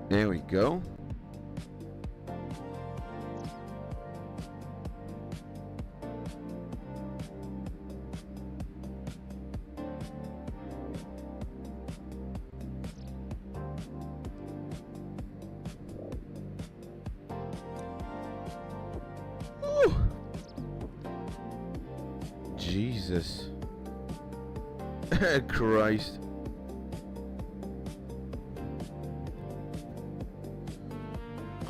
There we go. Whew. Jesus Christ.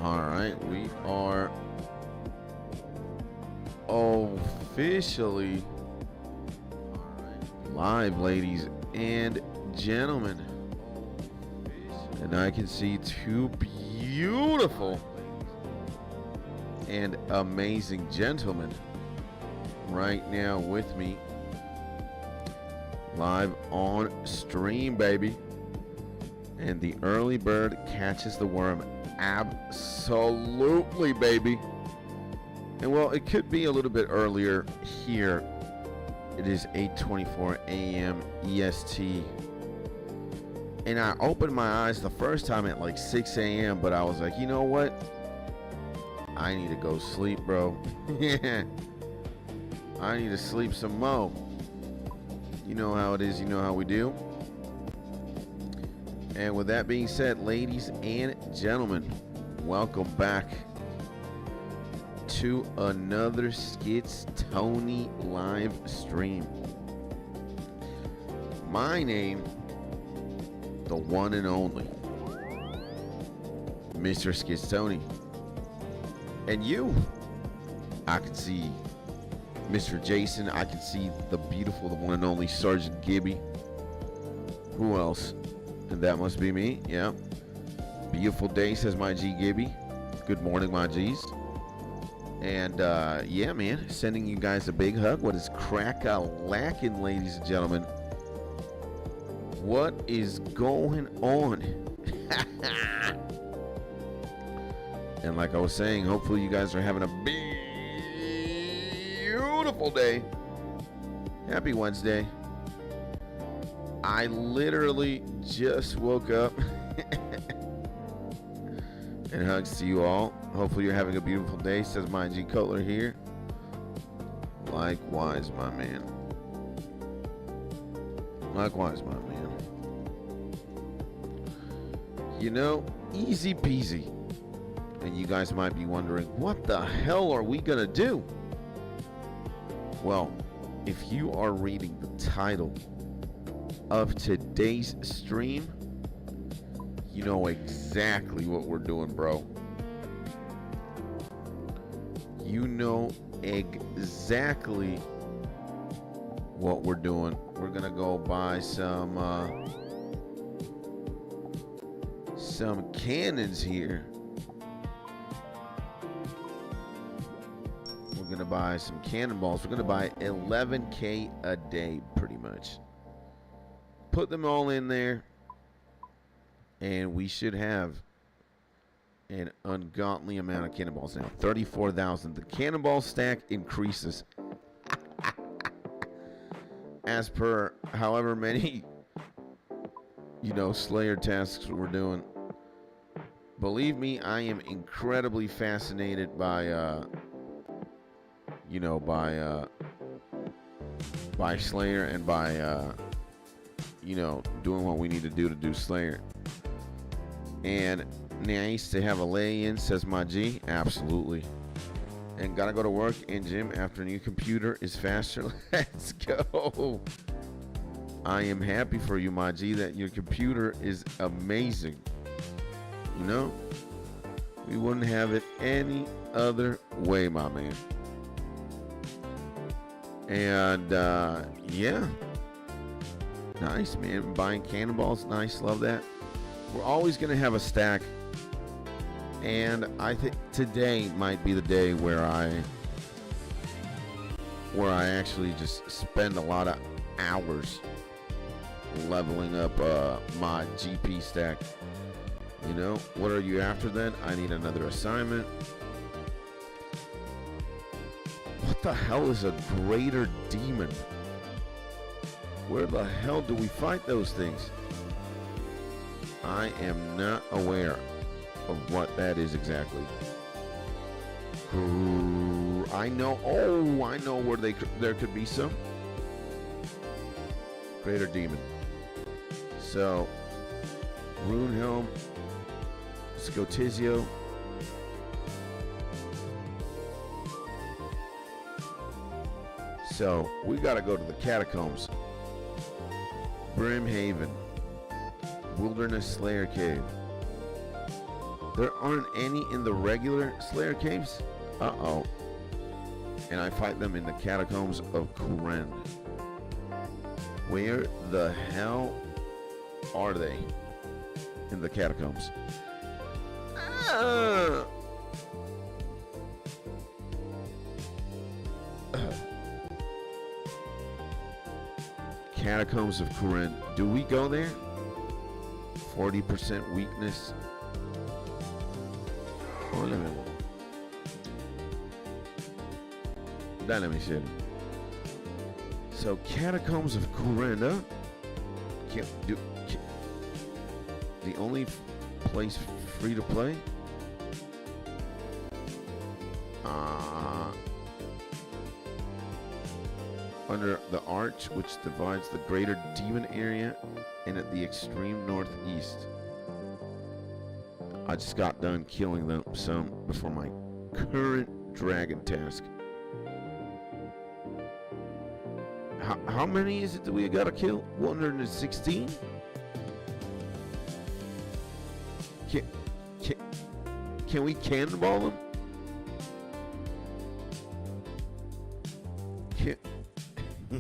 All right, we are officially live, ladies and gentlemen. And I can see two beautiful and amazing gentlemen right now with me live on stream, baby. And the early bird catches the worm. Absolutely, baby. And well, it could be a little bit earlier here. It is 8:24 a.m. EST. And I opened my eyes the first time at like 6 a.m. But I was like, you know what? I need to go sleep, bro. Yeah. I need to sleep some more. You know how it is. You know how we do. And with that being said, ladies and gentlemen, welcome back to another 𝗦𝗬𝗡𝗧𝗏 live stream. My name, the one and only Mr. 𝗦𝗬𝗡𝗧𝗏. And you, I can see Mr. Jason. I can see the beautiful, the one and only Sergeant Gibby. Who else? And that must be me. Yeah. Beautiful day, says my G Gibby. Good morning, my G's. And yeah, man, sending you guys a big hug. What is crack-a-lackin', ladies and gentlemen? What is going on? And like I was saying, hopefully you guys are having a beautiful day. Happy Wednesday. I literally just woke up. And hugs to you all. Hopefully you're having a beautiful day, says my G Cutler here. Likewise, my man. Likewise, my man. You know, easy peasy. And you guys might be wondering, what the hell are we gonna do? Well, if you are reading the title of today's stream, you know exactly what we're doing, bro. You know exactly what we're doing. We're gonna go buy some cannons here. We're gonna buy some cannonballs. We're gonna buy 11K a day, pretty much. Put them all in there, and we should have an ungodly amount of cannonballs now. 34,000. The cannonball stack increases as per however many, you know, Slayer tasks we're doing. Believe me, I am incredibly fascinated by, you know, by Slayer and by, you know, doing what we need to do Slayer. And nice to have a lay-in, says my G. Absolutely. And gotta go to work and gym after a new computer is faster. Let's go. I am happy for you, my G, that your computer is amazing. You know, we wouldn't have it any other way, my man. And yeah, nice, man. Buying cannonballs, nice. Love that. We're always gonna have a stack, and I think today might be the day where I actually just spend a lot of hours leveling up my GP stack. You know, what are you after then? I need another assignment. What the hell is a greater demon? Where the hell do we fight those things? I am not aware. of what that is exactly. I know. Oh, I know where there could be some. Greater Demon. So, 𝗦𝗬𝗡𝗧𝗛𝗘𝗧𝗜𝗖. So, we got to go to the catacombs. Brimhaven. Wilderness Slayer Cave. There aren't any in the regular Slayer Caves? Uh-oh. And I fight them in the catacombs of 𝗦𝗬𝗡𝗧𝗏. Where the hell are they? In the catacombs. Catacombs of 𝗦𝗬𝗡𝗧𝗏. Do we go there? 40% weakness. Hold on. Let me see. So catacombs of 𝗦𝗬𝗡𝗧𝗏. The only place free to play? Under the arch, which divides the greater demon area, and at the extreme northeast. I just got done killing them some before my current dragon task. How many is it that we gotta kill? 116? Can we cannonball them?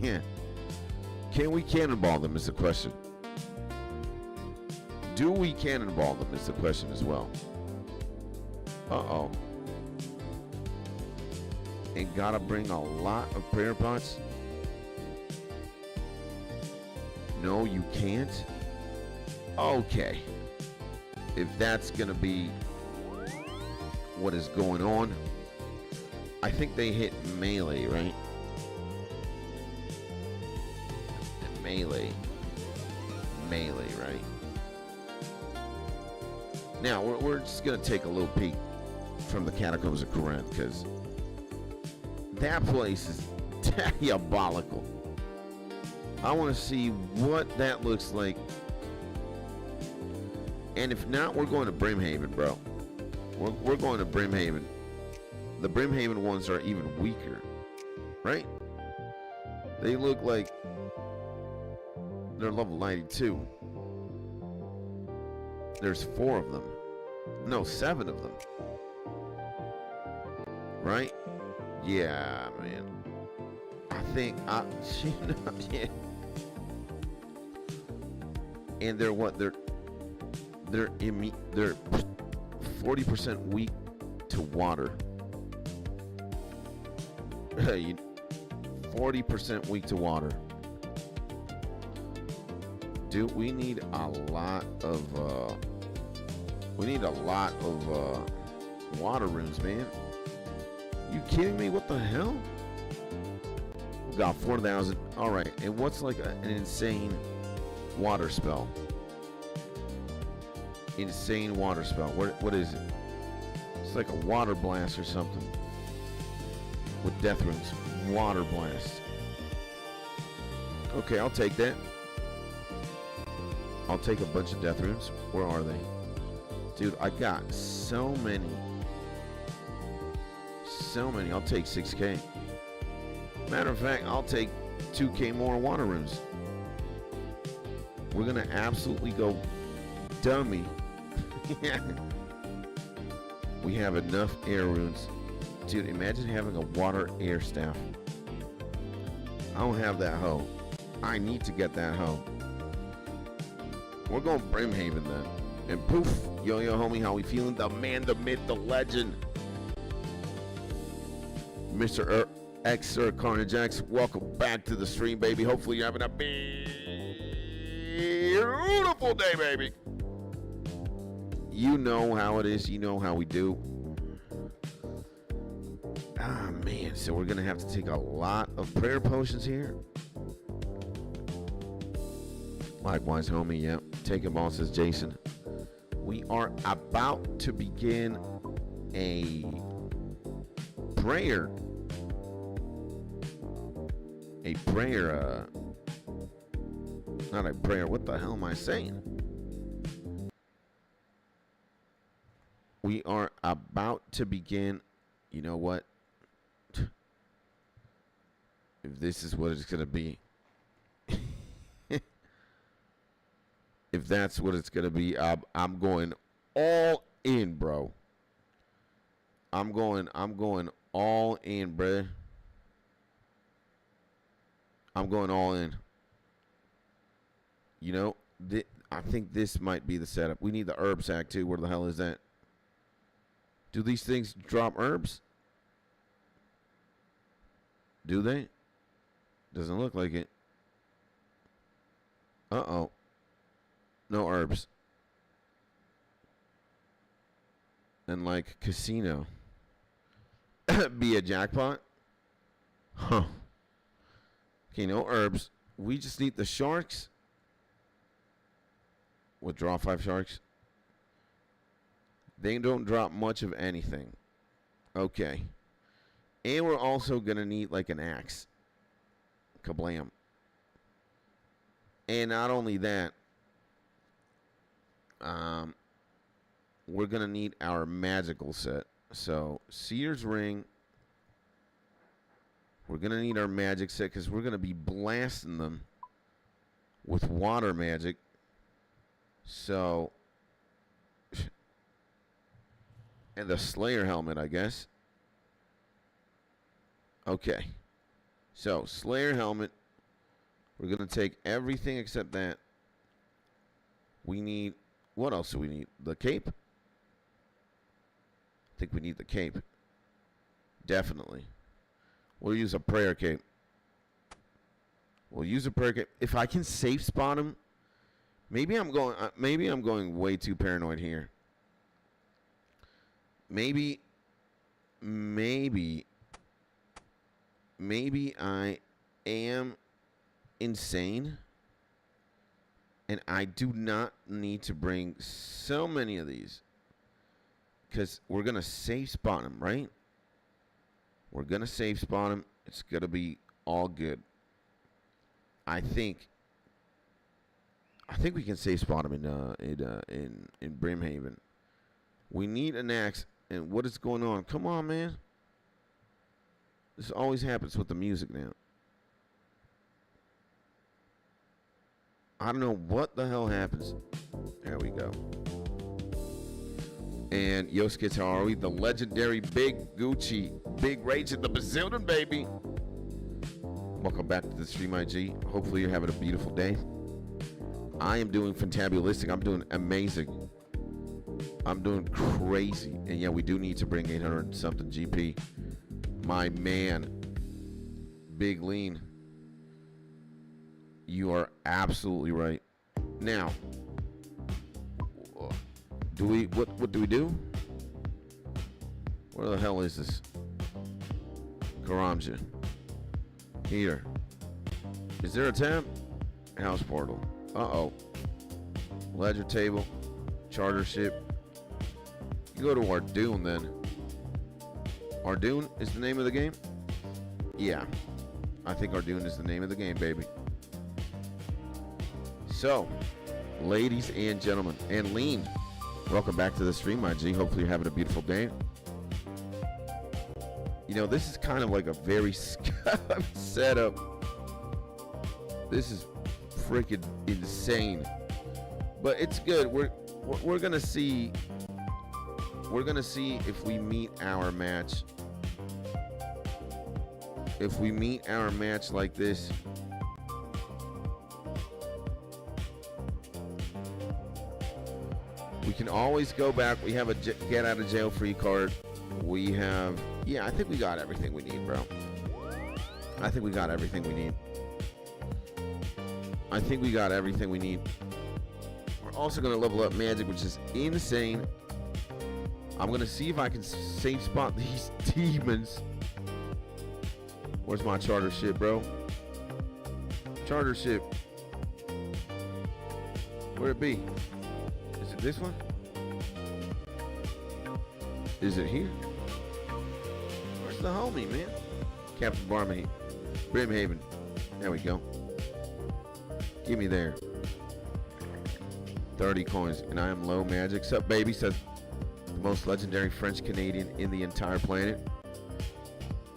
Yeah. Can we cannonball them is the question. Do we cannonball them is the question as well. Uh-oh. And gotta bring a lot of prayer pots? No, you can't? Okay. If that's gonna be what is going on, I think they hit melee, right? Melee, right? Now we're just gonna take a little peek from the catacombs of 𝗦𝗧𝗏, because that place is diabolical. I want to see what that looks like, and if not, we're going to Brimhaven, bro. We're going to Brimhaven. The Brimhaven ones are even weaker, right? They look like they're level 92. There's 4 of them. No, 7 of them. Right? Yeah, man. I think yeah. And they're what? They're 40% weak to water. 40% weak to water. Dude, we need a lot of water runes, man. You kidding me? What the hell? We got 4,000. All right, and what's like an insane water spell? Insane water spell. What is it? It's like a water blast or something with death runes. Water blast. Okay, I'll take that. I'll take a bunch of death runes. Where are they? Dude, I got so many. So many. I'll take 6K. Matter of fact, I'll take 2K more water runes. We're going to absolutely go dummy. We have enough air runes. Dude, imagine having a water air staff. I don't have that hoe. I need to get that hoe. We're going Brimhaven then. And poof, yo homie, how we feeling? The man, the myth, the legend, Mr. Sir Carnage X. Welcome back to the stream, baby. Hopefully you're having a beautiful day, baby. You know how it is. You know how we do. Ah, man. So we're going to have to take a lot of prayer potions here. Likewise, homie. Yep. Take them all, says Jason. We are about to begin a prayer. Not a prayer. What the hell am I saying? We are about to begin. You know what? If this is what it's going to be. If that's what it's going to be, I'm going all in, bro. I'm going all in, bruh. I'm going all in. You know, I think this might be the setup. We need the herb sack, too. Where the hell is that? Do these things drop herbs? Do they? Doesn't look like it. Uh-oh. No herbs. And like casino. Be a jackpot? Huh. Okay, no herbs. We just need the sharks. Withdraw 5 sharks. They don't drop much of anything. Okay. And we're also going to need like an axe. Kablam. And not only that, we're going to need our magical set. So, Seer's Ring. We're going to need our magic set because we're going to be blasting them with water magic. So, and the Slayer helmet, I guess. Okay. So, Slayer helmet. We're going to take everything except that. We need, what else do we need? The cape? I think we need the cape. Definitely. We'll use a prayer cape. We'll use a prayer cape. If I can safe spot him, maybe I'm going way too paranoid here. Maybe I am insane. And I do not need to bring so many of these. Because we're going to safe spot him, right? We're going to safe spot him. It's going to be all good. I think we can safe spot him in Brimhaven. We need an axe. And what is going on? Come on, man. This always happens with the music now. I don't know what the hell happens. There we go. And yo, skits, how are we? The legendary Big Gucci, Big Rage in the Bazillion, baby. Welcome back to the stream, IG. Hopefully you're having a beautiful day. I am doing fantabulistic. I'm doing amazing. I'm doing crazy. And yeah, we do need to bring 800 something GP. My man, Big Lean. You are absolutely right. Now, what do we do? Where the hell is this? 𝗦𝗬𝗡𝗧𝗏𝗘𝗡𝗡𝗚. Here. Is there a tab? House portal. Uh-oh. Ledger table. Charter ship. You go to 𝗦𝗬𝗡𝗧𝗏𝗘𝗡𝗡𝗚 then. 𝗦𝗬𝗡𝗧𝗏𝗡𝗡𝗏𝗏 is the name of the game? Yeah. I think 𝗦𝗬𝗡𝗧𝗏𝗡𝗏𝗏 is the name of the game, baby. So, ladies and gentlemen, and Lean, welcome back to the stream, my G. Hopefully you're having a beautiful day. You know, this is kind of like a very setup. This is freaking insane, but it's good. We're gonna see. We're gonna see if we meet our match. If we meet our match like this. We can always go back. We have a get out of jail free card. We have, yeah, I think we got everything we need, bro. I think we got everything we need. I think we got everything we need. We're also going to level up magic, which is insane. I'm going to see if I can safe spot these demons. Where's my charter ship, bro? Charter ship. Where'd it be? Is it this one? Is it here? Where's the homie, man? Captain Brimhaven. There we go. Give me there. 30 coins. And I am low magic. Sup, baby? Says the most legendary French Canadian in the entire planet.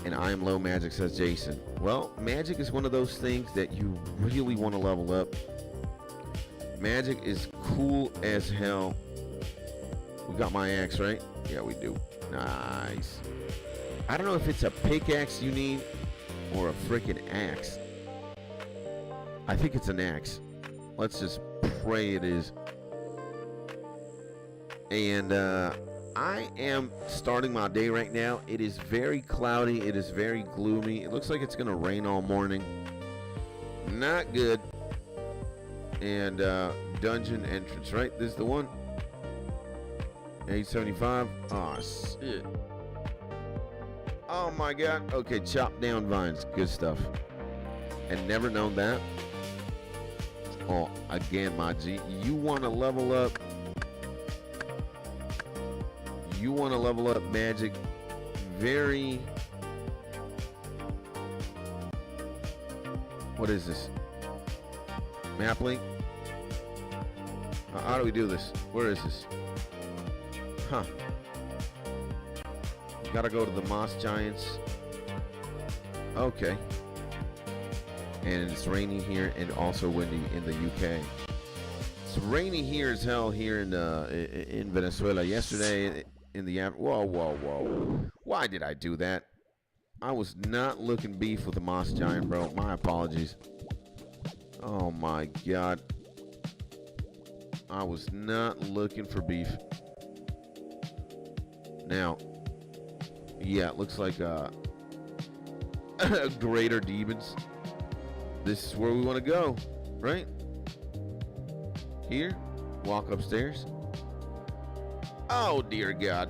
And I am low magic, says Jason. Well, magic is one of those things that you really want to level up. Magic is cool as hell. We got my axe, right? Yeah, we do. Nice. I don't know if it's a pickaxe you need or a freaking axe. I think it's an axe. Let's just pray it is. And I am starting my day right now. It is very cloudy. It is very gloomy. It looks like it's going to rain all morning. Not good. And dungeon entrance, right? This is the one. 875. Oh, shit. Oh, my God. Okay, chop down vines. Good stuff. And never known that. Oh, again, my G. You want to level up. You want to level up magic very... What is this? Map link? How do we do this? Where is this? Huh. Gotta go to the Moss Giants. Okay. And it's raining here and also windy in the UK. It's rainy here as hell here in Venezuela. Yesterday in the whoa. Why did I do that? I was not looking beef with the Moss Giant, bro. My apologies. Oh my God. I was not looking for beef. Now, yeah, it looks like greater demons. This is where we want to go, right? Here, walk upstairs. Oh, dear God.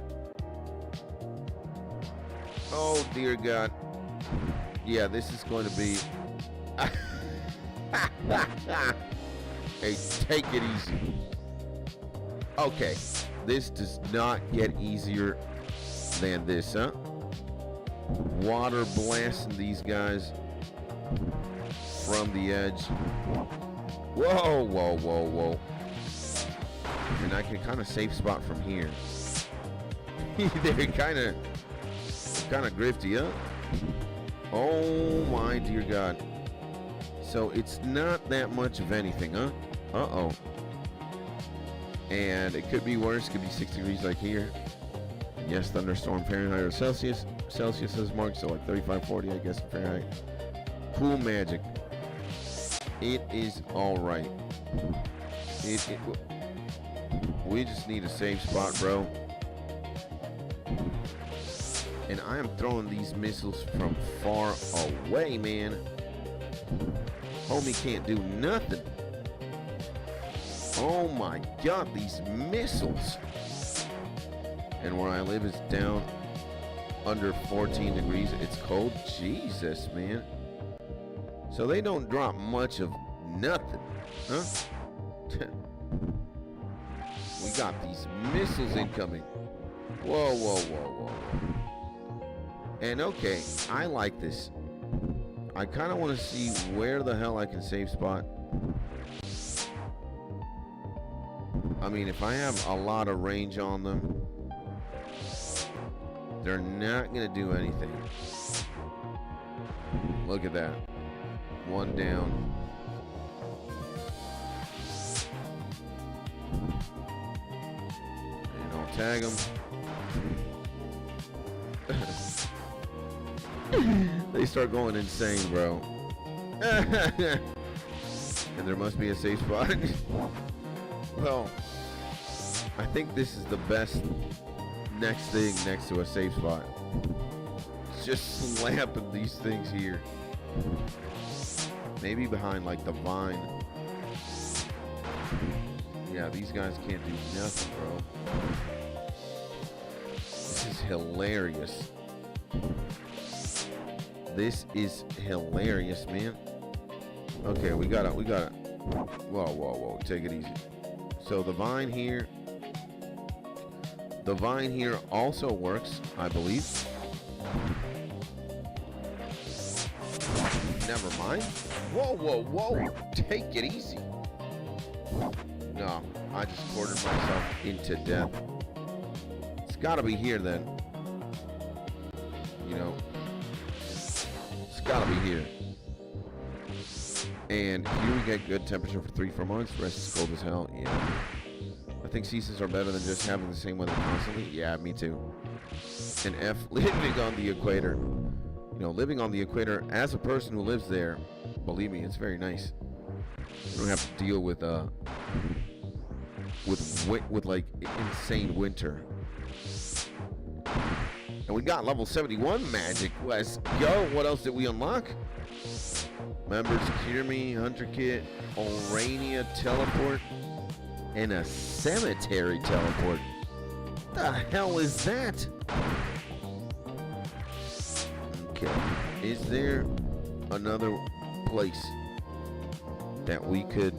Oh, dear God. Yeah, this is going to be... Hey, take it easy. Okay, this does not get easier than this, huh? Water blasting these guys from the edge. Whoa. And I can kind of safe spot from here. They're kind of grifty, huh? Oh my dear God. So it's not that much of anything, huh? Uh-oh. And it could be worse. Could be 6 degrees like here. And yes, thunderstorm Fahrenheit or Celsius. Celsius is marked, so like 35, 40, I guess, in Fahrenheit. Cool magic. It is all right. We just need a safe spot, bro. And I am throwing these missiles from far away, man. Homie can't do nothing. Oh my God, these missiles. And where I live is down under 14 degrees. It's cold. Jesus, man. So they don't drop much of nothing, huh? We got these missiles incoming. Whoa. And okay, I like this. I kind of want to see where the hell I can save spot. I mean, if I have a lot of range on them, they're not going to do anything. Look at that. One down. And I'll tag them. They start going insane, bro. And there must be a safe spot. Well, I think this is the best next thing next to a safe spot. It's just slapping these things here. Maybe behind like the vine. Yeah, these guys can't do nothing, bro. This is hilarious. This is hilarious, man. Okay, we gotta. Whoa. Take it easy. So the vine here. The vine here also works, I believe. Never mind. Whoa, whoa, whoa. Take it easy. No, I just cornered myself into death. It's gotta be here then. You know, it's gotta be here. And here we get good temperature for 3-4 months. The rest is cold as hell. Yeah. I think seasons are better than just having the same weather constantly. Yeah, me too. And F, living on the equator. You know, living on the equator as a person who lives there, believe me, it's very nice. You don't have to deal with like insane winter. And we got level 71 magic. Let's go. What else did we unlock? Members 𝗦𝗬𝗓𝗡𝗧𝗏𝗧𝗏 Hunter Kit, 𝗦𝗬𝗓𝗡𝗧𝗏𝗧𝗏 and a cemetery teleport. What the hell is that? Okay. Is there another place that we could...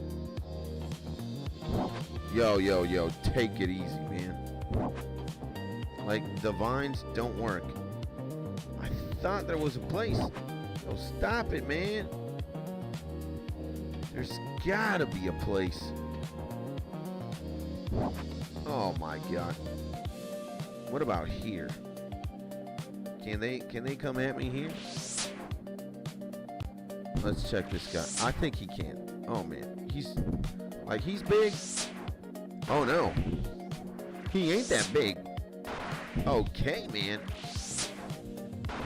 Yo, take it easy, man. Like, the vines don't work. I thought there was a place. So stop it, man. There's gotta be a place. Oh my god. What about here? Can they come at me here? Let's check this guy. I think he can. Oh man, he's big. Oh no, he ain't that big. Okay, man.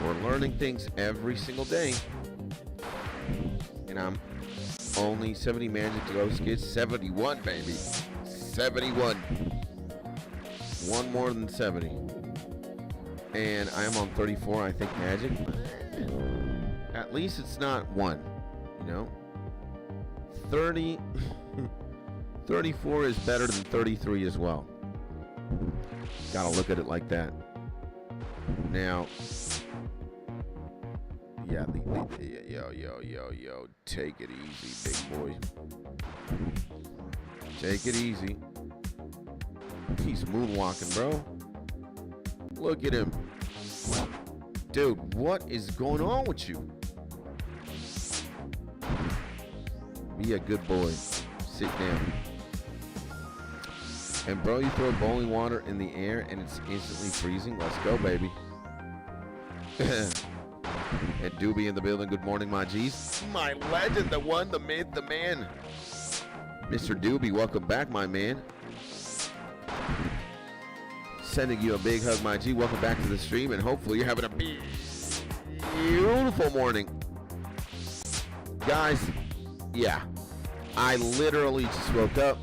We're learning things every single day. And I'm only 70 magic to go. Skid 71, baby. 71. One more than 70. And I am on 34, I think, magic. At least it's not 1, you know? 34 is better than 33 as well. Gotta look at it like that. Now, yeah, yo, take it easy, big boy. Take it easy. He's moonwalking, bro. Look at him. Dude, what is going on with you? Be a good boy. Sit down. And bro, you throw bowling water in the air and it's instantly freezing. Let's go, baby. And Doobie in the building. Good morning, my G's. My legend, the one, the myth, the man. Mr. Doobie, welcome back, my man. Sending you a big hug, my G. Welcome back to the stream, and hopefully you're having a beautiful morning. Guys, yeah. I literally just woke up.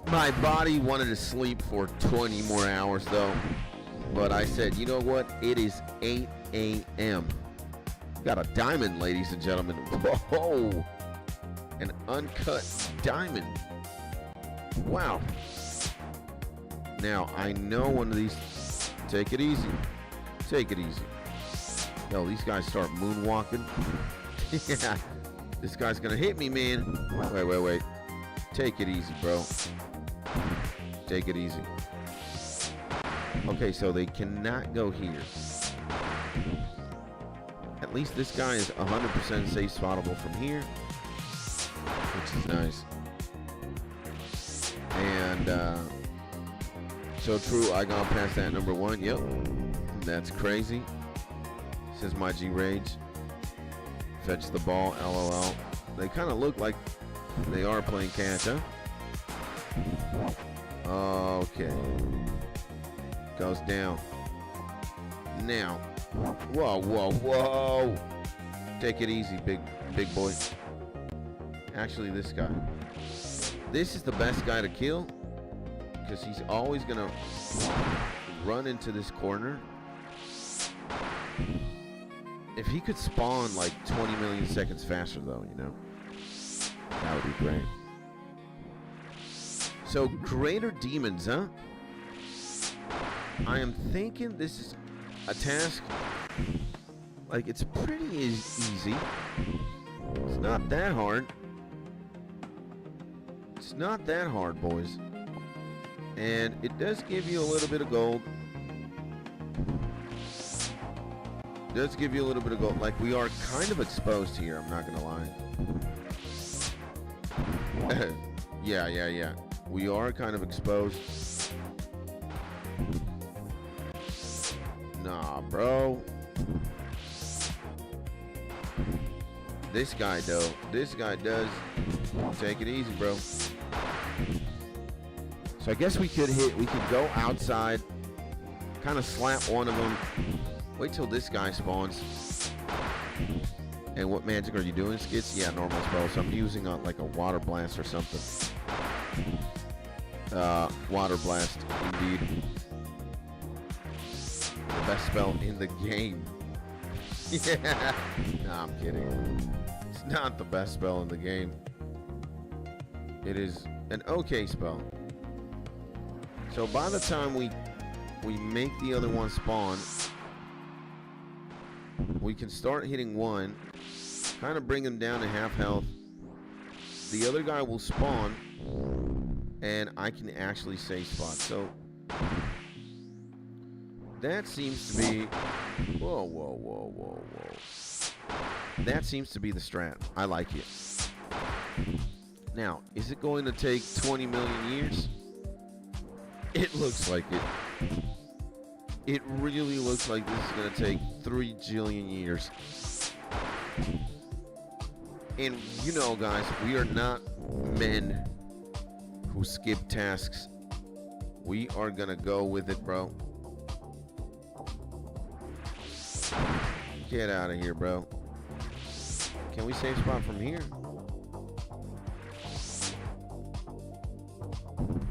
My body wanted to sleep for 20 more hours, though. But I said, you know what? It is 8 a.m. Got a diamond, ladies and gentlemen. Whoa! An uncut diamond. Wow. Now, I know one of these... Take it easy. Take it easy. Yo, these guys start moonwalking. Yeah. This guy's gonna hit me, man. Wait. Take it easy, bro. Take it easy. Okay, so they cannot go here. At least this guy is 100% safe spottable from here, which is nice. And so true, I got past that number 1. Yep, that's crazy. Says my G Rage. Fetch the ball, LOL. They kind of look like they are playing catch, huh? Okay. Goes down. Now. Whoa. Take it easy, big boy. Actually, this guy. This is the best guy to kill, because he's always gonna run into this corner. If he could spawn like 20 million seconds faster, though, you know, that would be great. So, greater demons, huh? I am thinking this is a task, like, it's pretty easy. It's not that hard. It's not that hard, boys. And it does give you a little bit of gold. It does give you a little bit of gold. Like, we are kind of exposed here, I'm not gonna lie. Yeah. We are kind of exposed. Nah, bro. This guy, though. This guy does take it easy, bro. So I guess we could go outside, kind of slap one of them. Wait till this guy spawns. And what magic are you doing, Skits? Yeah, normal spell. So I'm using like a water blast or something. Water blast, indeed. The best spell in the game. Yeah. Nah, I'm kidding. It's not the best spell in the game. It is an okay spell. So by the time we make the other one spawn, we can start hitting one, kind of bring him down to half health. The other guy will spawn, and I can actually save spot. So that seems to be, whoa. That seems to be the strat. I like it. Now, is it going to take 20 million years? It looks like it. It really looks like this is going to take 3 jillion years. And you know, guys, we are not men who skip tasks. We are going to go with it, bro. Get out of here, bro. Can we save spot from here?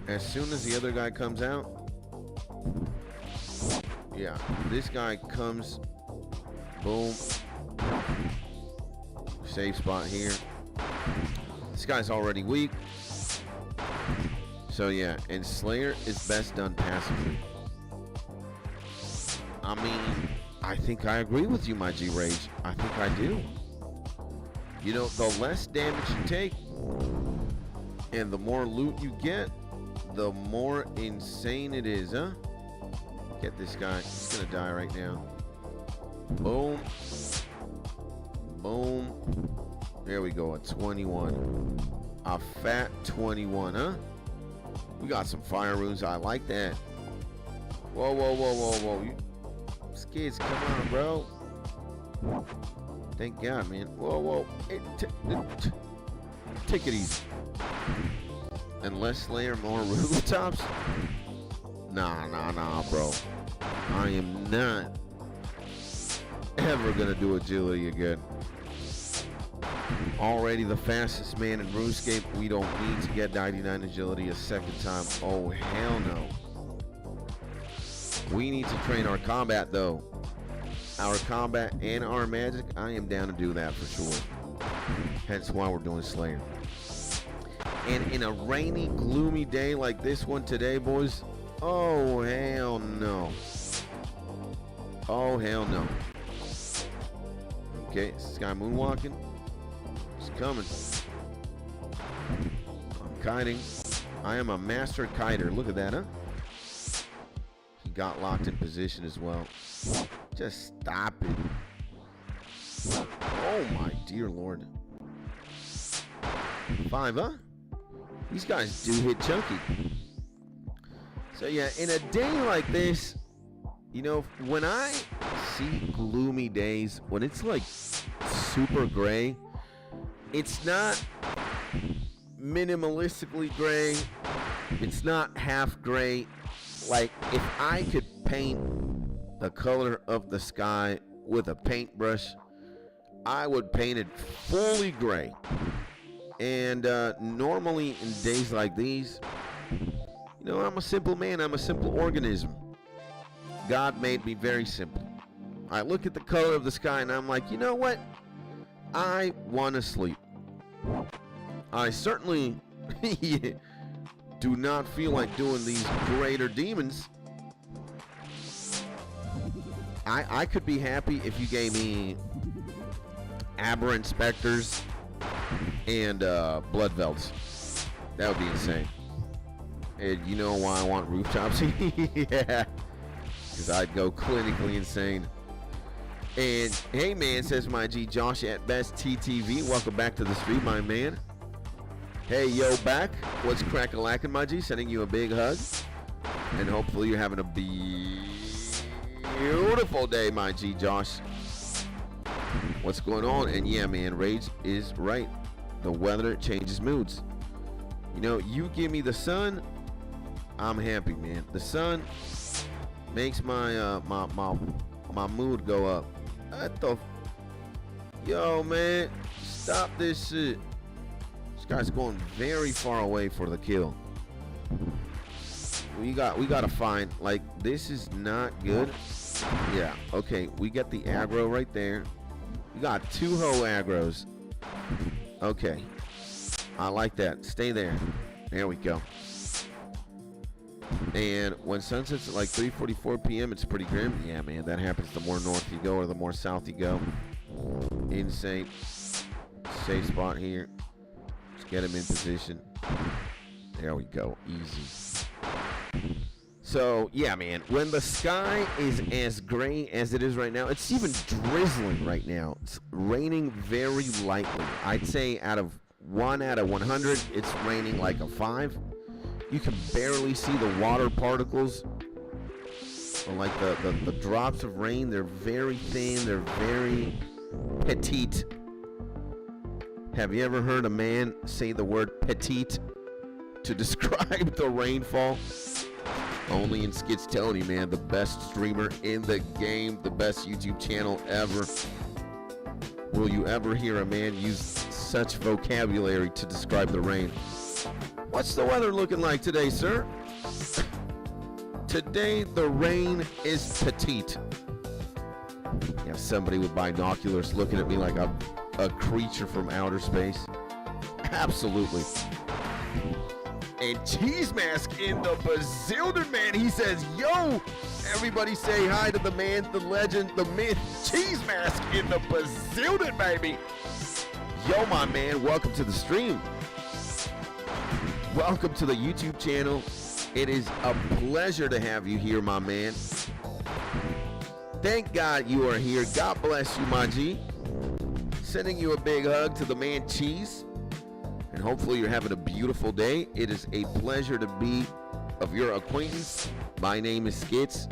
As soon as the other guy comes out, yeah, this guy comes, boom, save spot here. This guy's already weak, so yeah, and Slayer is best done passively. I mean, I think I agree with you, my G-Rage. I think I do. You know, the less damage you take and the more loot you get, the more insane it is, huh? Get this guy. He's gonna die right now. Boom. Boom. There we go, a 21. A fat 21, huh? We got some fire runes. I like that. Whoa. You skids, come on, bro. Thank God, man. Whoa. Hey, take it easy. And less Slayer, more rooftops? Nah, bro. I am not ever gonna do agility again. Already the fastest man in RuneScape. We don't need to get 99 agility a second time. Oh, hell no. We need to train our combat, though. Our combat and our magic, I am down to do that for sure. Hence why we're doing Slayer. And in a rainy, gloomy day like this one today, boys, oh, hell no. Oh, hell no. Okay, this guy moonwalking. He's coming. I'm kiting. I am a master kiter. Look at that, huh? He got locked in position as well. Just stop it. Oh, my dear Lord. 5, huh? These guys do hit chunky. So yeah, in a day like this, you know, when I see gloomy days, when it's like super gray, it's not minimalistically gray. It's not half gray. Like, if I could paint the color of the sky with a paintbrush, I would paint it fully gray. And normally in days like these, you know, I'm a simple man. I'm a simple organism. God made me very simple. I look at the color of the sky and I'm like, you know what? I want to sleep. I certainly do not feel like doing these greater demons. I could be happy if you gave me aberrant specters and blood velds. That would be insane. And you know why I want rooftops? Yeah. Because I'd go clinically insane. And hey man, says my G Josh at best TTV. Welcome back to the stream, my man. Hey yo, back. What's crack-a-lackin', my G? Sending you a big hug. And hopefully you're having a beautiful day, my G Josh. What's going on? And yeah, man, Rage is right. The weather changes moods. You know, you give me the sun, I'm happy, man. The sun makes my my mood go up. What the yo, man, stop this shit. This guy's going very far away for the kill. We gotta find, like, this is not good. Yeah, okay, we got the aggro right there. We got 2 hoe aggros. Okay, I like that. Stay there. There we go. And when sunset's at like 3:44 p.m., it's pretty grim. Yeah, man, that happens the more north you go or the more south you go. Insane. Safe spot here. Just get him in position. There we go. Easy. So, yeah, man, when the sky is as gray as it is right now, it's even drizzling right now. It's raining very lightly. I'd say out of 1 out of 100, it's raining like a 5. You can barely see the water particles, or like the drops of rain. They're very thin. They're very petite. Have you ever heard a man say the word petite to describe the rainfall? Only in Skits telling you, man, the best streamer in the game, the best YouTube channel ever. Will you ever hear a man use such vocabulary to describe the rain? What's the weather looking like today, sir? Today, the rain is petite. You have somebody with binoculars looking at me like I'm a creature from outer space. Absolutely. And Cheese Mask in the Bazillion, man. He says, yo, everybody say hi to the man, the legend, the myth, Cheese Mask in the Bazillion, baby. Yo, my man, welcome to the stream. Welcome to the YouTube channel. It is a pleasure to have you here, my man. Thank God you are here. God bless you, my G. Sending you a big hug to the man, Cheese. And hopefully you're having a beautiful day. It is a pleasure to be of your acquaintance. My name is Skits.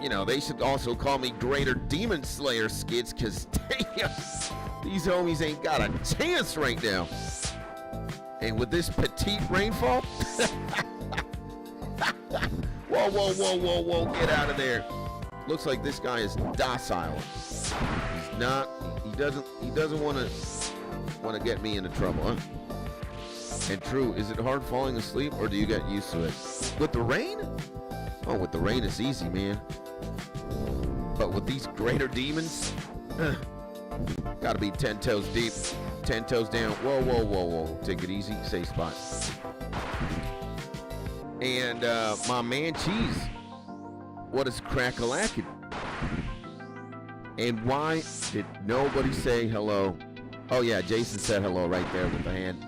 You know, they should also call me Greater Demon Slayer Skits, because damn, these homies ain't got a chance right now. And with this petite rainfall, whoa, whoa, whoa, whoa, whoa, get out of there. Looks like this guy is docile. He's not, he doesn't want to get me into trouble, huh? And true, is it hard falling asleep, or do you get used to it? With the rain? Oh, with the rain it's easy, man. But with these greater demons, gotta be 10 toes deep, 10 toes down. Whoa, whoa, whoa, whoa. Take it easy, safe spot. And my man Cheese, what is crack-a-lackin'? And why did nobody say hello? Oh yeah, Jason said hello right there with the hand.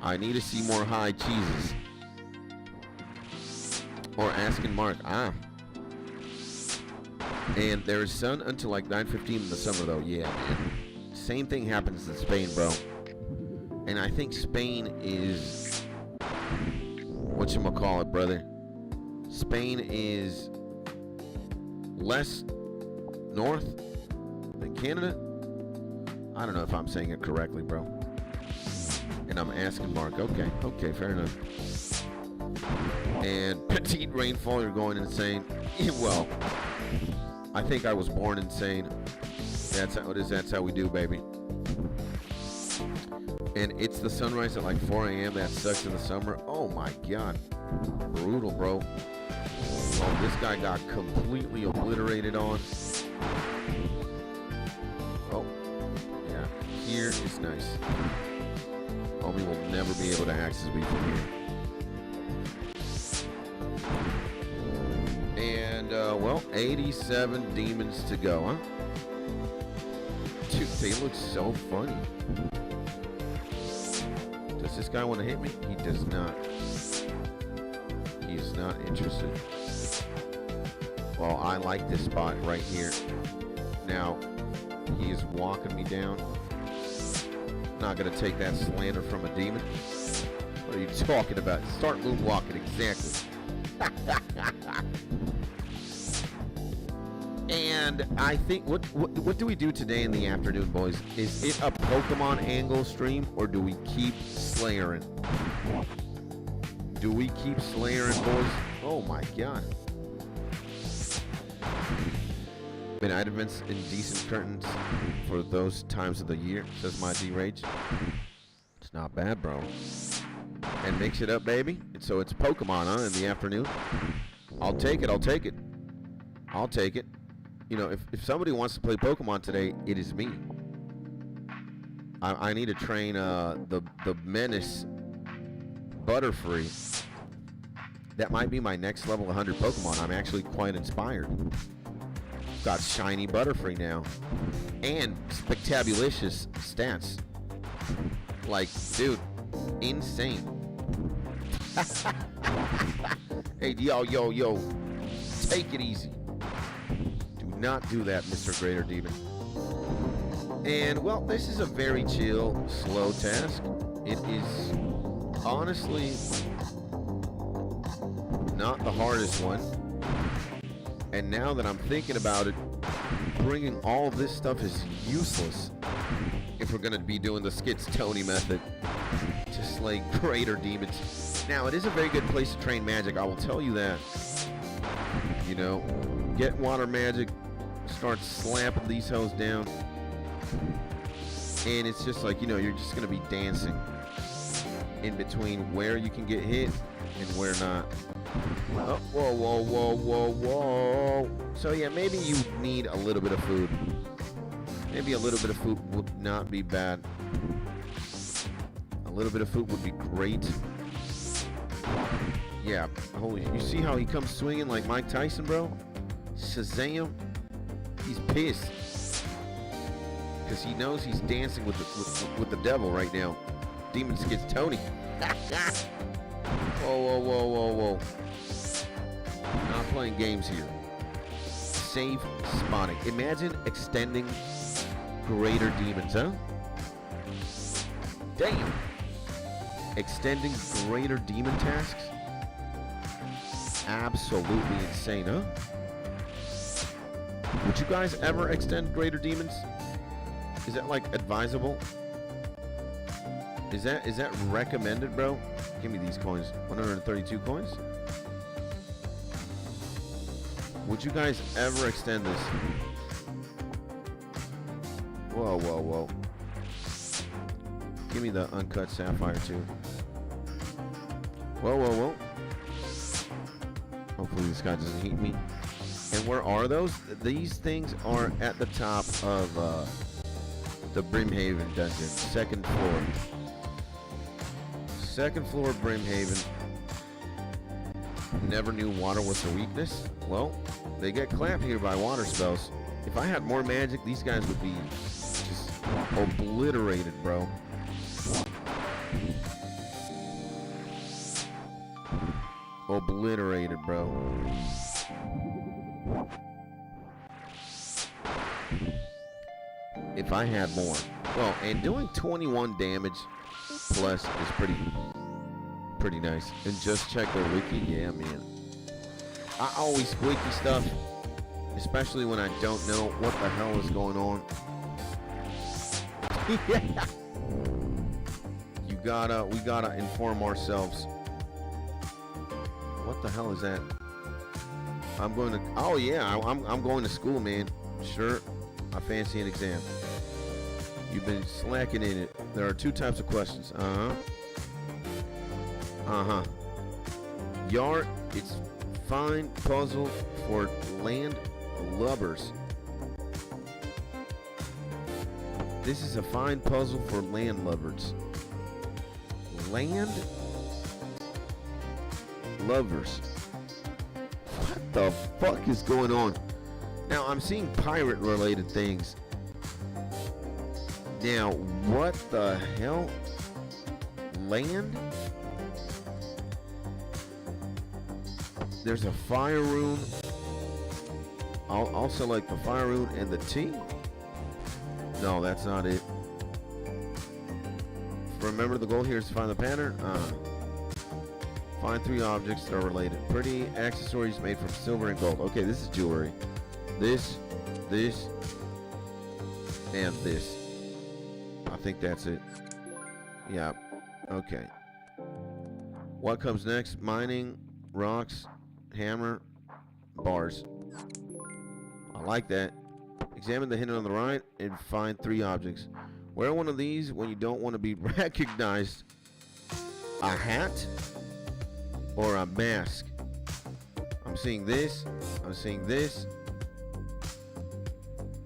I need to see more high cheeses. Or asking Mark. Ah. And there is sun until like 9:15 in the summer though. Yeah, man. Same thing happens in Spain, bro. And I think Spain is, whatchamacallit, brother? Spain is less north than Canada. I don't know if I'm saying it correctly, bro. And I'm asking Mark. Okay, okay, fair enough. And petite rainfall, you're going insane. Well, I think I was born insane. That's how it is. That's how we do, baby. And it's the sunrise at like 4 a.m. That sucks in the summer. Oh my God. Brutal, bro. Oh, this guy got completely obliterated on. Oh, yeah. Here is nice. Homie will never be able to access me from here. And, well, 87 demons to go, huh? Dude, they look so funny. Does this guy want to hit me? He does not. is not interested. Well, I like this spot right here. Now, he is walking me down. Not gonna take that slander from a demon. What are you talking about? Start moonwalking, exactly. And I think, what do we do today in the afternoon, boys? Is it a Pokemon angle stream, or do we keep slayering? Do we keep slayering, boys? Oh my god. Been events in decent curtains for those times of the year, says 𝗦𝗬𝗧𝗔𝗪𝗔𝗞𝗘𝗡𝗡𝗚. It's not bad, bro. And mix it up, baby. And so it's Pokemon, huh, in the afternoon. I'll take it, I'll take it. I'll take it. You know, if somebody wants to play Pokemon today, it is me. I need to train the Menace Butterfree. That might be my next level 100 Pokemon. I'm actually quite inspired. Got shiny Butterfree now. And spectabulicious stats. Like, dude, insane. Hey, yo. Take it easy. Do not do that, Mr. Greater Demon. And, well, this is a very chill, slow task. It is honestly not the hardest one. And now that I'm thinking about it, bringing all of this stuff is useless if we're going to be doing the 𝗦𝗬𝗡𝗧𝗛𝗖 method to slay greater demons. Now, it is a very good place to train magic, I will tell you that. You know, get water magic, start slapping these hoes down, and it's just like, you know, you're just going to be dancing in between where you can get hit and where not. Oh, whoa. So yeah, maybe you need a little bit of food. Maybe a little bit of food would not be bad. A little bit of food would be great. Yeah, holy, you see how he comes swinging like Mike Tyson, bro? Shazam. He's pissed. Because he knows he's dancing with the devil right now. Demon 𝗦𝗬𝗡𝗧𝗛𝗖. Whoa. Not playing games here. Safe spotting. Imagine extending greater demons, huh? Damn. Extending greater demon tasks? Absolutely insane, huh? Would you guys ever extend greater demons? Is that like advisable? Is that recommended, bro? Give me these coins. 132 coins. Would you guys ever extend this? Whoa. Give me the uncut sapphire too. Whoa. Hopefully this guy doesn't heat me. And where are those? These things are at the top of the Brimhaven dungeon. Second floor. Second floor of Brimhaven. Never knew water was a weakness. Well, they get clamped here by water spells. If I had more magic, these guys would be just obliterated, bro. Obliterated, bro. If I had more. Well, and doing 21 damage plus is pretty nice. And just check their wiki. Yeah, man. I always wiki stuff, especially when I don't know what the hell is going on. Yeah. We gotta inform ourselves. What the hell is that? I'm going to, oh yeah, I'm going to school, man. Sure, I fancy an exam. You've been slacking in it. There are two types of questions. Yard, it's fine puzzle for land lubbers. This is a fine puzzle for land lubbers. Land lovers. What the fuck is going on? Now, I'm seeing pirate-related things. Now, what the hell? Land? There's a fire rune. I'll select the fire rune and the T. No, that's not it. Remember, the goal here is to find the pattern. Find 3 objects that are related. Pretty accessories made from silver and gold. Okay, this is jewelry. This, and this. I think that's it. Yeah. Okay. What comes next? Mining, rocks, hammer, bars. I like that. Examine the hint on the right and find 3 objects. Wear one of these when you don't want to be recognized. A hat or a mask. I'm seeing this. I'm seeing this.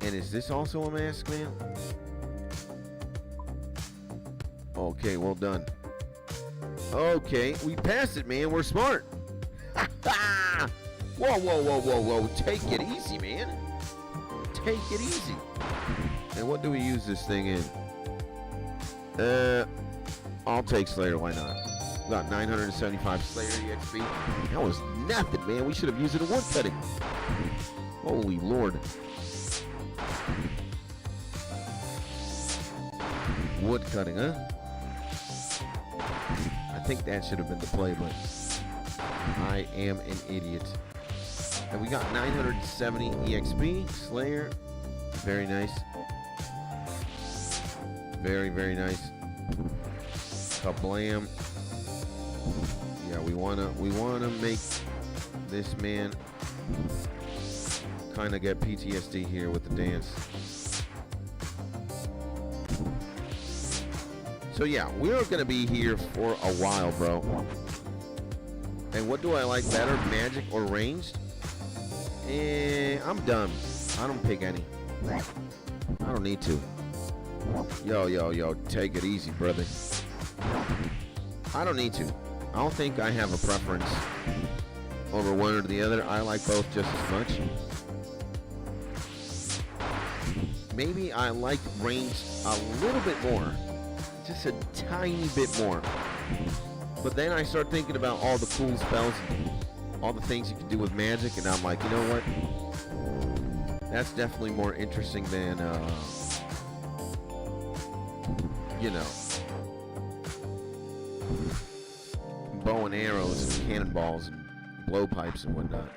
And is this also a mask, man? Okay, well done. Okay, we passed it, man. We're smart. Whoa, whoa, whoa, whoa, whoa. Take it easy, man. Take it easy. And what do we use this thing in? I'll take Slayer, why not? Got 975 Slayer EXP. That was nothing, man. We should have used it in wood cutting. Holy Lord. Wood cutting, huh? I think that should have been the play, but I am an idiot. And we got 970 EXP. Slayer. Very nice. Very, very nice. Kablam. Yeah, we wanna make this man kind of get PTSD here with the dance. So yeah, we're gonna be here for a while, bro. And what do I like better, magic or ranged? I'm done. I don't pick any. I don't need to. Yo, take it easy, brother. I don't need to. I don't think I have a preference over one or the other. I like both just as much. Maybe I like ranged a little bit more. Just a tiny bit more. But then I start thinking about all the cool spells, all the things you can do with magic, and I'm like, you know what? That's definitely more interesting than, you know, bow and arrows and cannonballs and blowpipes and whatnot.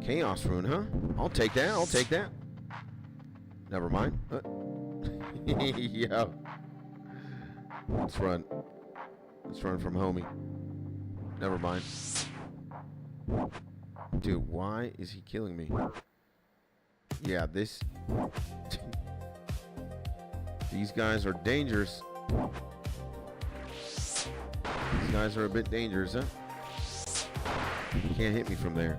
Chaos rune, huh? I'll take that. I'll take that. Never mind. Yeah. Let's run. Let's run from homie. Never mind. Dude, why is he killing me? Yeah, this... These guys are dangerous. These guys are a bit dangerous, huh? You can't hit me from there.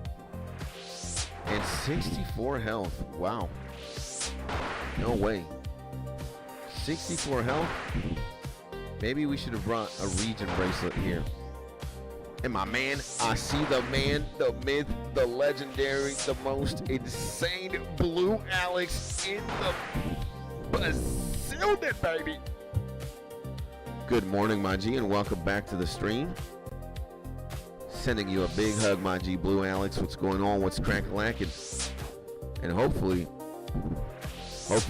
And 64 health. Wow. No way. 64 health? Maybe we should have brought a region bracelet here. And my man, I see the man, the myth, the legendary, the most insane Blue Alex in the building, baby. Good morning, my G, and welcome back to the stream. Sending you a big hug, my G, Blue Alex. What's going on? What's crack-a-lacking? And hopefully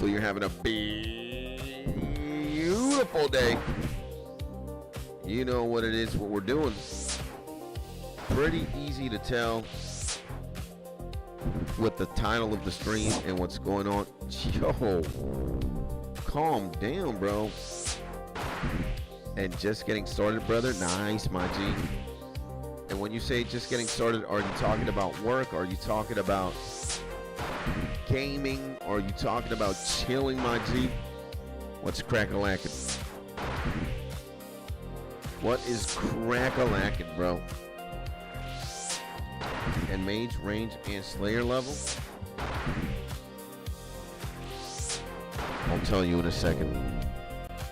you're having a beautiful day. You know what it is, what we're doing. Pretty easy to tell with the title of the stream and what's going on. Yo, calm down, bro. And just getting started, brother. Nice, my G. And when you say just getting started, are you talking about work? Are you talking about gaming? Are you talking about chilling, my G? What's crack-a-lacking? What is crack-a-lacking, bro? And mage, range, and slayer level? I'll tell you in a second.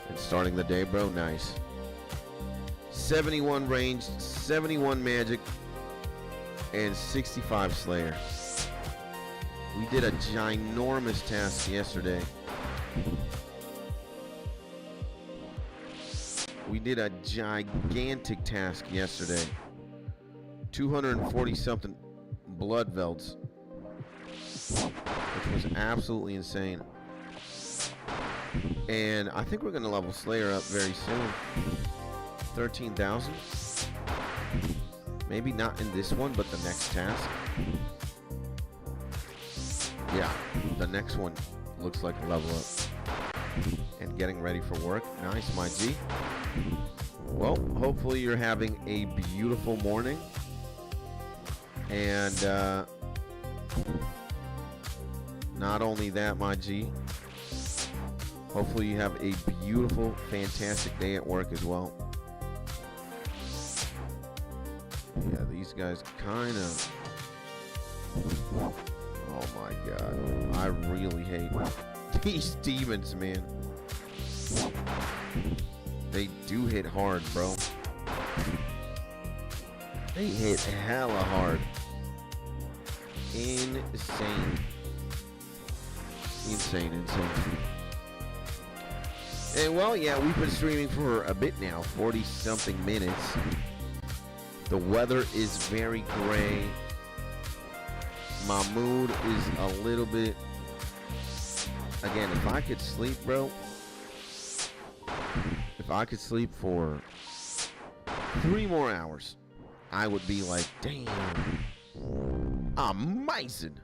And starting the day, bro, nice. 71 range, 71 magic, and 65 slayer. We did a ginormous task yesterday. We did a gigantic task yesterday. 240 something blood velds, which was absolutely insane. And I think we're gonna level Slayer up very soon. 13,000. Maybe not in this one, but the next task. Yeah, the next one looks like a level up. And getting ready for work. Nice, my G. Well, hopefully you're having a beautiful morning. And not only that, my G, hopefully you have a beautiful, fantastic day at work as well. Yeah, these guys kind of... Oh my god. I really hate these demons, man. They do hit hard, bro. They hit hella hard. Insane. Insane. And well, yeah, we've been streaming for a bit now, 40-something minutes. The weather is very gray. My mood is a little bit... Again, if I could sleep, bro. If I could sleep for 3 more hours, I would be like, damn, amazing.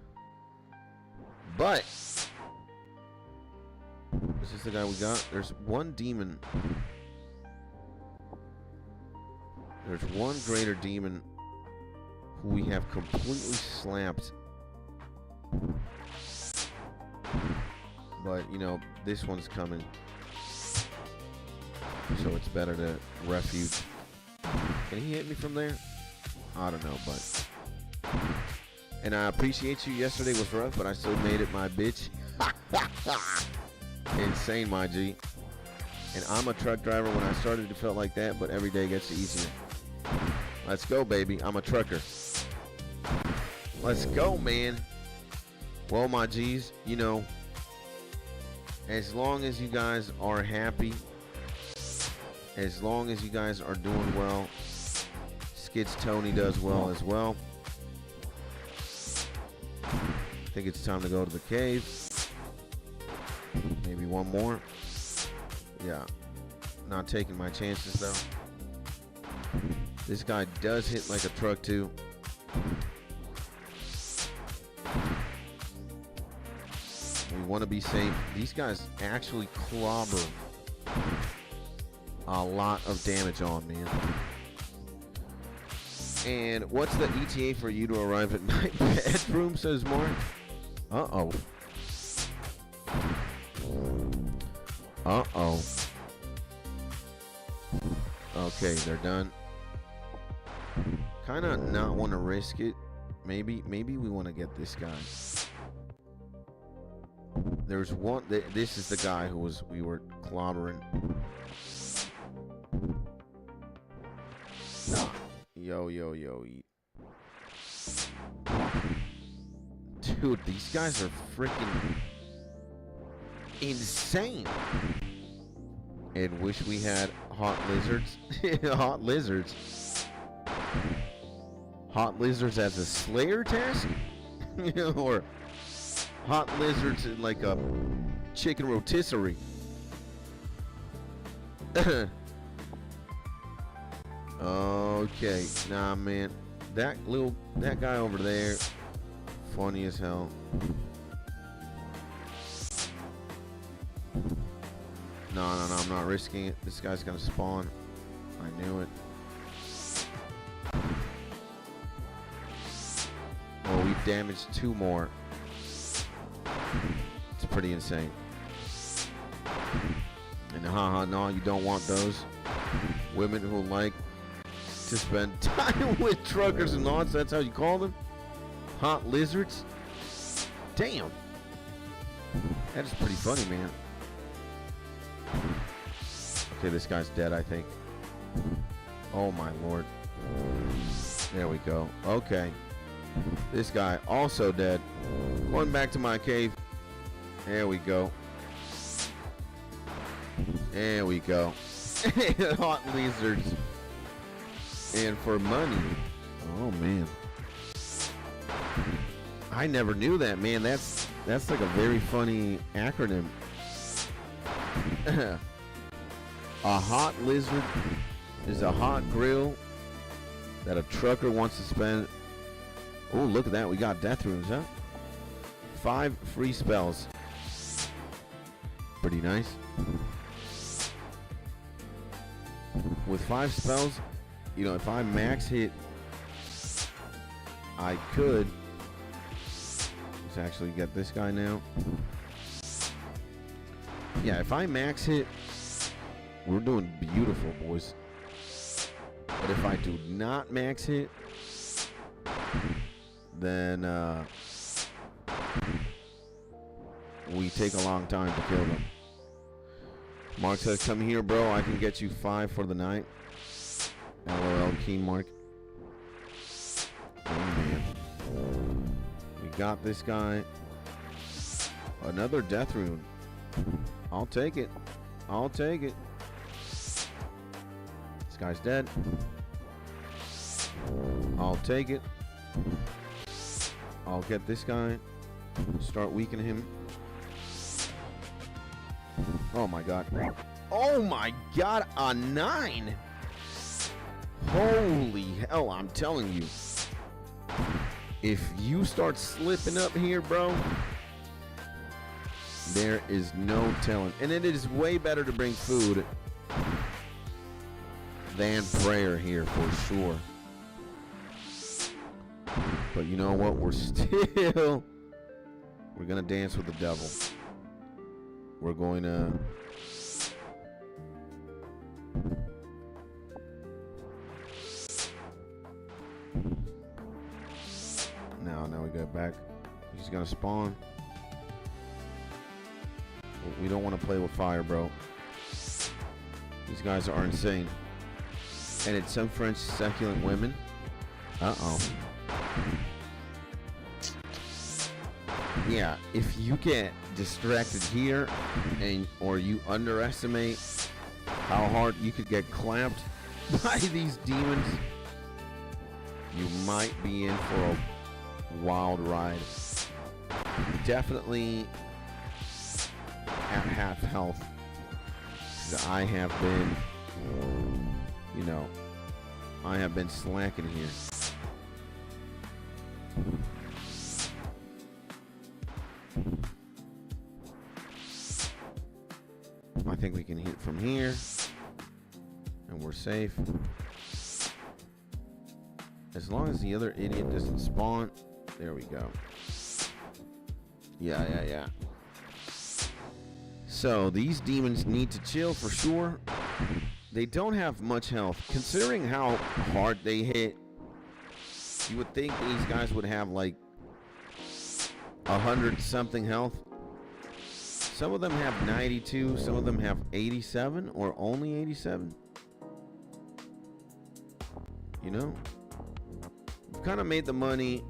But is this the guy we got? There's one demon. There's one greater demon who we have completely slapped. But, you know, this one's coming. So it's better to refuge. Can he hit me from there? I don't know, but... And I appreciate you. Yesterday was rough, but I still made it, my bitch. Insane, my G. And I'm a truck driver. When I started, it felt like that, but every day gets easier. Let's go, baby. I'm a trucker. Let's go, man. Well, my G's, you know, as long as you guys are happy, as long as you guys are doing well, Skits Tony does well as well. I think it's time to go to the cave. Maybe one more. Yeah. Not taking my chances, though. This guy does hit like a truck, too. We want to be safe. These guys actually clobber a lot of damage on, man. And what's the ETA for you to arrive at my bedroom, says Mark? Uh-oh. Uh-oh. Okay, they're done. Kind of not want to risk it. Maybe we want to get this guy. There's one. This is the guy who we were clobbering. Yo. Dude, these guys are freaking insane. And wish we had hot lizards. Hot lizards. Hot lizards as a Slayer task? Or hot lizards in like a chicken rotisserie. Okay, nah, man. That guy over there, funny as hell. No, I'm not risking it. This guy's gonna spawn. I knew it. Oh, we've damaged 2 more. It's pretty insane. And haha, no, you don't want those. Women who like to spend time with truckers and lots, that's how you call them? Hot lizards? Damn. That is pretty funny, man. Okay, this guy's dead, I think. Oh my lord. There we go. Okay. This guy also dead. Going back to my cave. There we go. There we go. Hot lizards. And for money, Oh man, I never knew that, man. That's like a very funny acronym. A hot lizard is a hot grill that a trucker wants to spend. Oh, look at that. We got death runes, huh? 5 free spells. Pretty nice. With 5 spells, you know, if I max hit, I could. Let's actually get this guy now. Yeah, if I max hit, we're doing beautiful, boys. But if I do not max hit, then we take a long time to kill them. Mark says, come here, bro. I can get you 5 for the night. LOL, Keen Mark. Oh, man. We got this guy. Another death rune. I'll take it. I'll take it. This guy's dead. I'll take it. I'll get this guy. Start weakening him. Oh my god. Oh my god, a 9. Holy hell, I'm telling you. If you start slipping up here, bro, there is no telling. And it is way better to bring food than prayer here for sure. But you know what? We're gonna dance with the devil. We're going to now we go back. He's gonna spawn. We don't want to play with fire, bro. These guys are insane. And it's some French succulent women. Uh-oh. Yeah, if you get distracted here or you underestimate how hard you could get clamped by these demons, you might be in for a wild ride. Definitely at half health. I have been, you know, I have been slacking here. I think we can hit from here and we're safe. As long as the other idiot doesn't spawn. There we go. Yeah. So these demons need to chill for sure. They don't have much health. Considering how hard they hit, you would think these guys would have like 100 something health. Some of them have 92, some of them have 87 or only 87. You know, we've kind of made the money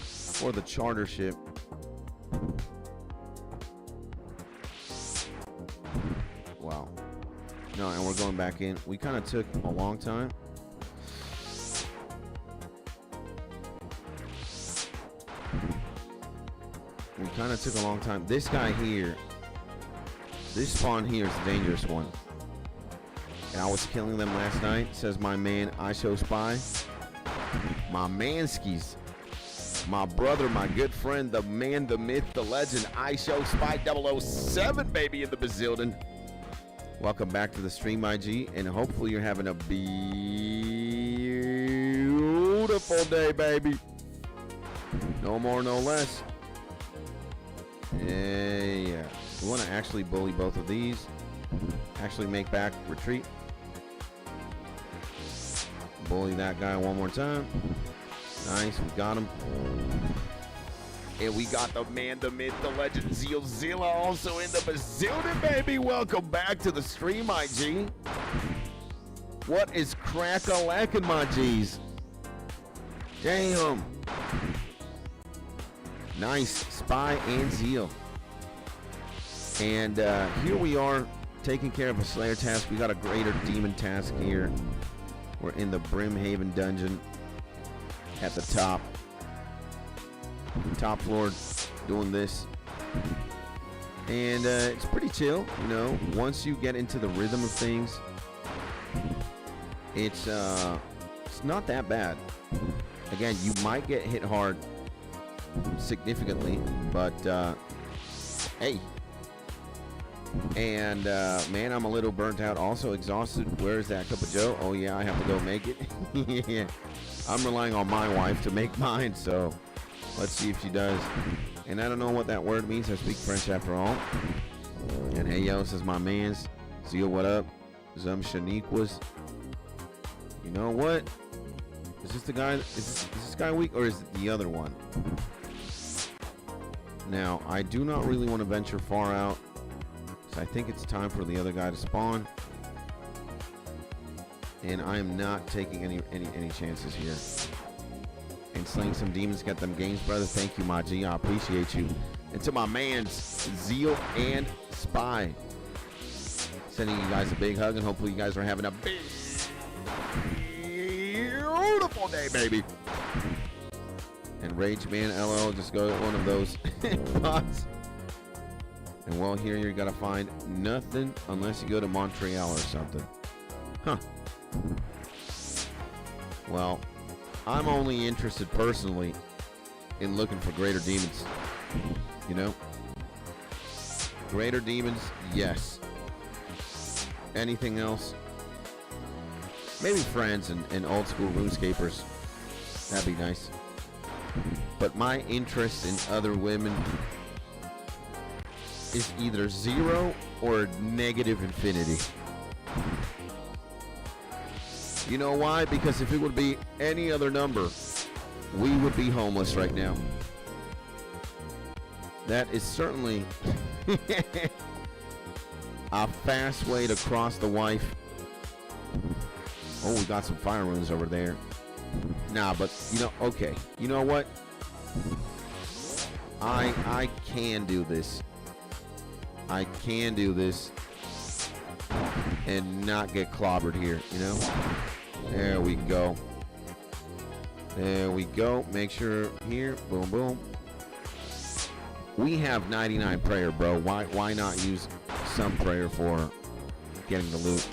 for the charter ship. Wow. No, and we're going back in. We kind of took a long time. This guy here, this spawn here is the dangerous one. And I was killing them last night, says my man, 𝗦𝗬𝗡𝗧𝗏𝗘𝗡𝗡𝗚. My manskis. My brother, my good friend, the man, the myth, the legend, 𝗦𝗬𝗡𝗏𝗏𝗡𝗏𝗏𝗏𝗏𝗏𝗏𝗏𝗏𝗏𝗏𝗏𝗏𝗏𝗏𝗏𝗏𝗏 Welcome back to the stream, IG, and hopefully you're having a beautiful day, baby. No more, no less. Yeah. We want to actually bully both of these. Actually make back retreat. Bully that guy one more time. Nice, we got him. And we got the man, the myth, the legend, 𝗔𝗪𝗔𝗚𝗚𝗏 also in the building, baby. Welcome back to the stream, IG. What is crack-a-lackin', my G's? Damn. Nice, Spy and Zeal. And here we are taking care of a Slayer task. We got a greater demon task here. We're in the Brimhaven dungeon at the top floor doing this. And it's pretty chill, you know. Once you get into the rhythm of things, it's not that bad. Again, you might get hit hard significantly, but hey. And man, I'm a little burnt out, also exhausted. Where's that cup of joe? Oh yeah, I have to go make it. Yeah. I'm relying on my wife to make mine, so let's see if she does. And I don't know what that word means. I speak French after all. And hey yo, this is my man's. Zeal, what up? 𝗦𝗬𝗡𝗧𝗏𝗧𝗜𝗍𝗂. You know what? Is this the guy? Is this guy weak, or is it the other one? Now, I do not really want to venture far out, so I think it's time for the other guy to spawn. And I am not taking any chances here. And slaying some demons, get them games, brother. Thank you, my G. I appreciate you. And to my mans, Zeal and Spy, sending you guys a big hug, and hopefully you guys are having a beautiful day, baby. And Rage Man LL, just go to one of those bots. And well, here you gotta find nothing unless you go to Montreal or something. Huh. Well, I'm only interested personally in looking for greater demons. You know? Greater demons, yes. Anything else? Maybe friends and old school RuneScapers. That'd be nice. But my interest in other women is either 0 or negative infinity. You know why? Because if it would be any other number, we would be homeless right now. That is certainly a fast way to cross the wife. Oh, we got some fire runes over there. Nah, but you know, okay. You know what? I can do this. I can do this and not get clobbered here, you know? There we go. There we go. Make sure here. Boom, boom. We have 99 prayer, bro. Why not use some prayer for getting the loot?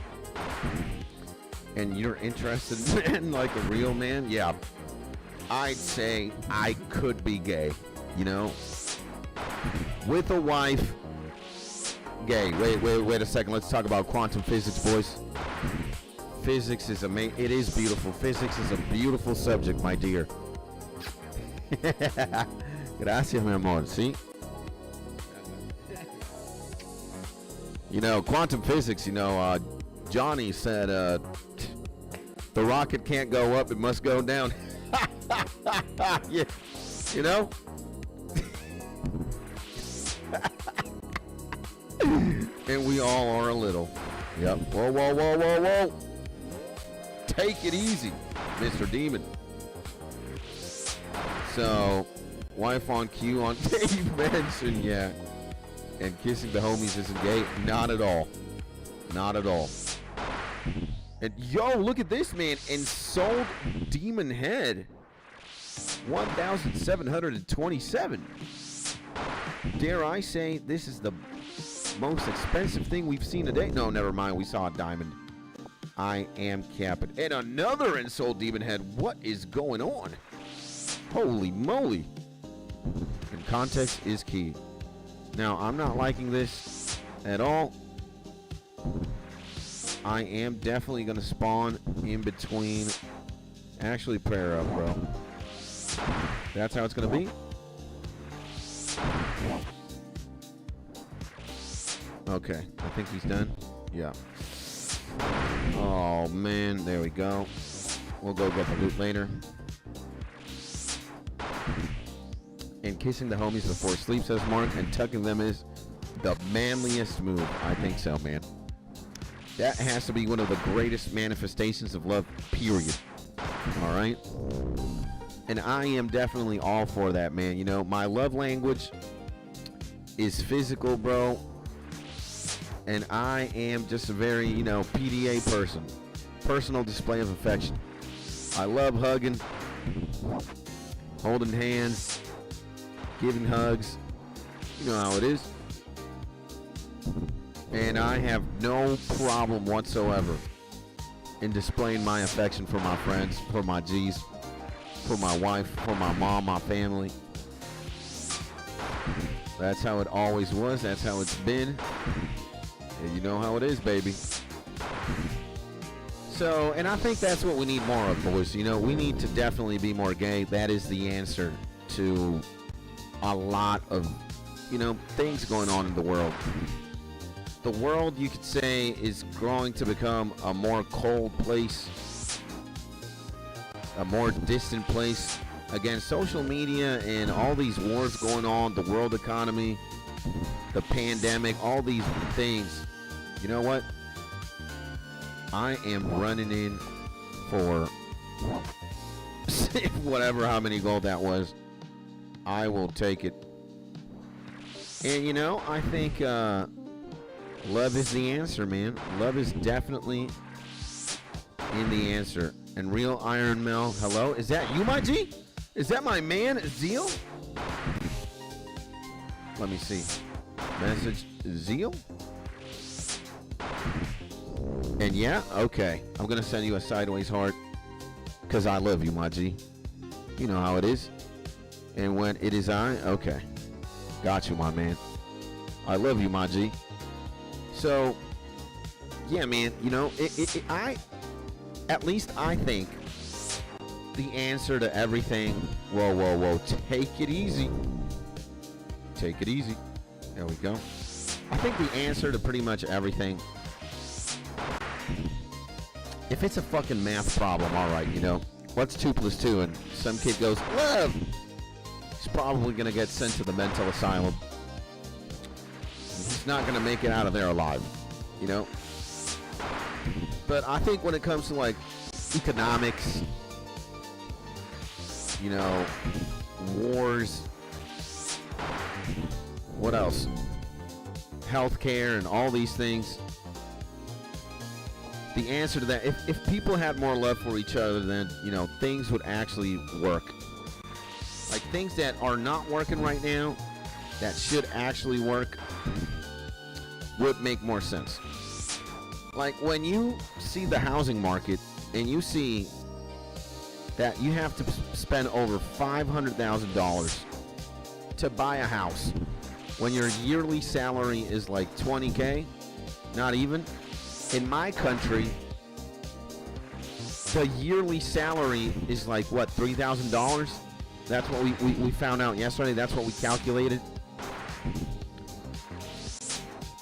And you're interested in like a real man? Yeah. I'd say I could be gay, you know? With a wife, gay. Wait a second. Let's talk about quantum physics, boys. Physics is amazing. It is beautiful. Physics is a beautiful subject, my dear. Gracias, mi amor. See? You know, quantum physics, you know, Johnny said the rocket can't go up, it must go down. Yeah. You know? And we all are a little. Yep. Whoa, whoa, whoa, whoa, whoa. Take it easy, Mr. Demon. So, wife on cue on Dave mentioned, yeah. And kissing the homies isn't gay. Not at all. Not at all. And yo, look at this, man. Ensouled Demon Head. 1,727. Dare I say this is the most expensive thing we've seen today? No, never mind. We saw a diamond. I am capping. And another Ensouled Demon Head. What is going on? Holy moly. And context is key. Now, I'm not liking this at all. I am definitely going to spawn in between. Actually, prayer up, bro. That's how it's going to be. Okay, I think he's done. Yeah. Oh, man. There we go. We'll go get the loot later. And kissing the homies before sleep, says Mark, and tucking them is the manliest move. I think so, man. That has to be one of the greatest manifestations of love, period. All right? And I am definitely all for that, man. You know, my love language is physical, bro. And I am just a very, you know, PDA person. personal display of affection. I love hugging, holding hands, giving hugs. You know how it is. And I have no problem whatsoever in displaying my affection for my friends, for my G's, for my wife, for my mom, my family. That's how it always was. That's how it's been. And you know how it is, baby. So, and I think that's what we need more of, boys. You know, we need to definitely be more gay. That is the answer to a lot of, you know, things going on in the world. The world, you could say, is growing to become a more cold place, a more distant place. Again, social media and all these wars going on, the world economy, the pandemic, all these things. You know what? I am running in for whatever, how many gold that was. I will take it. And, you know, I think love is the answer, man. Love is definitely in the answer. And Real Iron Mel, hello? Is that you, my G? Is that my man, Zeal? Let me see. Message, Zeal? And yeah, okay. I'm going to send you a sideways heart because I love you, my G. You know how it is. And when it is I, okay. Got you, my man. I love you, my G. So, yeah, man, you know, at least I think the answer to everything, whoa, take it easy. Take it easy. There we go. I think the answer to pretty much everything, if it's a fucking math problem, all right, you know, what's 2 + 2? And some kid goes, love. He's probably going to get sent to the mental asylum. He's not going to make it out of there alive, you know? But I think when it comes to, like, economics, you know, wars, what else? Healthcare and all these things. The answer to that, if people had more love for each other, then, you know, things would actually work. Like things that are not working right now, that should actually work, would make more sense. Like when you see the housing market and you see that you have to spend over $500,000 to buy a house when your yearly salary is like $20K, not even. In my country, the yearly salary is like, what, $3,000? That's what we found out yesterday. That's what we calculated.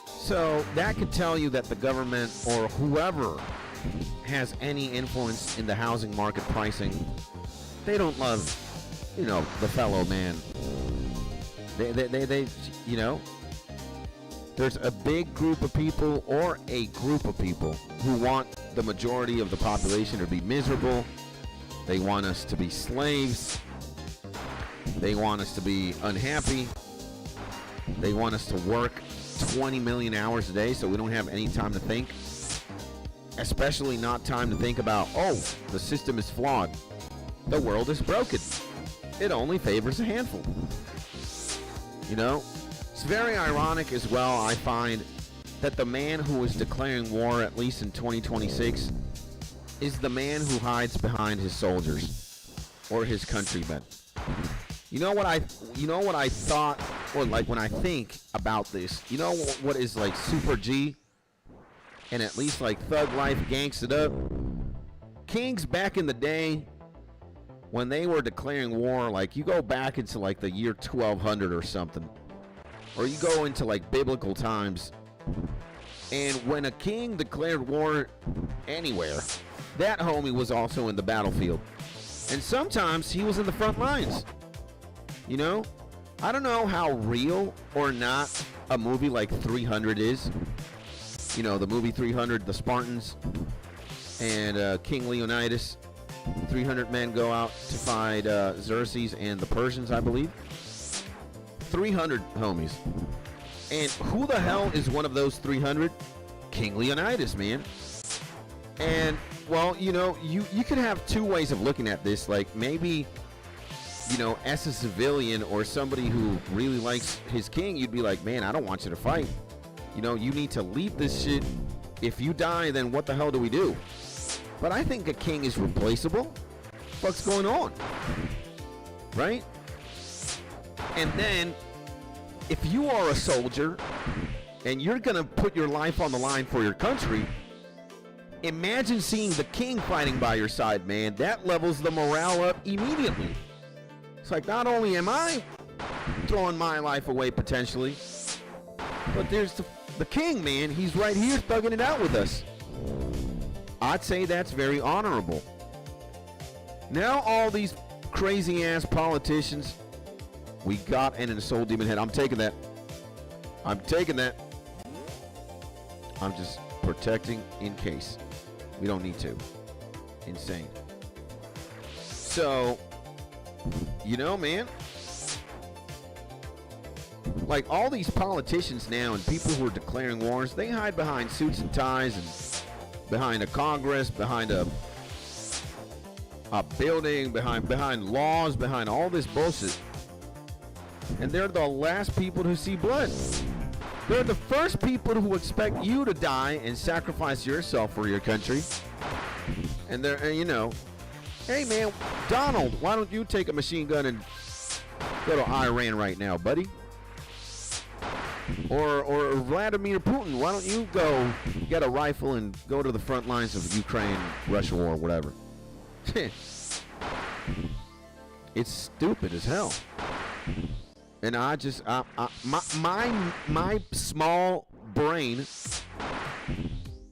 So that could tell you that the government or whoever has any influence in the housing market pricing, they don't love, you know, the fellow man. They you know, there's a big group of people or a group of people who want the majority of the population to be miserable. They want us to be slaves. They want us to be unhappy. They want us to work 20 million hours a day so we don't have any time to think. Especially not time to think about, oh, the system is flawed. The world is broken. It only favors a handful. You know? It's very ironic as well, I find, that the man who is declaring war, at least in 2026, is the man who hides behind his soldiers or his countrymen. You know what I thought, or like when I think about this, you know what is like Super G and at least like Thug Life Gangsted Up? Kings back in the day when they were declaring war, like you go back into like the year 1200 or something, or you go into like biblical times, and when a king declared war anywhere, that homie was also in the battlefield. And sometimes he was in the front lines. You know? I don't know how real or not a movie like 300 is. You know, the movie 300, the Spartans and King Leonidas. 300 men go out to fight Xerxes and the Persians, I believe. 300 homies. And who the hell is one of those 300? King Leonidas, man. And Well, you know, you could have two ways of looking at this. Like maybe, you know, as a civilian or somebody who really likes his king, you'd be like, man, I don't want you to fight. You know, you need to leave this shit. If you die, then what the hell do we do? But I think a king is replaceable. What's going on? Right? And then, if you are a soldier and you're going to put your life on the line for your country, imagine seeing the king fighting by your side, man. That levels the morale up immediately. It's like, not only am I throwing my life away potentially, but there's the king, man. He's right here thugging it out with us. I'd say that's very honorable. Now all these crazy ass politicians, we got an soul demon head. I'm taking that. I'm taking that. I'm just protecting in case. We don't need to. Insane. So, you know, man, like all these politicians now and people who are declaring wars, they hide behind suits and ties and behind a Congress, behind a building, behind laws, behind all this bullshit. And they're the last people who see blood. They're the first people who expect you to die and sacrifice yourself for your country. And they're, you know, hey man, Donald, why don't you take a machine gun and go to Iran right now, buddy? Or Vladimir Putin, why don't you go get a rifle and go to the front lines of Ukraine, Russia war, whatever? It's stupid as hell. And I just, my small brain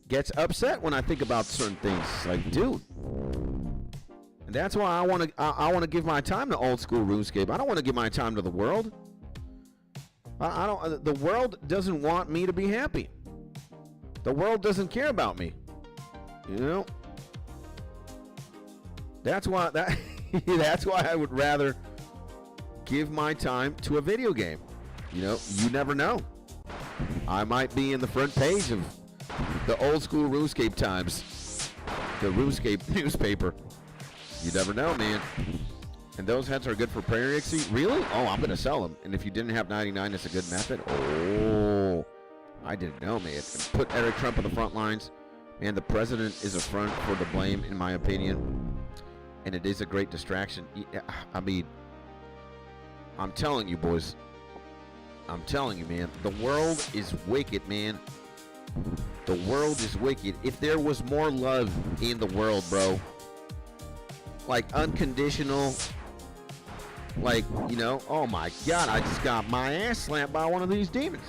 gets upset when I think about certain things. It's like, dude. And that's why I want to give my time to old school RuneScape. I don't want to give my time to the world. I don't. The world doesn't want me to be happy. The world doesn't care about me. You know. That's why that's why I would rather give my time to a video game. You know, you never know. I might be in the front page of the old school RuneScape Times, the RuneScape newspaper. You never know, man. And those heads are good for Prairie Ixie? Really? Oh, I'm going to sell them. And if you didn't have 99, it's a good method? Oh, I didn't know, man. And put Eric Trump on the front lines. Man, the president is a front for the blame, in my opinion. And it is a great distraction. I mean, I'm telling you, boys. I'm telling you, man. The world is wicked, man. The world is wicked. If there was more love in the world, bro. Like, unconditional. Like, you know, oh my God, I just got my ass slapped by one of these demons.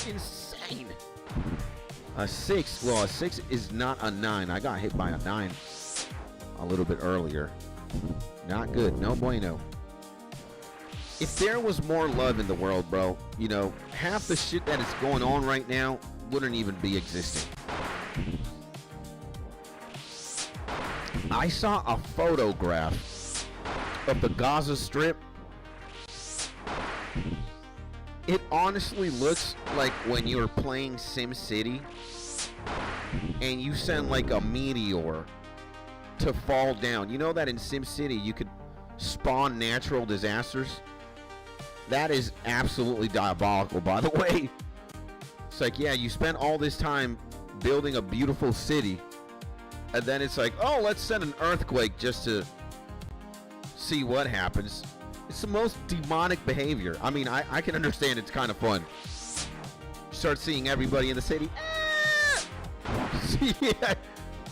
Insane. A 6. Well, a 6 is not a 9. I got hit by a 9 a little bit earlier. Not good. No bueno. If there was more love in the world, bro, you know, half the shit that is going on right now wouldn't even be existing. I saw a photograph of the Gaza Strip. It honestly looks like when you're playing SimCity and you send like a meteor to fall down. You know that in SimCity you could spawn natural disasters? That is absolutely diabolical, by the way. It's like, yeah, you spent all this time building a beautiful city, and then it's like, oh, let's send an earthquake just to see what happens. It's the most demonic behavior. I mean, I can understand it's kind of fun. You start seeing everybody in the city. Yeah,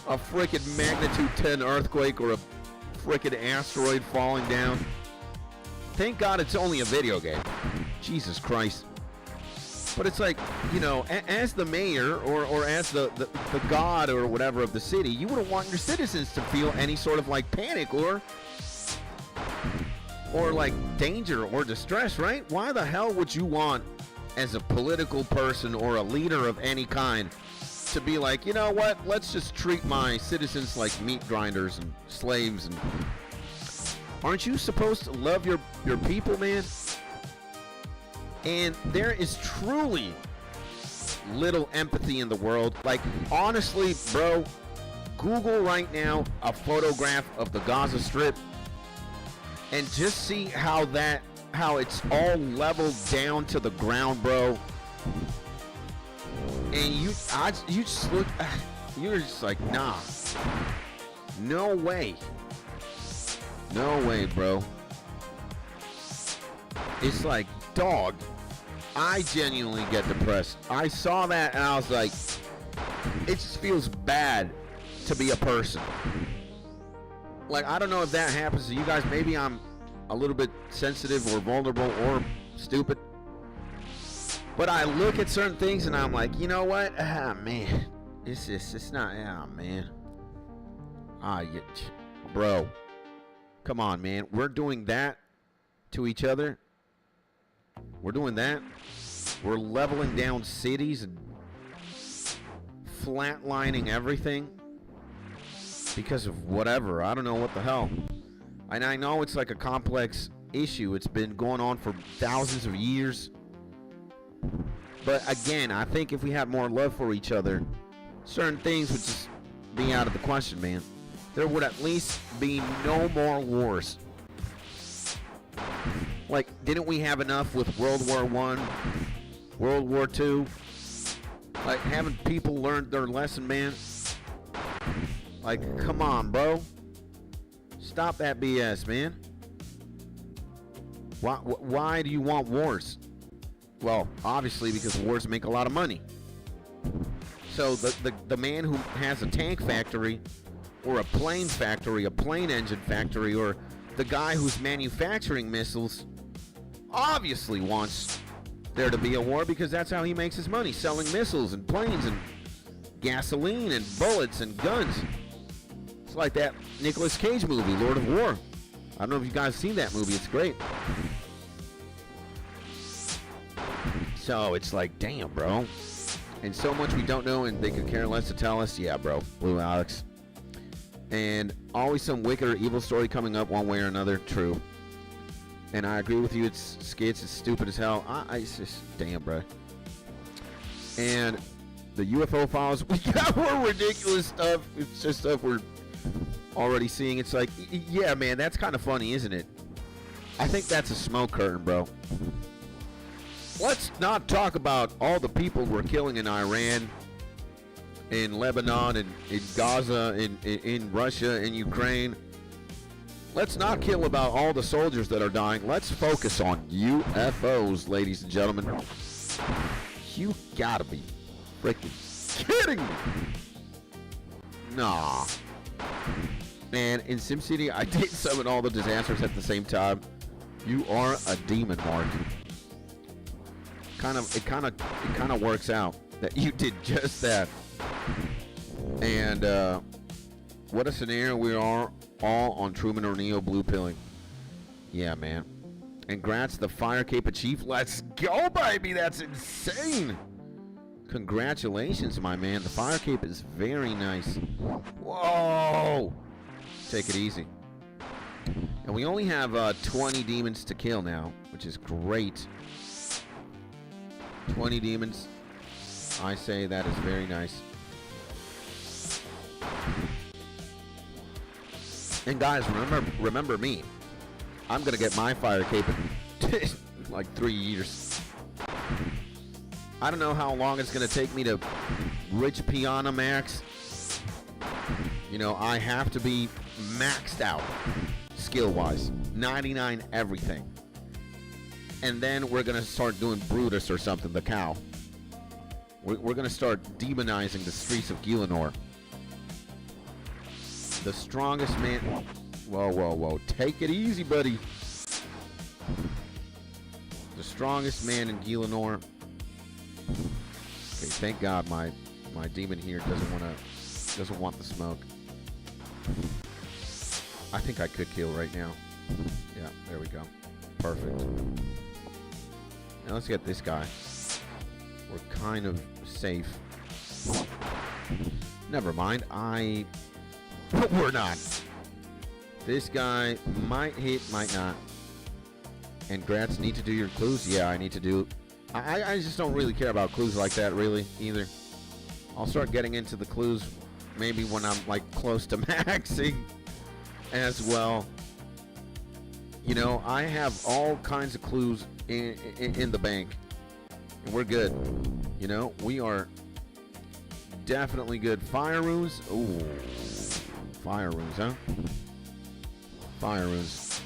a freaking magnitude 10 earthquake or a freaking asteroid falling down. Thank God it's only a video game. Jesus Christ. But it's like, you know, as the mayor or as the god or whatever of the city, you wouldn't want your citizens to feel any sort of like panic or like danger or distress, right? Why the hell would you want, as a political person or a leader of any kind, to be like, you know what, let's just treat my citizens like meat grinders and slaves? And aren't you supposed to love your people, man? And there is truly little empathy in the world. Like, honestly, bro, Google right now a photograph of the Gaza Strip and just see how it's all leveled down to the ground, bro. And you just look, you're just like, nah, no way, bro. It's like, dog, I genuinely get depressed. I saw that and I was like, it just feels bad to be a person. Like, I don't know if that happens to you guys. Maybe I'm a little bit sensitive or vulnerable or stupid. But I look at certain things and I'm like, you know what? Man, it's not, man. Bro, come on, man. We're doing that to each other. We're doing that. We're leveling down cities and flatlining everything because of whatever. I don't know what the hell. And I know it's like a complex issue. It's been going on for thousands of years. But again, I think if we had more love for each other, certain things would just be out of the question, man. There would at least be no more wars. Like, didn't we have enough with World War I, World War II? Like, haven't people learned their lesson, man? Like, come on, bro. Stop that BS, man. Why do you want wars? Well, obviously because wars make a lot of money. So the man who has a tank factory or a plane factory, a plane engine factory, or the guy who's manufacturing missiles obviously wants there to be a war because that's how he makes his money, selling missiles and planes and gasoline and bullets and guns. It's like that Nicolas Cage movie, Lord of War. I don't know if you guys have seen that movie. It's great. So it's like, damn, bro. And so much we don't know and they could care less to tell us. Yeah, bro. Blue Alex. And always some wicked or evil story coming up one way or another. True. And I agree with you. It's skits. It's stupid as hell. It's just, damn, bro. And the UFO files, we got more ridiculous stuff. It's just stuff we're already seeing. It's like, yeah, man, that's kind of funny, isn't it? I think that's a smoke curtain, bro. Let's not talk about all the people we're killing in Iran, in Lebanon, and in Gaza, in Russia, in Ukraine. Let's not kill about all the soldiers that are dying. Let's focus on UFOs, ladies and gentlemen. You gotta be freaking kidding me. Nah. Man, in SimCity, I did summon all the disasters at the same time. You are a demon, Mark. It kind of works out that you did just that. And what a scenario we are all on Truman or Neo blue pilling. Yeah, man. And congrats the Fire Cape Chief. Let's go, baby. That's insane. Congratulations, my man. The Fire Cape is very nice. Whoa. Take it easy. And we only have 20 demons to kill now, which is great. 20 demons. I say that is very nice. And guys, remember me. I'm gonna get my Fire Cape in like 3 years. I don't know how long it's gonna take me to reach Piana Max. You know, I have to be maxed out skill-wise, 99 everything. And then we're gonna start doing Brutus or something, the cow. We're gonna start demonizing the streets of 𝗦𝗬𝗡𝗧𝗛𝗔𝗓. The strongest man. Whoa. Take it easy, buddy. The strongest man in 𝗦𝗬𝗡𝗧𝗏. Okay, thank God my demon here doesn't want the smoke. I think I could kill right now. Yeah, there we go. Perfect. Now let's get this guy. We're kind of safe. Never mind. We're not. This guy might hit, might not. And Grats, need to do your clues? Yeah, I need to do. I just don't really care about clues like that, really, either. I'll start getting into the clues maybe when I'm like close to maxing as well. You know, I have all kinds of clues in the bank, and we're good. You know, we are definitely good. Fire runes. Ooh, fire runes, huh? Fire runes.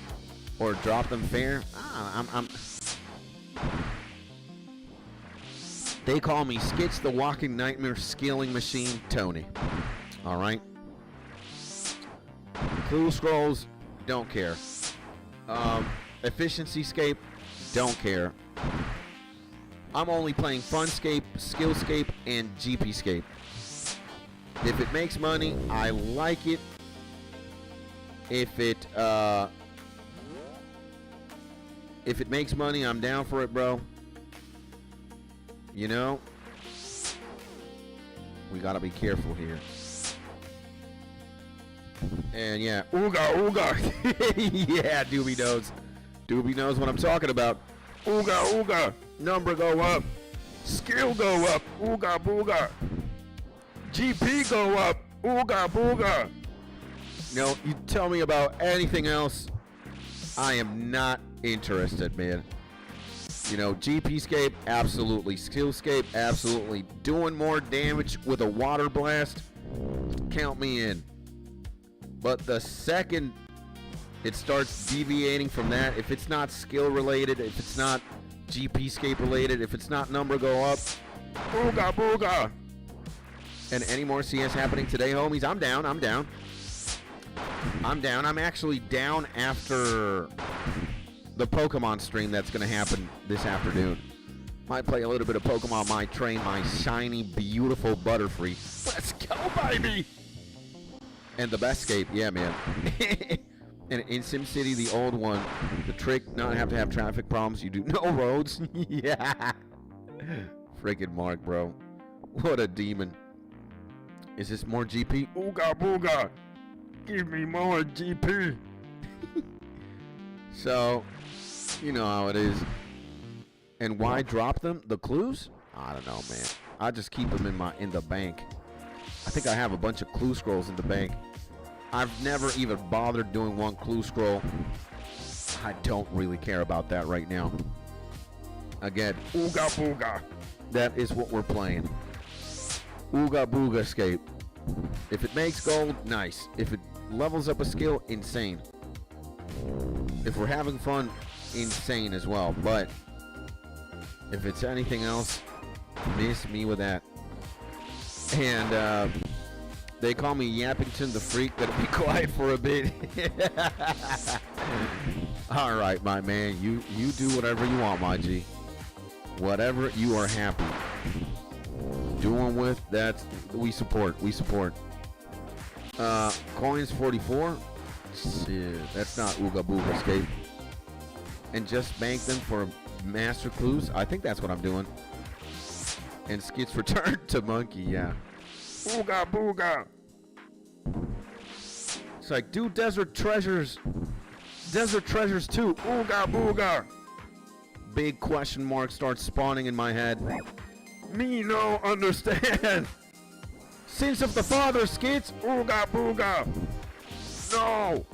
Or drop them fair. They call me Skits the Walking Nightmare Scaling Machine Tony. All right. Clue scrolls, don't care. Efficiency scape, don't care. I'm only playing Funscape, Skillscape, and GPscape. If it makes money, I like it. If it makes money, I'm down for it, bro. You know, we gotta be careful here. And yeah, ooga ooga. Yeah, Doobie knows. Doobie knows what I'm talking about. Ooga ooga. Number go up. Skill go up. Ooga booga. GP go up. Ooga booga. No, you tell me about anything else, I am not interested, man. You know, GPscape, absolutely. Skillscape, absolutely. Doing more damage with a water blast, count me in. But the second it starts deviating from that, if it's not skill related, if it's not GPscape related, if it's not number go up, booga booga. And any more CS happening today, homies? I'm down. I'm actually down after the Pokemon stream that's going to happen this afternoon. Might play a little bit of Pokemon, might train my shiny, beautiful Butterfree. Let's go, baby! And the best escape, yeah, man. And in SimCity, the old one, the trick, not have to have traffic problems, you do no roads. Yeah. Freaking Mark, bro. What a demon. Is this more GP? Ooga booga! Give me more GP! So, you know how it is. And why drop them? The clues? I don't know, man. I just keep them in the bank. I think I have a bunch of clue scrolls in the bank. I've never even bothered doing one clue scroll. I don't really care about that right now. Again, ooga booga. That is what we're playing. Ooga booga escape. If it makes gold, nice. If it levels up a skill, insane. If we're having fun, insane as well. But if it's anything else, miss me with that. And they call me Yappington the Freak. Gotta be quiet for a bit. All right, my man. You do whatever you want, my G. Whatever you are happy doing with, that's we support. Coins 44. Shit, that's not Ooga Booga Escape. And just bank them for master clues. I think that's what I'm doing. And Skits return to Monkey, yeah. Ooga Booga. It's like, do Desert Treasures. Desert Treasures too. Ooga Booga. Big question mark starts spawning in my head. Me no understand. Sins of the Father, Skits. Ooga Booga. No.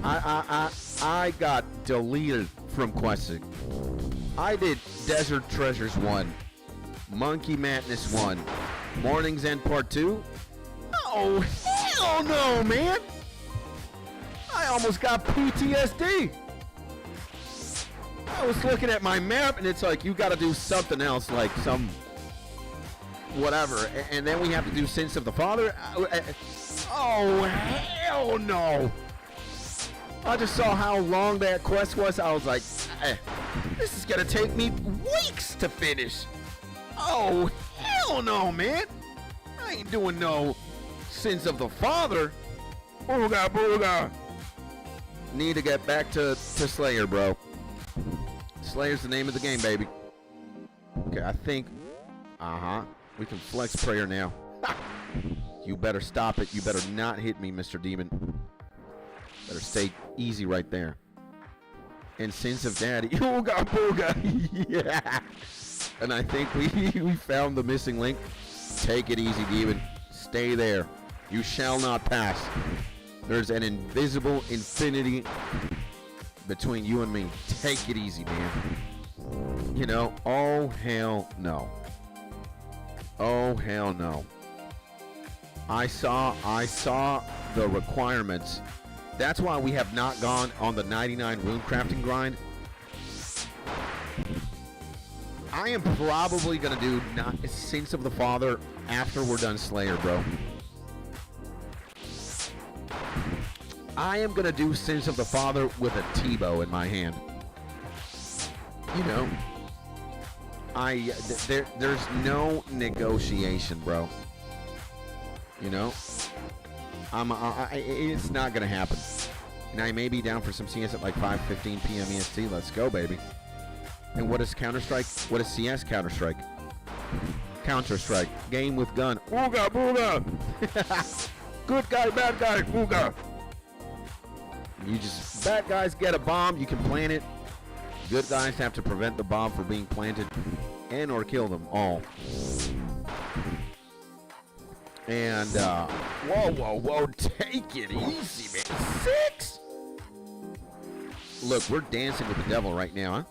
I got deleted from questing. I did Desert Treasures 1. Monkey Madness 1. Morning's End Part 2. Oh, hell no, man. I almost got PTSD. I was looking at my map and it's like, you got to do something else, like some whatever. And then we have to do Sins of the Father. Oh, hell no. I just saw how long that quest was. I was like, this is going to take me weeks to finish. Oh, hell no, man. I ain't doing no Sins of the Father. Ooga booga. Need to get back to Slayer, bro. Slayer's the name of the game, baby. Okay, I think, we can flex prayer now. You better stop it. You better not hit me, Mr. Demon. Better stay easy right there. And Sins of Daddy. Ooga booga. Yeah. And I think we found the missing link. Take it easy, Demon. Stay there. You shall not pass. There's an invisible infinity between you and me. Take it easy, man. You know, oh hell no. Oh hell no. I saw the requirements. That's why we have not gone on the 99 rune crafting grind. I am probably gonna do Saints of the Father after we're done Slayer, bro. I am gonna do Sins of the Father with a T-bow in my hand. You know, there's no negotiation, bro. You know, it's not gonna happen. And I may be down for some CS at like 5:15 p.m. EST. Let's go, baby. And what is Counter-Strike? What is CS Counter-Strike? Counter-Strike. Game with gun. Ooga booga! Good guy, bad guy, ooga! You just, bad guys get a bomb, you can plant it. Good guys have to prevent the bomb from being planted and or kill them all. And, whoa, whoa, whoa, take it easy, man. 6? Look, we're dancing with the devil right now, huh?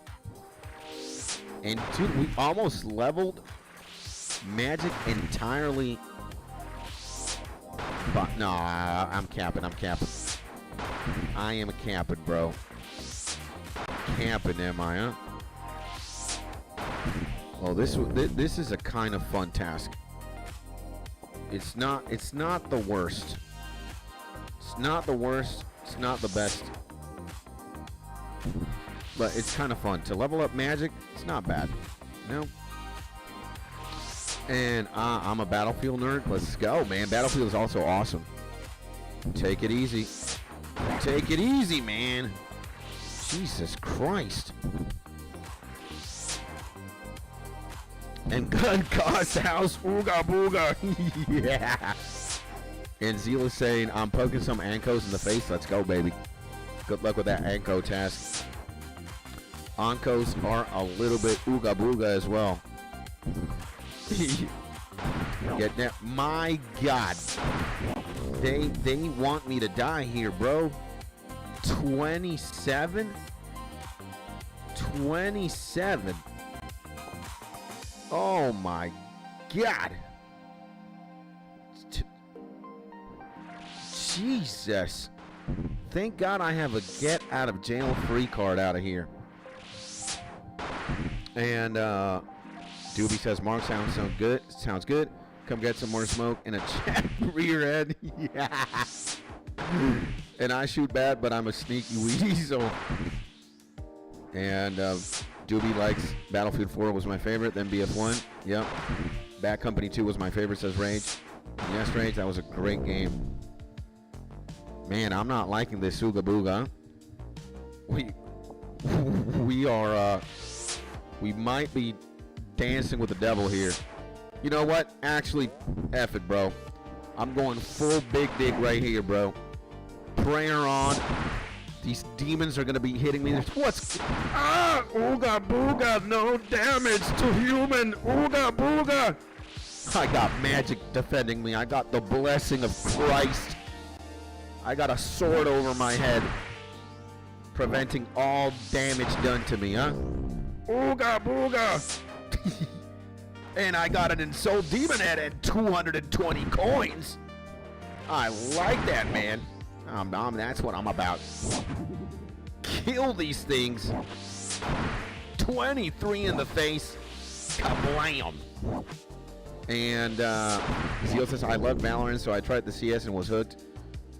And dude, we almost leveled magic entirely. But no, I'm capping. I am capping, bro. Capping, am I, huh? Oh, this is a kind of fun task. It's not the worst. It's not the worst. It's not the best. But it's kind of fun. To level up magic, it's not bad. You know? And I'm a Battlefield nerd. Let's go, man. Battlefield is also awesome. Take it easy. Take it easy, man. Jesus Christ. And gun cost house. Ooga booga. Yeah. And Zeal is saying, I'm poking some Ankos in the face. Let's go, baby. Good luck with that Anko task. Ankos are a little bit ooga booga as well. Get that. My God. They want me to die here, bro. 27? 27. Oh my God. Jesus. Thank God I have a get out of jail free card out of here. And Doobie says, Mark, sounds good. Sounds good. Come get some more smoke in a chat rear head. Yeah. And I shoot bad, but I'm a sneaky weasel. And Doobie likes Battlefield 4 was my favorite, then BF1. Yep. Bad Company 2 was my favorite, says Rage. Yes, Rage, that was a great game. Man, I'm not liking this Ooga Booga. We might be dancing with the devil here. You know what? Actually, F it, bro. I'm going full big dig right here, bro. Prayer on. These demons are going to be hitting me. What's... Ah! Ooga booga! No damage to human! Ooga booga! I got magic defending me. I got the blessing of Christ. I got a sword over my head, preventing all damage done to me, huh? Ooga booga! And I got an Ensoul Demon Head at 220 coins. I like that, man. That's what I'm about. Kill these things. 23 in the face. Kablam. And Zeal says, I love Valorant, so I tried the CS and was hooked.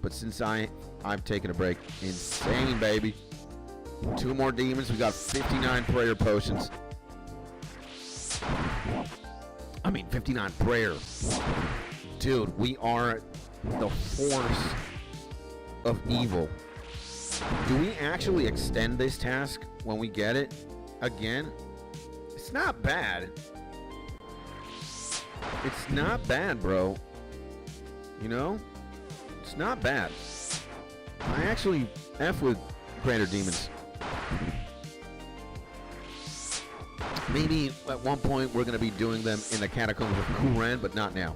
But since I've taken a break. Insane, baby. 2 more demons. We got 59 prayer potions. 59 prayer. Dude, we are the force of evil. Do we actually extend this task when we get it again? It's not bad. It's not bad, bro. You know? It's not bad. I actually F with Greater Demons. Maybe at one point we're going to be doing them in the Catacombs of Kuran, but not now.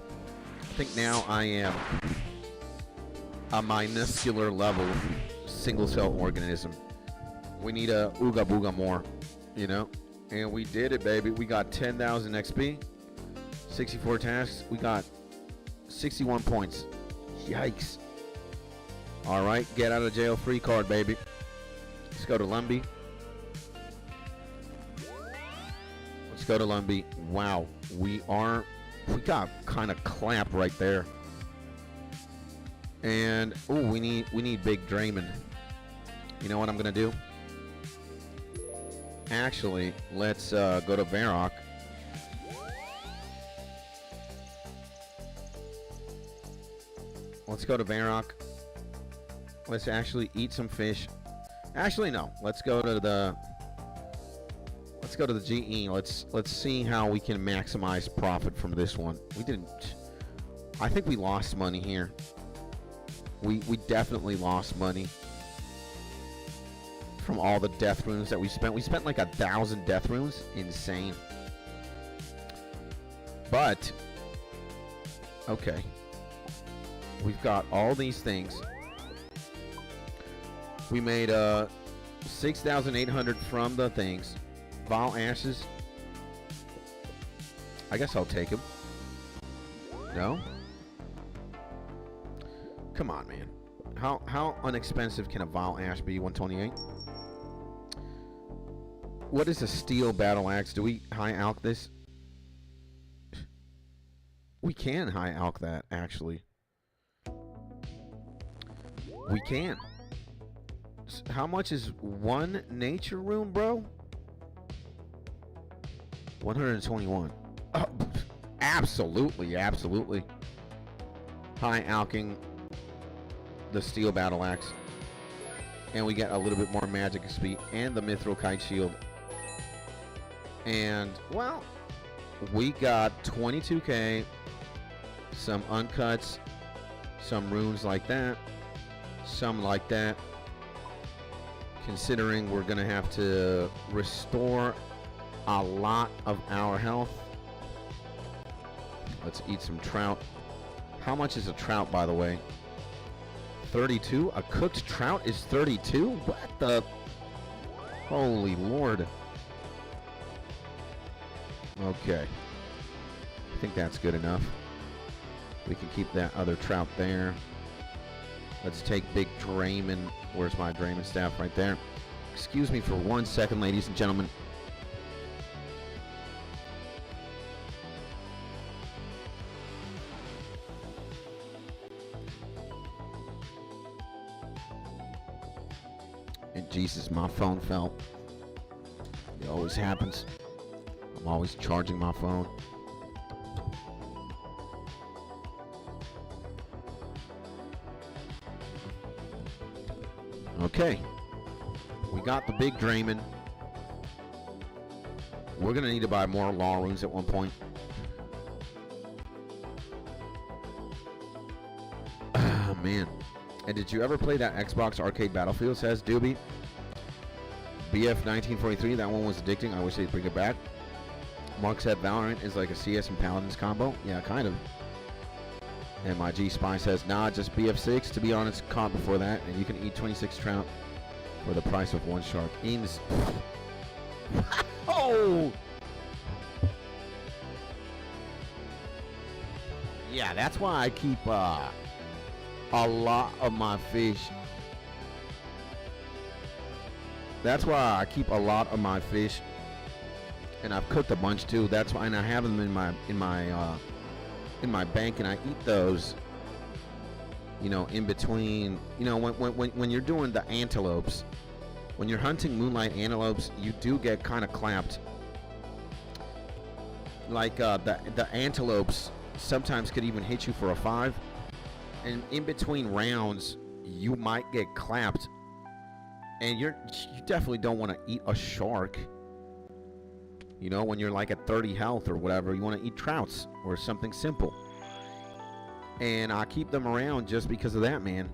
think now I am a minuscular level single cell organism. We need a ooga booga more, you know? And we did it, baby. We got 10,000 XP, 64 tasks. We got 61 points. Yikes. All right, get out of jail free card, baby. Let's go to Lumbee. Let's go to Lumbee. Wow, we got kind of clamped right there. And oh, we need big Draymond. You know what I'm gonna do? Actually, let's go to Varrock. Let's go to Varrock. Let's actually eat some fish. Actually, no. Let's go to the GE. Let's see how we can maximize profit from this one. We didn't. I think we lost money here. We definitely lost money from all the death runes that we spent. We spent like 1,000 death runes. Insane. But okay, we've got all these things. We made 6,800 from the things. Vile ashes. I guess I'll take him. No? Come on, man. How inexpensive can a vile ash be? 128. What is a steel battle axe? Do we high alch this? We can high alch that, actually. We can. How much is one nature rune, bro? 121. Oh, absolutely, absolutely. High alching the steel battle axe, and we get a little bit more magic speed and the mithril kite shield. And well, we got 22k, some uncuts, some runes like that, some like that. Considering we're gonna have to restore a lot of our health. Let's eat some trout. How much is a trout, by the way? 32? A cooked trout is 32? What the? Holy Lord. Okay. I think that's good enough. We can keep that other trout there. Let's take big Draymond. Where's my Draymond staff? Right there. Excuse me for 1 second, ladies and gentlemen. And Jesus, my phone fell. It always happens. I'm always charging my phone. Okay, we got the big Draymond. We're gonna need to buy more law runes at one point. Oh man. And did you ever play that Xbox Arcade Battlefield? Says Doobie. BF 1943, that one was addicting. I wish they'd bring it back. Mark said Valorant is like a CS and Paladins combo. Yeah, kind of. And my G Spy says, nah, just BF6. To be honest, caught before that, and you can eat 26 trout for the price of one shark. Oh! Yeah, that's why I keep a lot of my fish. That's why I keep a lot of my fish, and I've cooked a bunch too. That's why, and I have them in my bank, and I eat those, you know, in between. You know, when you're doing the antelopes, when you're hunting moonlight antelopes, you do get kind of clapped. Like the antelopes sometimes could even hit you for a 5, and in between rounds you might get clapped, and you definitely don't want to eat a shark. You know, when you're like at 30 health or whatever, you want to eat trouts or something simple. And I keep them around just because of that, man.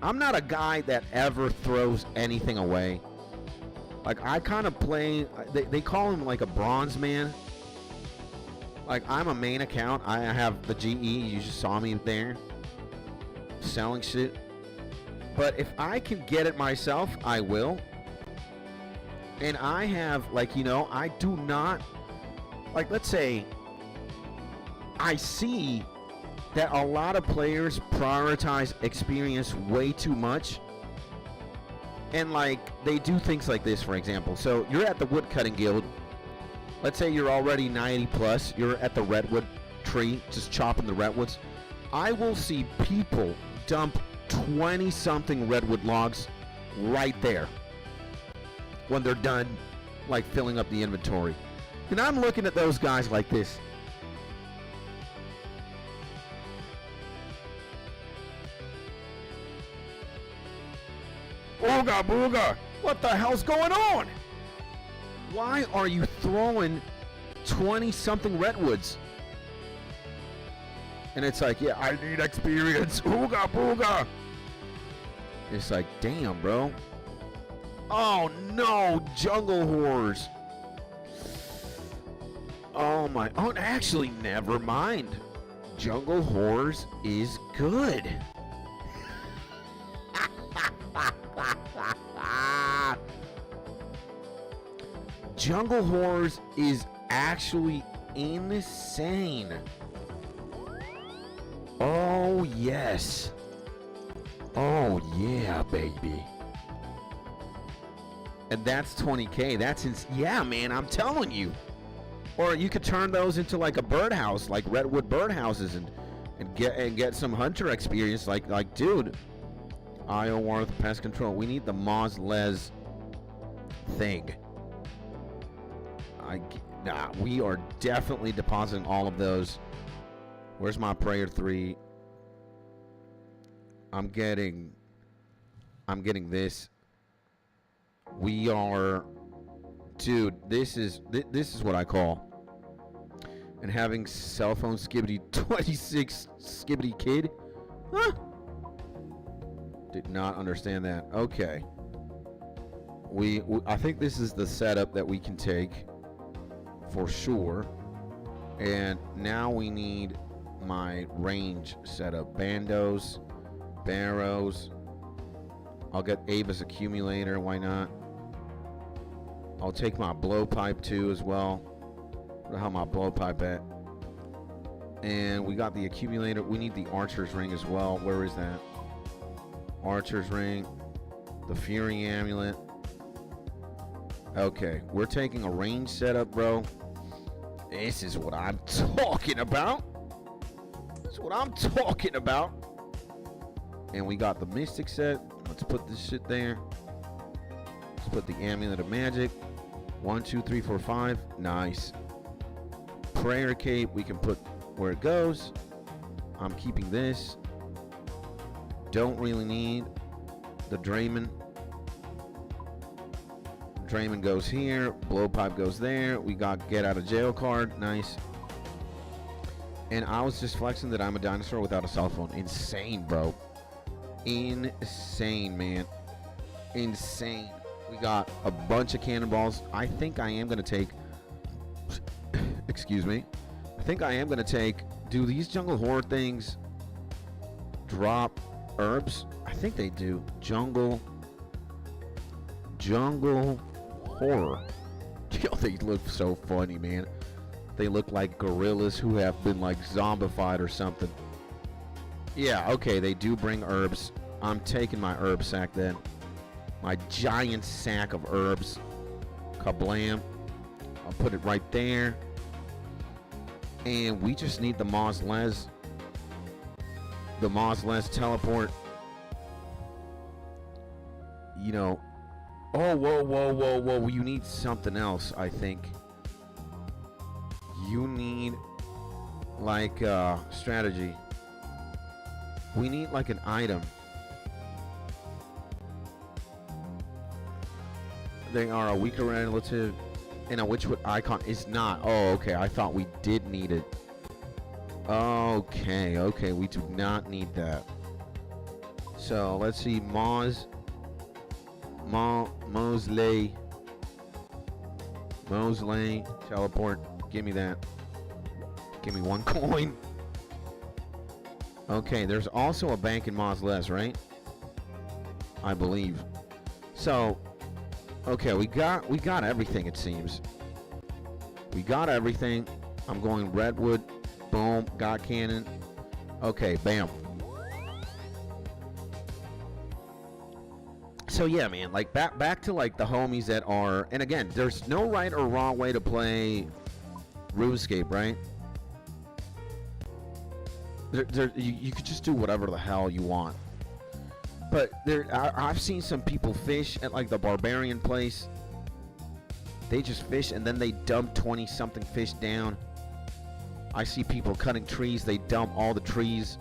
I'm not a guy that ever throws anything away. Like, I kind of play, they call him like a bronze man. Like, I'm a main account. I have the GE. You just saw me there selling shit. But if I can get it myself, I will. And I have, like, you know, I do not, like, let's say I see that a lot of players prioritize experience way too much. And, like, they do things like this, for example. So you're at the woodcutting guild. Let's say you're already 90 plus. You're at the redwood tree, just chopping the redwoods. I will see people dump 20-something redwood logs right there when they're done, like, filling up the inventory. And I'm looking at those guys like this. Ooga booga! What the hell's going on? Why are you throwing 20-something redwoods? And it's like, yeah, I need experience. Ooga booga! It's like, damn, bro. Oh no, jungle horrors. Oh my, oh, actually, never mind. Jungle horrors is good. Jungle horrors is actually insane. Oh yes. Oh yeah, baby. And that's 20K. That's yeah, man, I'm telling you. Or you could turn those into like a birdhouse, like redwood birdhouses, and get some hunter experience. Like dude, 𝗦𝗬𝗡𝗧𝗛𝗘𝗧𝗜𝗍𝗂 pest control. We need the 𝗦𝗬𝗧𝗏𝗧𝗏 thing. Nah, we are definitely depositing all of those. Where's my prayer 3? I'm getting this. We are, dude, this is what I call, and having cell phone 𝗦𝗬𝗡𝗧𝗏𝗂𝗡𝗡𝗡𝗜𝗓 kid. Huh? Did not understand that. Okay. I think this is the setup that we can take for sure. And now we need my range setup. Bandos, barrows. I'll get Avis accumulator, why not? I'll take my blowpipe too as well. Where the hell my blowpipe at? And we got the accumulator. We need the archer's ring as well. Where is that? Archer's ring. The fury amulet. Okay, we're taking a range setup, bro. This is what I'm talking about. That's what I'm talking about. And we got the mystic set. Let's put this shit there. Let's put the amulet of magic. 1, 2, 3, 4, 5. Nice. Prayer cape. We can put where it goes. I'm keeping this. Don't really need the 𝗓𝗏𝗡. 𝗓𝗏𝗡 goes here. Blowpipe goes there. We got get out of jail card. Nice. And I was just flexing that I'm a dinosaur without a cell phone. Insane, bro. Insane, man. Insane. We got a bunch of cannonballs. I think I am going to take... excuse me. I think I am going to take... Do these jungle horror things drop herbs? I think they do. Jungle horror. Yo, they look so funny, man. They look like gorillas who have been like zombified or something. Yeah, okay, they do bring herbs. I'm taking my herb sack then. My giant sack of herbs. Kablam. I'll put it right there. And we just need the 𝗦𝗬𝗧𝗏𝗏𝗏. The 𝗦𝗬𝗧𝗏𝗏𝗏 teleport. You know. Oh, whoa. You need something else, I think. You need, like, strategy. We need, like, an item. They are a weaker relative, and a Witchwood icon is not. Oh, okay. I thought we did need it. Okay. We do not need that. So, let's see. 𝗦𝗬𝗡𝗧𝗏𝗏𝗏 teleport. Give me that. Give me 1 coin. Okay, there's also a bank in 𝗦𝗬𝗡𝗧𝗛𝗜𝗖, right? I believe. So, okay, we got everything, it seems. We got everything. I'm going redwood. Boom, got cannon. Okay, bam. So yeah, man, like back to like the homies that are, and again, there's no right or wrong way to play RuneScape, right? You could just do whatever the hell you want. But I've seen some people fish at like the barbarian place. They just fish and then they dump 20-something fish down. I see people cutting trees, they dump all the trees.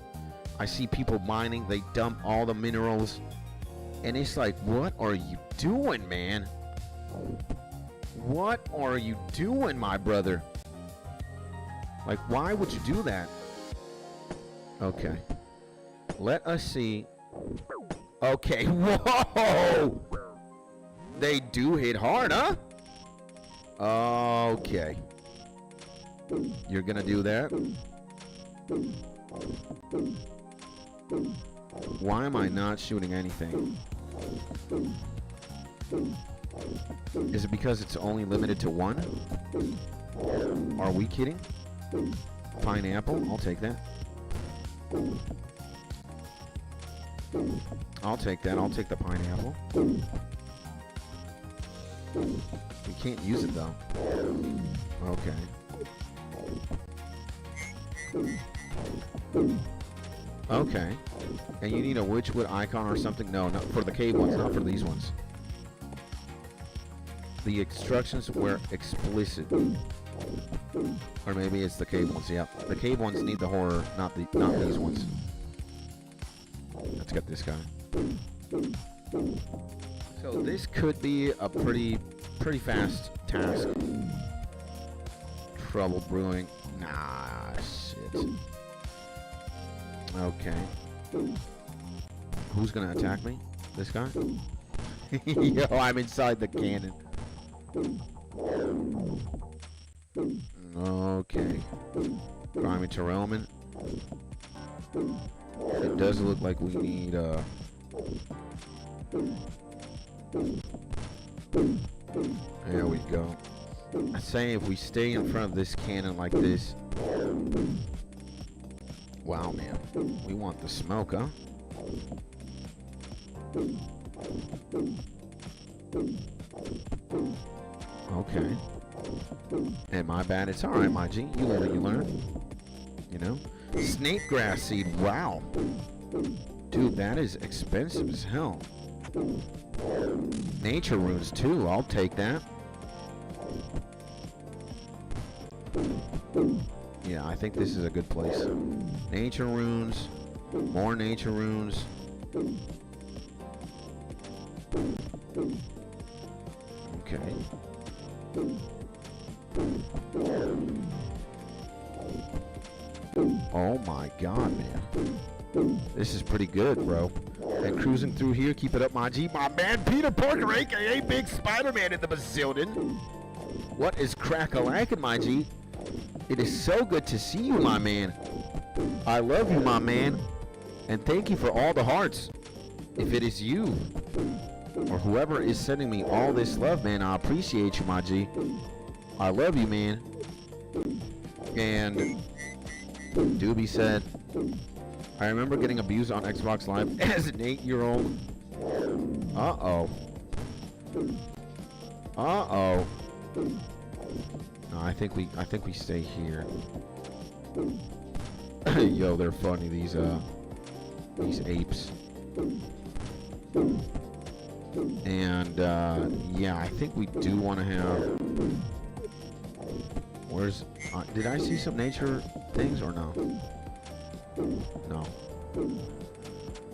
I see people mining, they dump all the minerals. And it's like, what are you doing, man? What are you doing, my brother? Like, why would you do that? Okay. Let us see. Okay, whoa! They do hit hard, huh? Okay. You're gonna do that? Why am I not shooting anything? Is it because it's only limited to 1? Are we kidding? Pineapple, I'll take that. I'll take that, I'll take the pineapple. We can't use it though. Okay. Okay. And you need a witchwood icon or something? No, not for the cave ones, not for these ones. The instructions were explicit. Or maybe it's the cave ones, yeah. The cave ones need the horror, not these ones. Let's get this guy. So this could be a pretty fast task. Trouble brewing. Nah, shit. Okay. Who's gonna attack me? This guy? Yo, I'm inside the cannon. Okay. 𝗦𝗬𝗡𝗧𝗏𝗘𝗡𝗡𝗡𝗚. It does look like we need there we go. I say if we stay in front of this cannon like this. Wow, man. We want the smoke, huh? Okay. Hey, my bad. It's alright, my G. You learn, you learn. You know? Snake grass seed. Wow. Dude, that is expensive as hell. Nature runes, too. I'll take that. Yeah, I think this is a good place. Nature runes. More nature runes. Okay. Oh my god, man. This is pretty good, bro. And cruising through here, keep it up, my G. My man, Peter Parker, a.k.a. Big Spider-Man in the bazillion. What is crack-a-lackin', my G? It is so good to see you, my man. I love you, my man. And thank you for all the hearts. If it is you, or whoever is sending me all this love, man, I appreciate you, my G. I love you, man. And Doobie said, I remember getting abused on Xbox Live as an 8-year-old. Uh-oh. Uh-oh. No, I think we stay here. Yo, they're funny, these apes. And yeah, I think we do want to have. Where's? Did I see some nature things or no? No.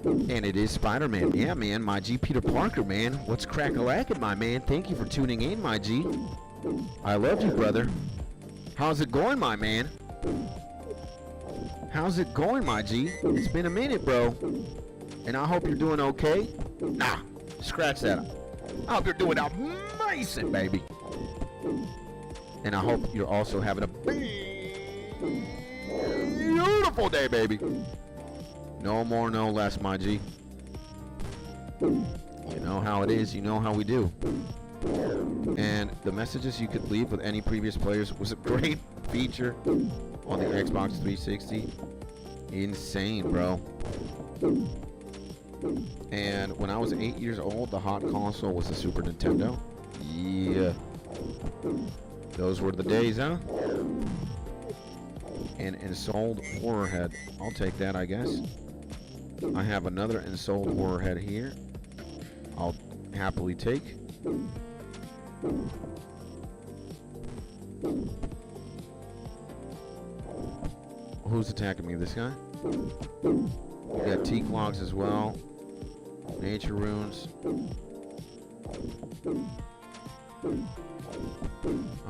And it is Spider-Man. Yeah, man. My G, Peter Parker, man. What's crack-a-lackin', my man? Thank you for tuning in, my G. I love you, brother. How's it going, my man? How's it going, my G? It's been a minute, bro. And I hope you're doing okay. Nah, scratch that. I hope you're doing amazing, baby. And I hope you're also having a Beautiful day, baby. No more, no less, my G. You know how it is. You know how we do. And the messages you could leave with any previous players was a great feature on the Xbox 360. Insane, bro. And when I was 8 years old, the hot console was the Super Nintendo. Yeah. Those were the days, huh? An ensouled horror head. I'll take that, I guess. I have another ensouled horror head here. I'll happily take. Who's attacking me? This guy? We got teak logs as well. Nature runes.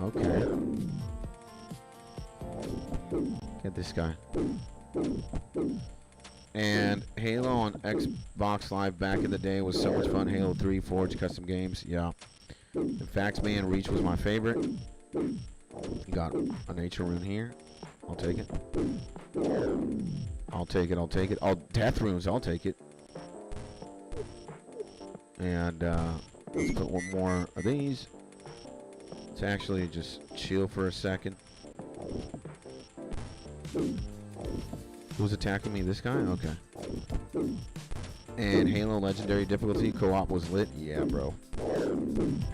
Okay. Get this guy. And Halo on Xbox Live back in the day was so much fun. Halo 3, Forge, custom games. Yeah. In fact, man, Reach was my favorite. Got a nature rune here. I'll take it. I'll take it. I'll take it. Oh, death runes. I'll take it. And let's put one more of these. Let's actually just chill for a second. Who's attacking me? This guy? Okay. And Halo Legendary difficulty co-op was lit. Yeah, bro.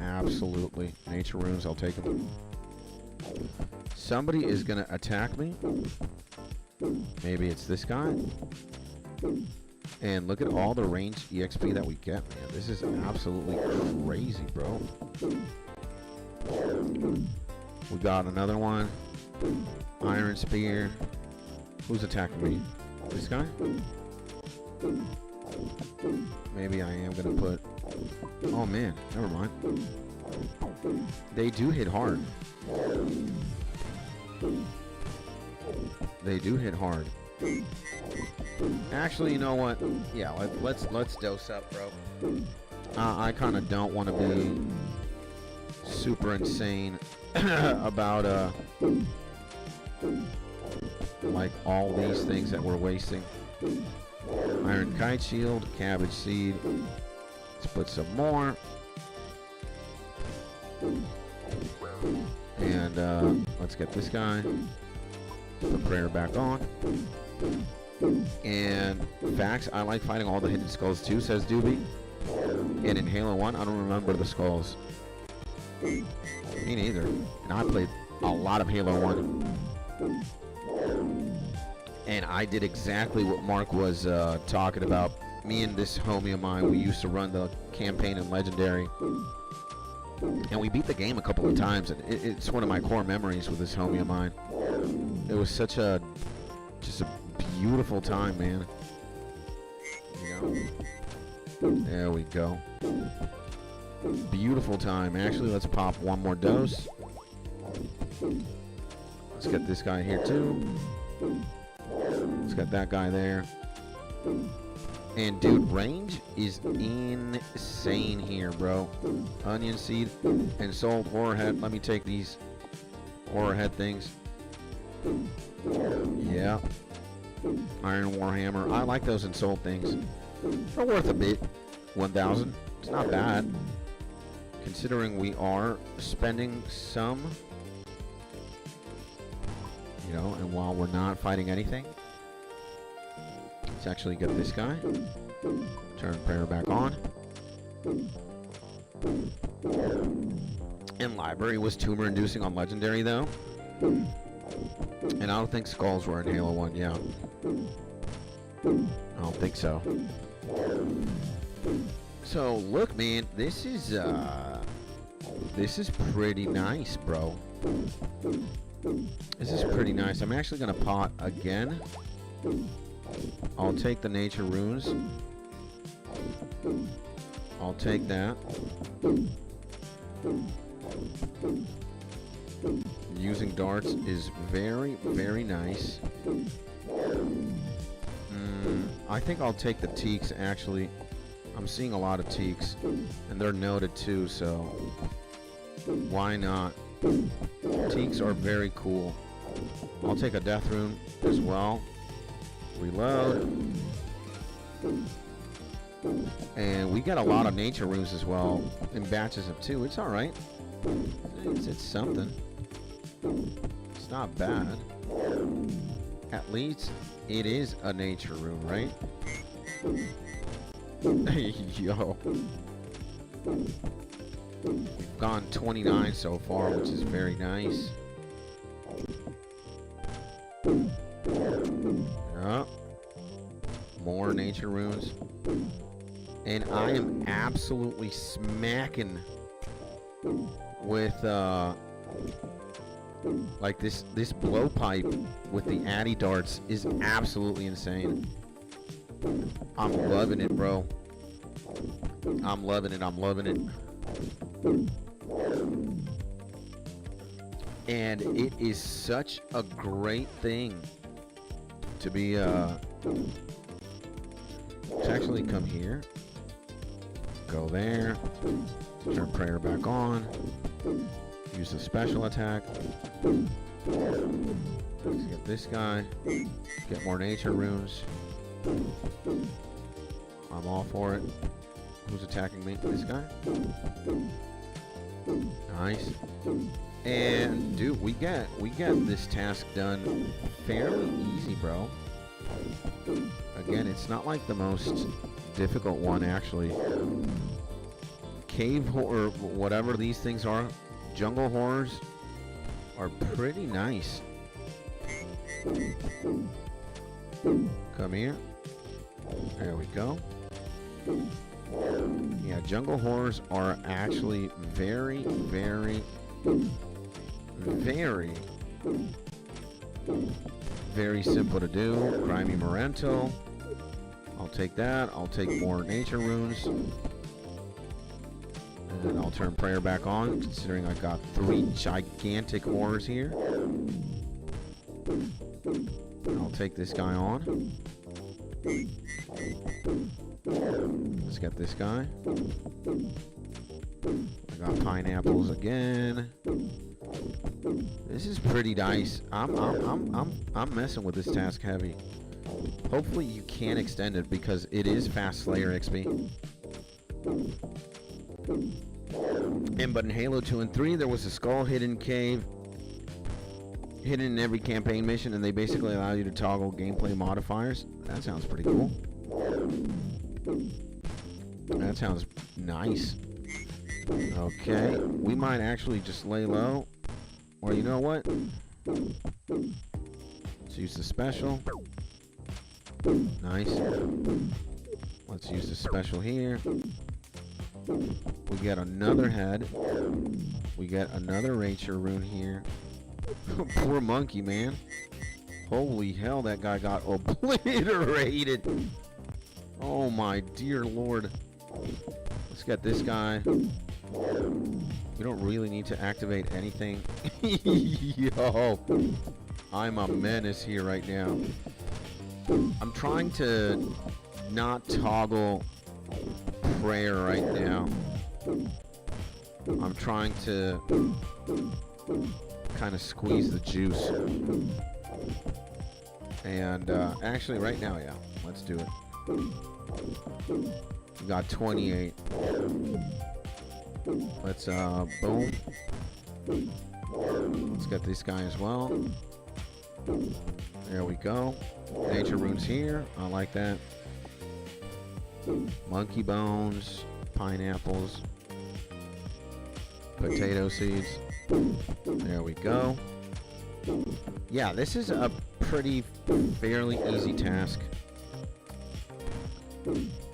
Absolutely. Nature runes. I'll take them. Somebody is gonna attack me. Maybe it's this guy. And look at all the range EXP that we get, man. This is absolutely crazy, bro. We got another one. Iron Spear. Who's attacking me? This guy? Maybe I am gonna put... Oh man, never mind. They do hit hard. They do hit hard. Actually, you know what? Yeah, let's dose up, bro. I kind of don't want to be super insane about like all these things that we're wasting. Iron Kite Shield, Cabbage Seed. Let's put some more. And let's get this guy. Put the prayer back on. And facts, I like fighting all the hidden skulls too, says Doobie. And in Halo 1, I don't remember the skulls. Me neither. And I played a lot of Halo 1. And I did exactly what Mark was talking about. Me and this homie of mine, we used to run the campaign in Legendary. And we beat the game a couple of times. And it's one of my core memories with this homie of mine. It was such a, just a beautiful time, man. You know? There we go. Beautiful time. Actually, let's pop one more dose. Let's get this guy here too. Let's get that guy there. And dude, range is insane here, bro. Onion seed and sold horror head. Let me take these horror head things. Yeah. Iron Warhammer. I like those and sold things. They're worth a bit. 1,000. It's not bad. Considering we are spending some. You know, and while we're not fighting anything. Let's actually get this guy. Turn prayer back on. And library was tumor inducing on Legendary though. And I don't think skulls were in Halo 1, yeah. I don't think so. So look, man, this is pretty nice, bro. This is pretty nice. I'm actually gonna pot again. I'll take the nature runes. I'll take that. Using darts is very, very nice. I think I'll take the teaks, actually. I'm seeing a lot of teaks, and they're noted too, so why not? Teaks are very cool. I'll take a death rune as well. Reload. And we got a lot of nature runes as well in batches of 2. It's alright. It's something. It's not bad. At least it is a nature rune, right? Yo. We've gone 29 so far, which is very nice. Yep. More nature runes. And I am absolutely smacking with like this blowpipe with the addy darts is absolutely insane. I'm loving it, bro. I'm loving it. I'm loving it. And it is such a great thing to be to actually come here, go there, turn prayer back on, use the special attack. Let's get this guy, get more nature runes. I'm all for it. Who's attacking me? This guy? Nice. And dude, we get this task done fairly easy, bro. Again, it's not like the most difficult one, actually. Cave horror, whatever these things are, jungle horrors are pretty nice. Come here. There we go. Yeah, jungle horrors are actually very, very, very, very simple to do. 𝗦𝗬𝗧𝗏𝗘𝗡𝗡𝗚. I'll take that. I'll take more nature runes. And then I'll turn prayer back on, considering I got 3 gigantic horrors here. I'll take this guy on. Let's get this guy. I got pineapples again. This is pretty nice. I'm messing with this task heavy. Hopefully you can extend it because it is fast Slayer XP. But in Halo 2 and 3 there was a skull hidden cave hidden in every campaign mission, and they basically allow you to toggle gameplay modifiers. That sounds pretty cool. That sounds nice. Okay, we might actually just lay low. Or you know what? Let's use the special. Nice. Let's use the special here. We get another head. We get another nature rune here. Poor monkey, man. Holy hell, that guy got obliterated. Oh my dear lord. Let's get this guy. We don't really need to activate anything. Yo, I'm a menace here right now. I'm trying to not toggle prayer right now. I'm trying to kind of squeeze the juice. And actually right now, yeah, let's do it. We got 28. Let's boom. Let's get this guy as well. There we go. Nature runes here. I like that. Monkey bones, pineapples, potato seeds. There we go. Yeah, this is a pretty fairly easy task.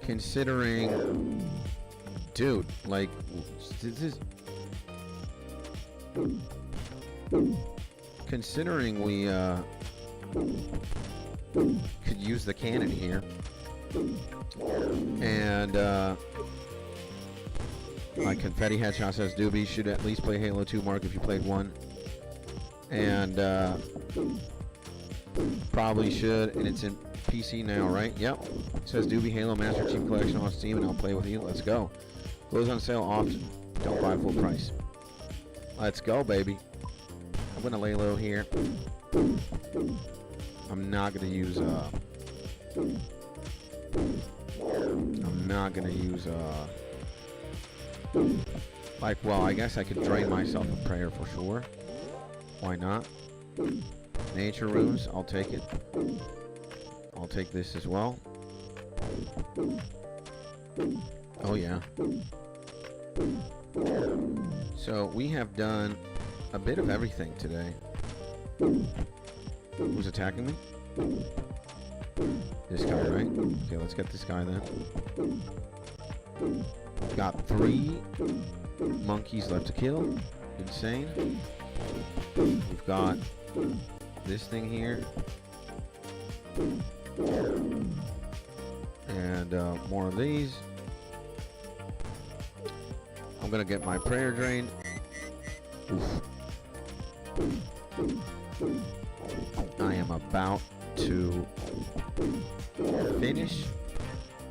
Considering, dude, like, this is, considering we could use the cannon here, and like Confetti Headshot says, Doobie should at least play Halo 2, Mark, if you played 1, and probably should, and it's in PC now, right? Yep. It says Doobie Halo Master Chief Collection on Steam, and I'll play with you. Let's go. Goes on sale often. Don't buy full price. Let's go, baby. I'm gonna lay low here. I'm not gonna use like, well, I guess I could drain myself in prayer for sure. Why not? Nature runes, I'll take it. I'll take this as well. Oh yeah. So we have done a bit of everything today. Who's attacking me? This guy, right? Okay, let's get this guy then. Got 3 monkeys left to kill. Insane. We've got this thing here. And more of these. I'm gonna get my prayer drained. Oof. I am about to finish.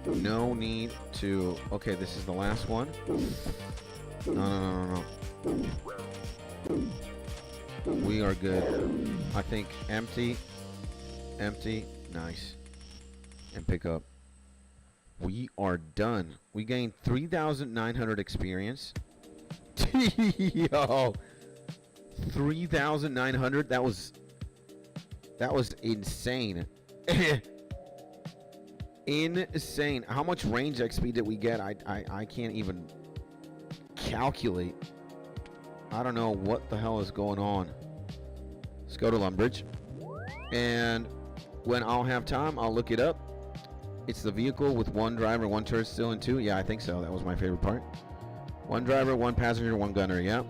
No need to... Okay, this is the last one. No. We are good. I think empty. Nice. And pick up. We are done. We gained 3,900 experience. Yo. 3,900. That was insane. Insane. How much range XP did we get? I can't even calculate. I don't know what the hell is going on. Let's go to Lumbridge. And when I'll have time, I'll look it up. It's the vehicle with 1 driver, 1 turret still in 2. Yeah, I think so. That was my favorite part. 1 driver, 1 passenger, 1 gunner. Yeah.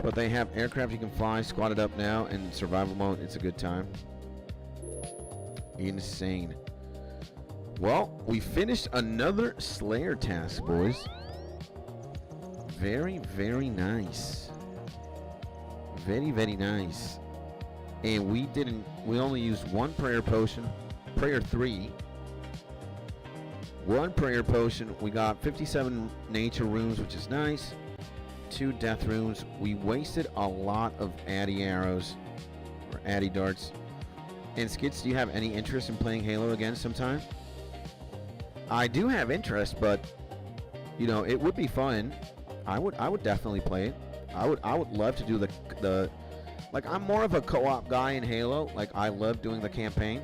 But they have aircraft you can fly, squatted up now, in survival mode. It's a good time. Insane. Well, we finished another Slayer task, boys. Very, very nice. Very, very nice. And we only used 1 prayer potion. Prayer 3. 1 prayer potion. We got 57 nature runes, which is nice. 2 death runes. We wasted a lot of addy arrows. Or addy darts. And Skits, do you have any interest in playing Halo again sometime? I do have interest, but you know, it would be fun. I would definitely play it. I would love to do the like, I'm more of a co-op guy in Halo. Like, I love doing the campaign.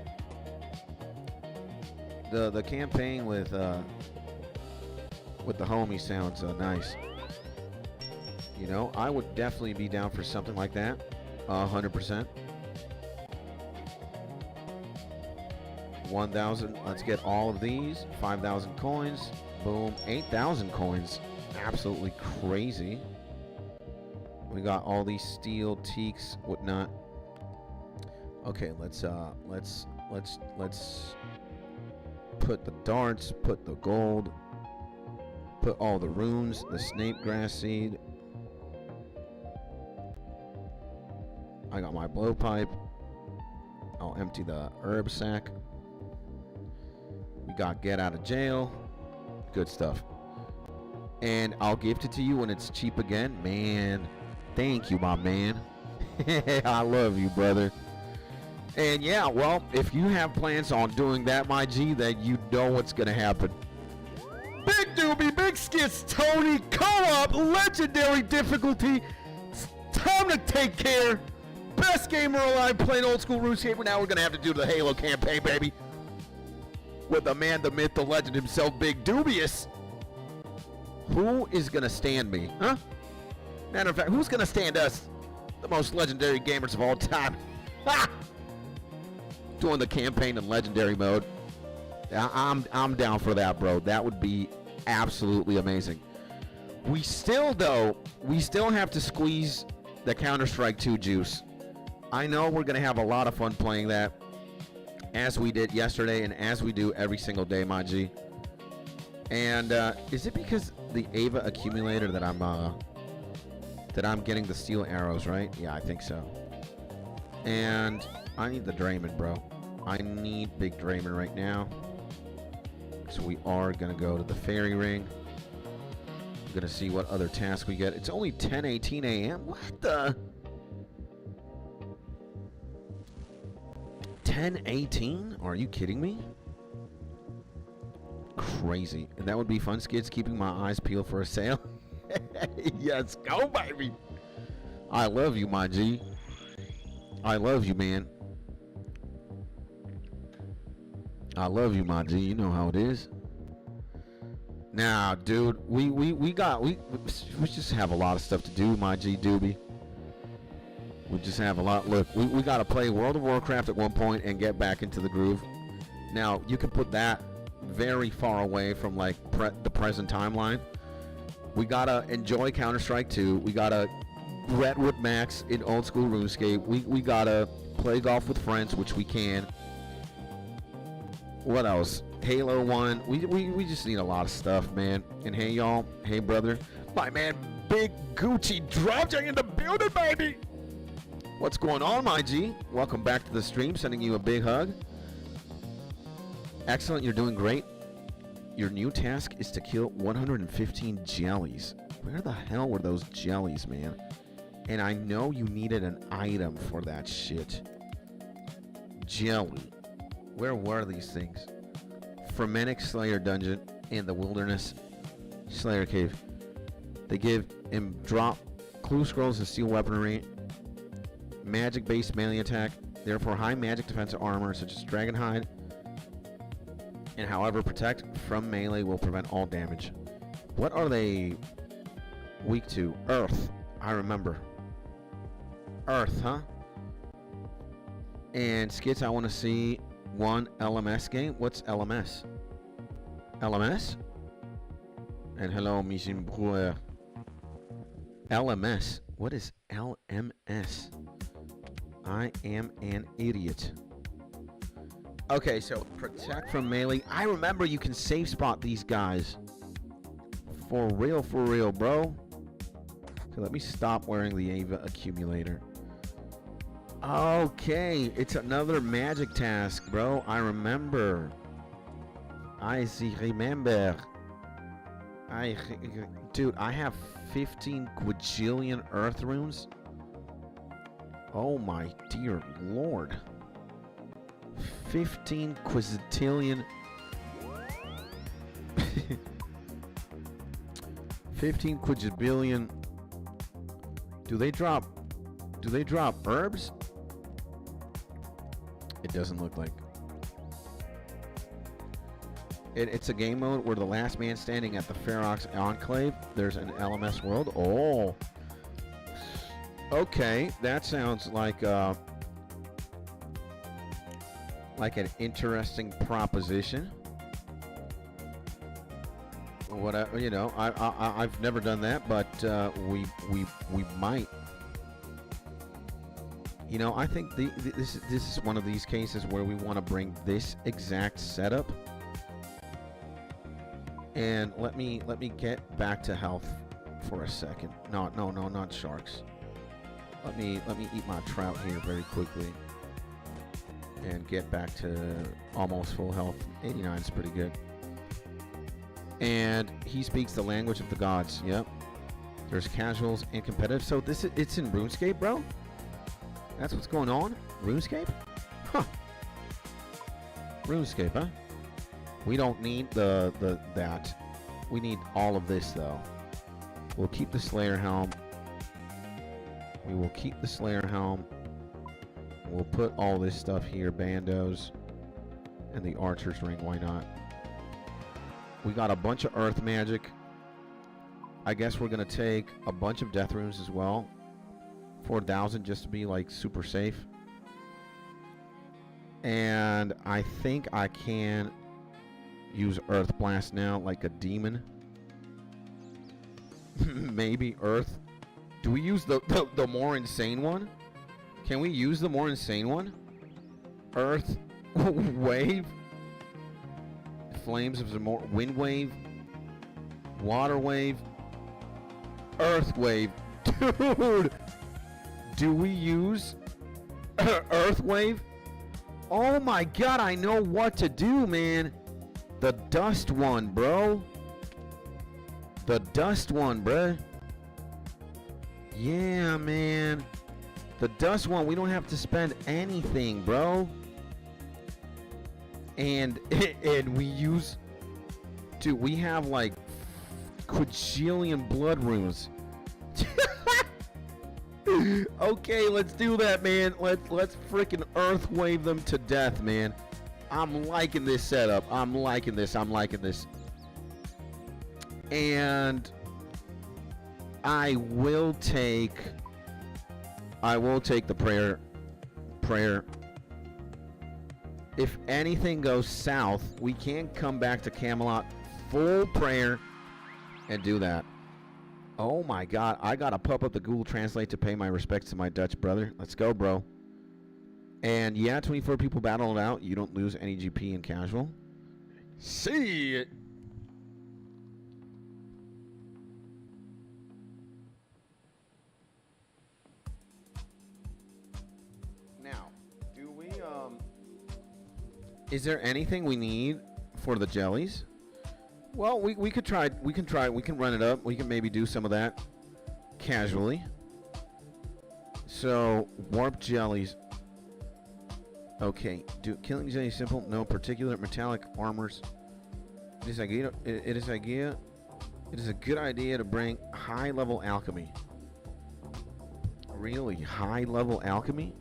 The campaign with the homie sounds nice. You know, I would definitely be down for something like that. 100%. 1,000. Let's get all of these. 5,000 coins. Boom. 8,000 coins. Absolutely crazy. We got all these steel teaks, whatnot. Okay, let's put the darts, put the gold, put all the runes, the snape grass seed. I got my blowpipe. I'll empty the herb sack. We got get out of jail. Good stuff. And I'll gift it to you when it's cheap again. Man, thank you, my man. I love you, brother. And yeah, well, if you have plans on doing that, my G, then you know what's going to happen. Big Doobie, Big Skits, Tony, co-op, legendary difficulty. It's time to take care. Best gamer alive playing old school RuneScape. Now we're going to have to do the Halo campaign, baby. With the man, the myth, the legend himself, Big Dubious. Who is going to stand me? Huh? Matter of fact, who's going to stand us? The most legendary gamers of all time. Ha! Doing the campaign in legendary mode. I'm down for that, bro. That would be absolutely amazing. We still have to squeeze the Counter-Strike 2 juice. I know we're going to have a lot of fun playing that, as we did yesterday and as we do every single day, my G. And is it because the Ava accumulator that I'm getting the steel arrows, right? Yeah, I think so. And I need the Draymond, bro. I need Big Draymond right now. So we are going to go to the fairy ring. I'm going to see what other task we get. It's only 10:18 a.m. What the? 1018? Are you kidding me? Crazy. And that would be fun, Skids, keeping my eyes peeled for a sale. Yes, go, baby. I love you, my G. I love you, man. I love you, my G. You know how it is. Now, dude, we just have a lot of stuff to do, my G Doobie. We just have a lot. Look, we got to play World of Warcraft at one point and get back into the groove. Now, you can put that very far away from, like, the present timeline. We got to enjoy Counter-Strike 2. We got to Redwood Max in old school RuneScape. We got to play golf with friends, which we can. What else? Halo 1. We just need a lot of stuff, man. And hey, y'all. Hey, brother. My man, Big Gucci Dropjack in the building, baby. What's going on, my G? Welcome back to the stream. Sending you a big hug. Excellent. You're doing great. Your new task is to kill 115 jellies. Where the hell were those jellies, man? And I know you needed an item for that shit. Jelly. Where were these things? Frenetic Slayer Dungeon in the Wilderness Slayer Cave. They give him drop clue scrolls and steel weaponry. Magic-based melee attack. Therefore, high magic defensive armor such as Dragon Hide. And however, protect from melee will prevent all damage. What are they weak to? Earth. I remember. Earth, huh? And Skits, I want to see one LMS game. What's LMS? LMS? And hello, Mission Brewer. LMS. What is LMS? I am an idiot. Okay, so protect from melee. I remember you can safe spot these guys. For real, bro. So let me stop wearing the Ava accumulator. Okay, it's another magic task, bro. I remember. Remember. Dude, I have 15 quadrillion earth runes. Oh my dear lord. 15 quadrillion. 15 quadrillion. Do they drop herbs? It doesn't look like. It's a game mode where the last man standing at the Ferox Enclave. There's an LMS world. Oh. Okay, that sounds like an interesting proposition. Whatever, you know, I've never done that, but we might. You know, I think this is one of these cases where we want to bring this exact setup. And let me get back to health for a second. No, not sharks. Let me eat my trout here very quickly and get back to almost full health. 89 is pretty good. And he speaks the language of the gods. Yep. There's casuals and competitive. So it's in RuneScape, bro? That's what's going on? RuneScape? Huh. RuneScape, huh? We don't need that. We need all of this, though. We'll keep the Slayer Helm. We will keep the Slayer Helm. We'll put all this stuff here. Bandos. And the Archer's Ring. Why not? We got a bunch of Earth Magic. I guess we're going to take a bunch of Death Runes as well. 4,000 just to be, like, super safe. And I think I can use Earth Blast now like a demon. Maybe Earth. Do we use the more insane one? Can we use the more insane one? Earth Wave. Flames of more Wind Wave. Water Wave. Earth Wave. Dude! Do we use Earth Wave? Oh my god, I know what to do, man. The dust one, bro. The dust one, bruh. Yeah, man. The dust one, we don't have to spend anything, bro. And we use, dude, we have like quadrillion blood runes. Okay, let's do that, man. Let's freaking earth wave them to death, man. I'm liking this setup. I'm liking this. And I will take the prayer. If anything goes south, we can come back to Camelot full prayer and do that. Oh my God, I gotta pop up the Google Translate to pay my respects to my Dutch brother. Let's go, bro. And yeah, 24 people battle it out. You don't lose any GP in casual. See it. Now, do we is there anything we need for the jellies? Well, we could try. We can run it up. We can maybe do some of that casually. So warp jellies. Okay, killing jelly simple. No particular metallic armors. It is a good idea to bring high level alchemy. Really high level alchemy?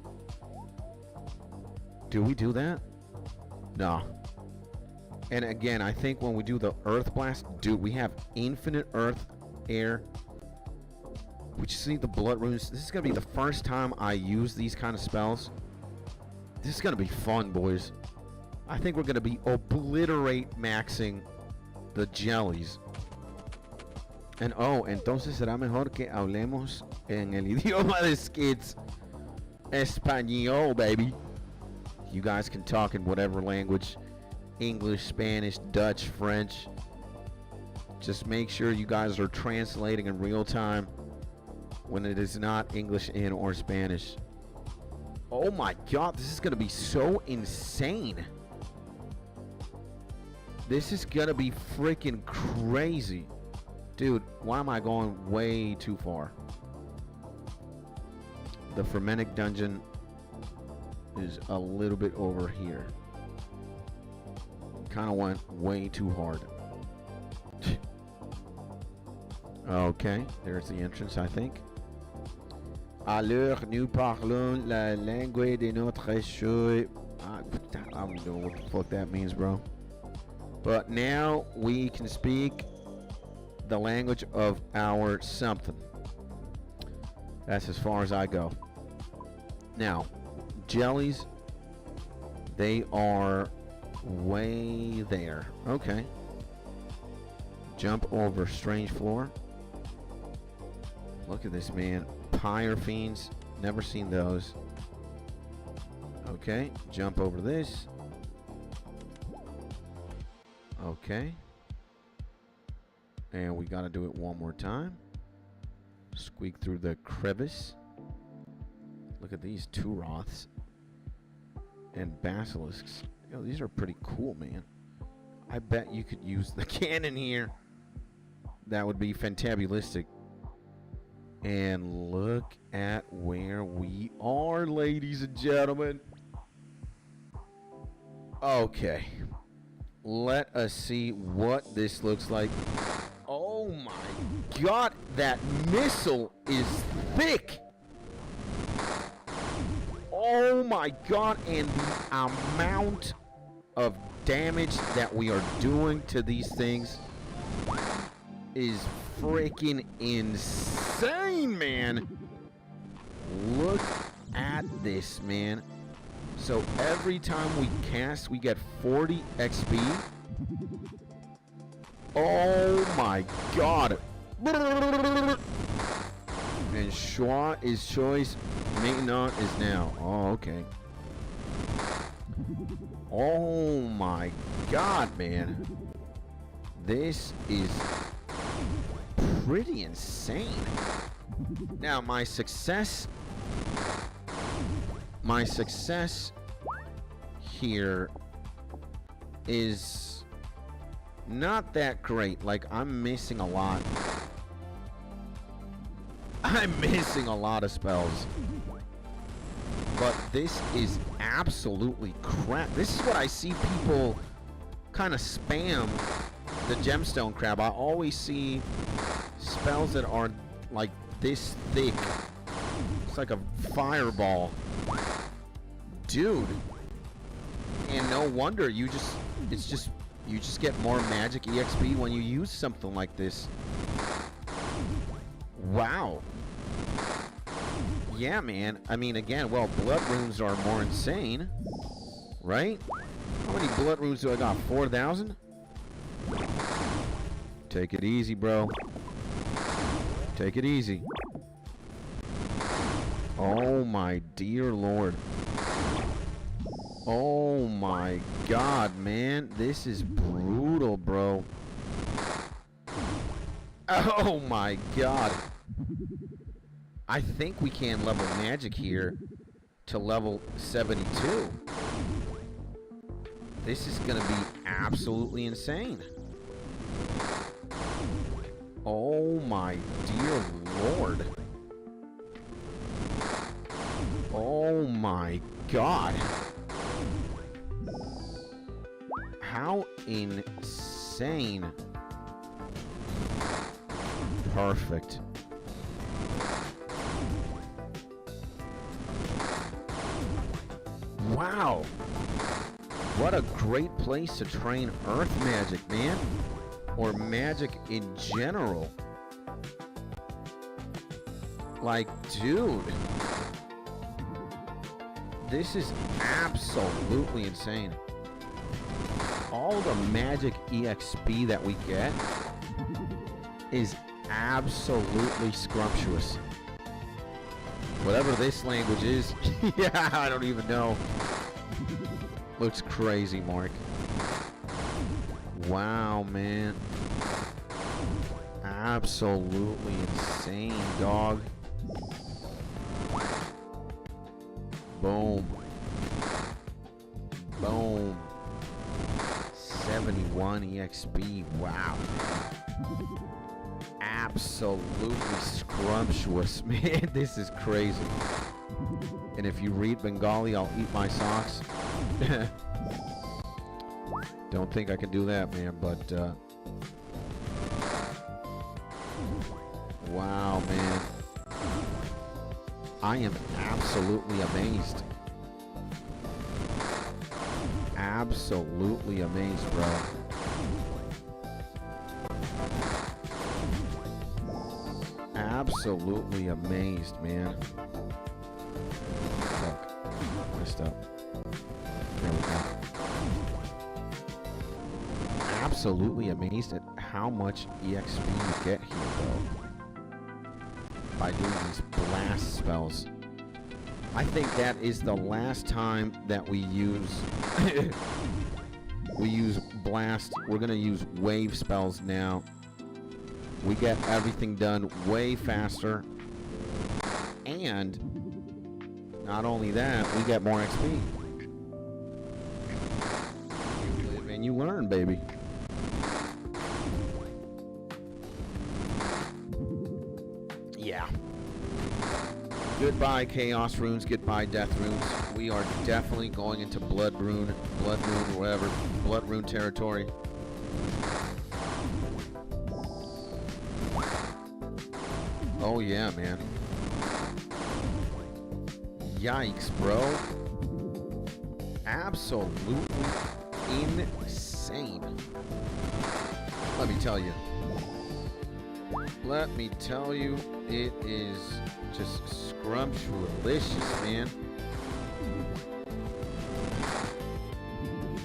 Do we do that? No. And again, I think when we do the Earth Blast, dude, we have infinite Earth, air. We just need the blood runes. This is going to be the first time I use these kind of spells. This is going to be fun, boys. I think we're going to be obliterate maxing the jellies. And oh, entonces será mejor que hablemos en el idioma de Skids. Español, baby. You guys can talk in whatever language. English, Spanish, Dutch, French. Just make sure you guys are translating in real time when it is not English in or Spanish. Oh my God, this is gonna be so insane. This is gonna be freaking crazy. Dude, why am I going way too far? The Fermentic Dungeon is a little bit over here. Kind of went way too hard. Okay, there's the entrance, I think. Alors, nous parlons la langue de notre chose. I don't know what the fuck that means, bro. But now we can speak the language of our something. That's as far as I go. Now, jellies, they are way there. Okay. Jump over strange floor. Look at this, man. Pyre fiends. Never seen those. Okay. Jump over this. Okay. And we gotta do it one more time. Squeak through the crevice. Look at these two Roths. And basilisks. Yo, these are pretty cool, man. I bet you could use the cannon here. That would be fantabulistic. And look at where we are, ladies and gentlemen. Okay. Let us see what this looks like. Oh my God, that missile is thick. Oh my God, and the amount of damage that we are doing to these things is freaking insane, man. Look at this, man. So every time we cast, we get 40 XP. Oh my God. And Schwa is choice. Maintenant is now. Oh, okay. Oh my God, man. This is pretty insane. Now, my success here is not that great. Like, I'm missing a lot. I'm missing a lot of spells. but this is absolutely crap. This is what I see people kind of spam the gemstone crab. I always see spells that are like this thick. It's like a fireball. Dude. And no wonder you just get more magic EXP when you use something like this. Wow. Yeah, man. I mean, again, well, blood runes are more insane, right? How many blood runes do I got? 4,000? Take it easy, bro. Take it easy. Oh, my dear Lord. Oh, my God, man. This is brutal, bro. Oh, my God. I think we can level magic here to level 72. This is going to be absolutely insane. Oh my dear Lord. Oh my God. How insane. Perfect. Wow. What a great place to train earth magic, man. Or magic in general. Like, dude. This is absolutely insane. All the magic EXP that we get is absolutely scrumptious. Whatever this language is, yeah, I don't even know. Looks crazy, Mark. Wow, man. Absolutely insane, dog. Boom. Boom. 71 EXP. Wow. Absolutely scrumptious, man. This is crazy. And if you read Bengali, I'll eat my socks. Don't think I can do that, man, but wow, man. I am absolutely amazed. Absolutely amazed, bro. Absolutely amazed, man. Look, messed up. There we go. Absolutely amazed at how much EXP you get here, though, by doing these blast spells. I think that is the last time that we use blast. We're gonna use wave spells now. We get everything done way faster, and not only that, we get more XP. You live and you learn, baby. Yeah. Goodbye Chaos Runes, goodbye Death Runes. We are definitely going into Blood Rune, whatever, Blood Rune territory. Oh yeah, man. Yikes, bro. Absolutely insane. Let me tell you. Let me tell you, it is just scrumptious, man.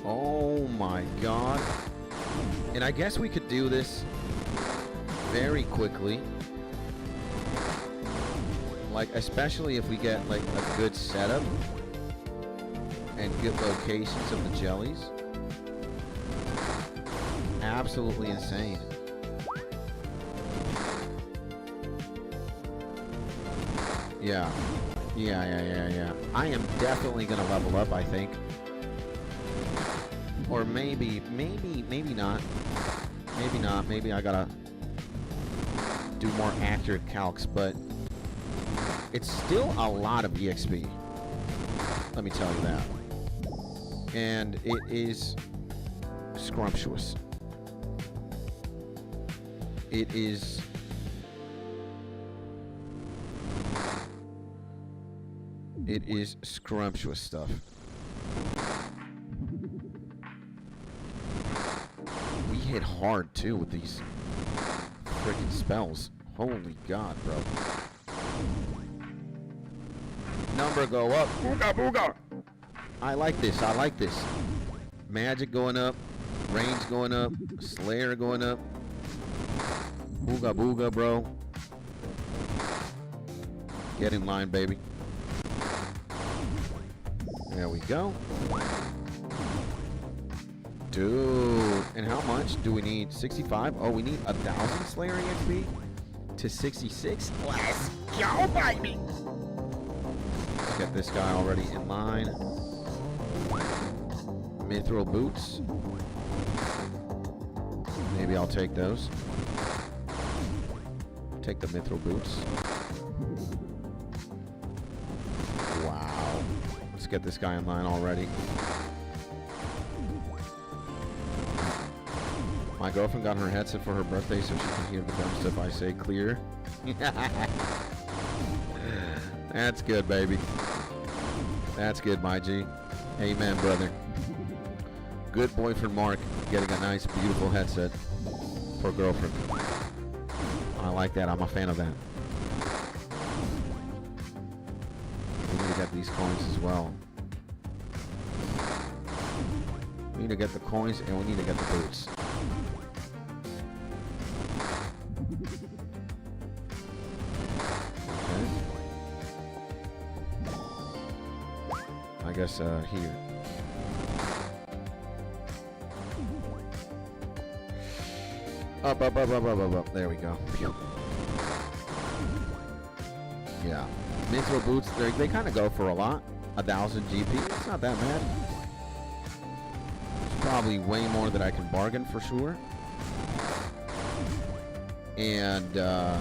Oh my God. And I guess we could do this very quickly. Like, especially if we get like a good setup and good locations of the jellies. Absolutely insane. Yeah. I am definitely gonna level up, I think. Or maybe not. Maybe not. Maybe I gotta do more accurate calcs, but it's still a lot of EXP. Let me tell you that. And it is scrumptious. It is scrumptious stuff. We hit hard too with these freaking spells. Holy God, bro. Number go up. Booga booga. I like this. I like this. Magic going up. Range going up. Slayer going up. Booga booga, bro. Get in line, baby. There we go. Dude. And how much do we need? 65? Oh, we need 1,000 Slayer EXP to 66. Let's go, baby. Let's get this guy already in line. Mithril boots. Maybe I'll take those. Take the mithril boots. Wow. Let's get this guy in line already. My girlfriend got her headset for her birthday so she can hear the dumb stuff I say clear. That's good, baby. That's good, my G. Amen, brother. Good boyfriend Mark getting a nice, beautiful headset for girlfriend. I like that. I'm a fan of that. We need to get these coins as well. We need to get the coins and we need to get the boots. Okay. I guess here. Up. There we go. Yeah. Mithril boots, they kind of go for a lot. 1,000 GP. It's not that bad. It's probably way more than I can bargain for sure. And, yeah.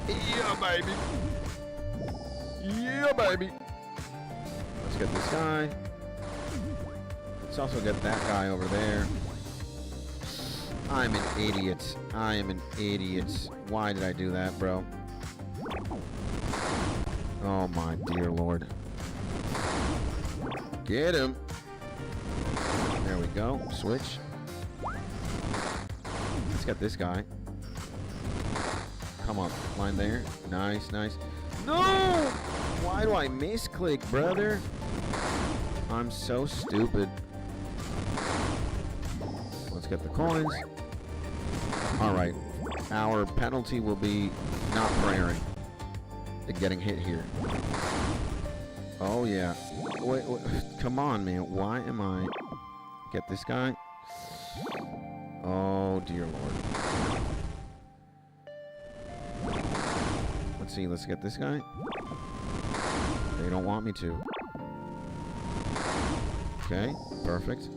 Yeah, baby. Yeah, baby. Let's get this guy. Let's also get that guy over there. I'm an idiot. I am an idiot. Why did I do that, bro? Oh my dear Lord. Get him. There we go. Switch. Let's get this guy. Come on. Line there. Nice, nice. No! Why do I misclick, brother? I'm so stupid. Let's get the coins. Alright. Our penalty will be not praying and getting hit here. Oh, yeah. Wait, come on, man. Why am I... Get this guy. Oh, dear Lord. Let's see. Let's get this guy. They don't want me to. Okay. Perfect.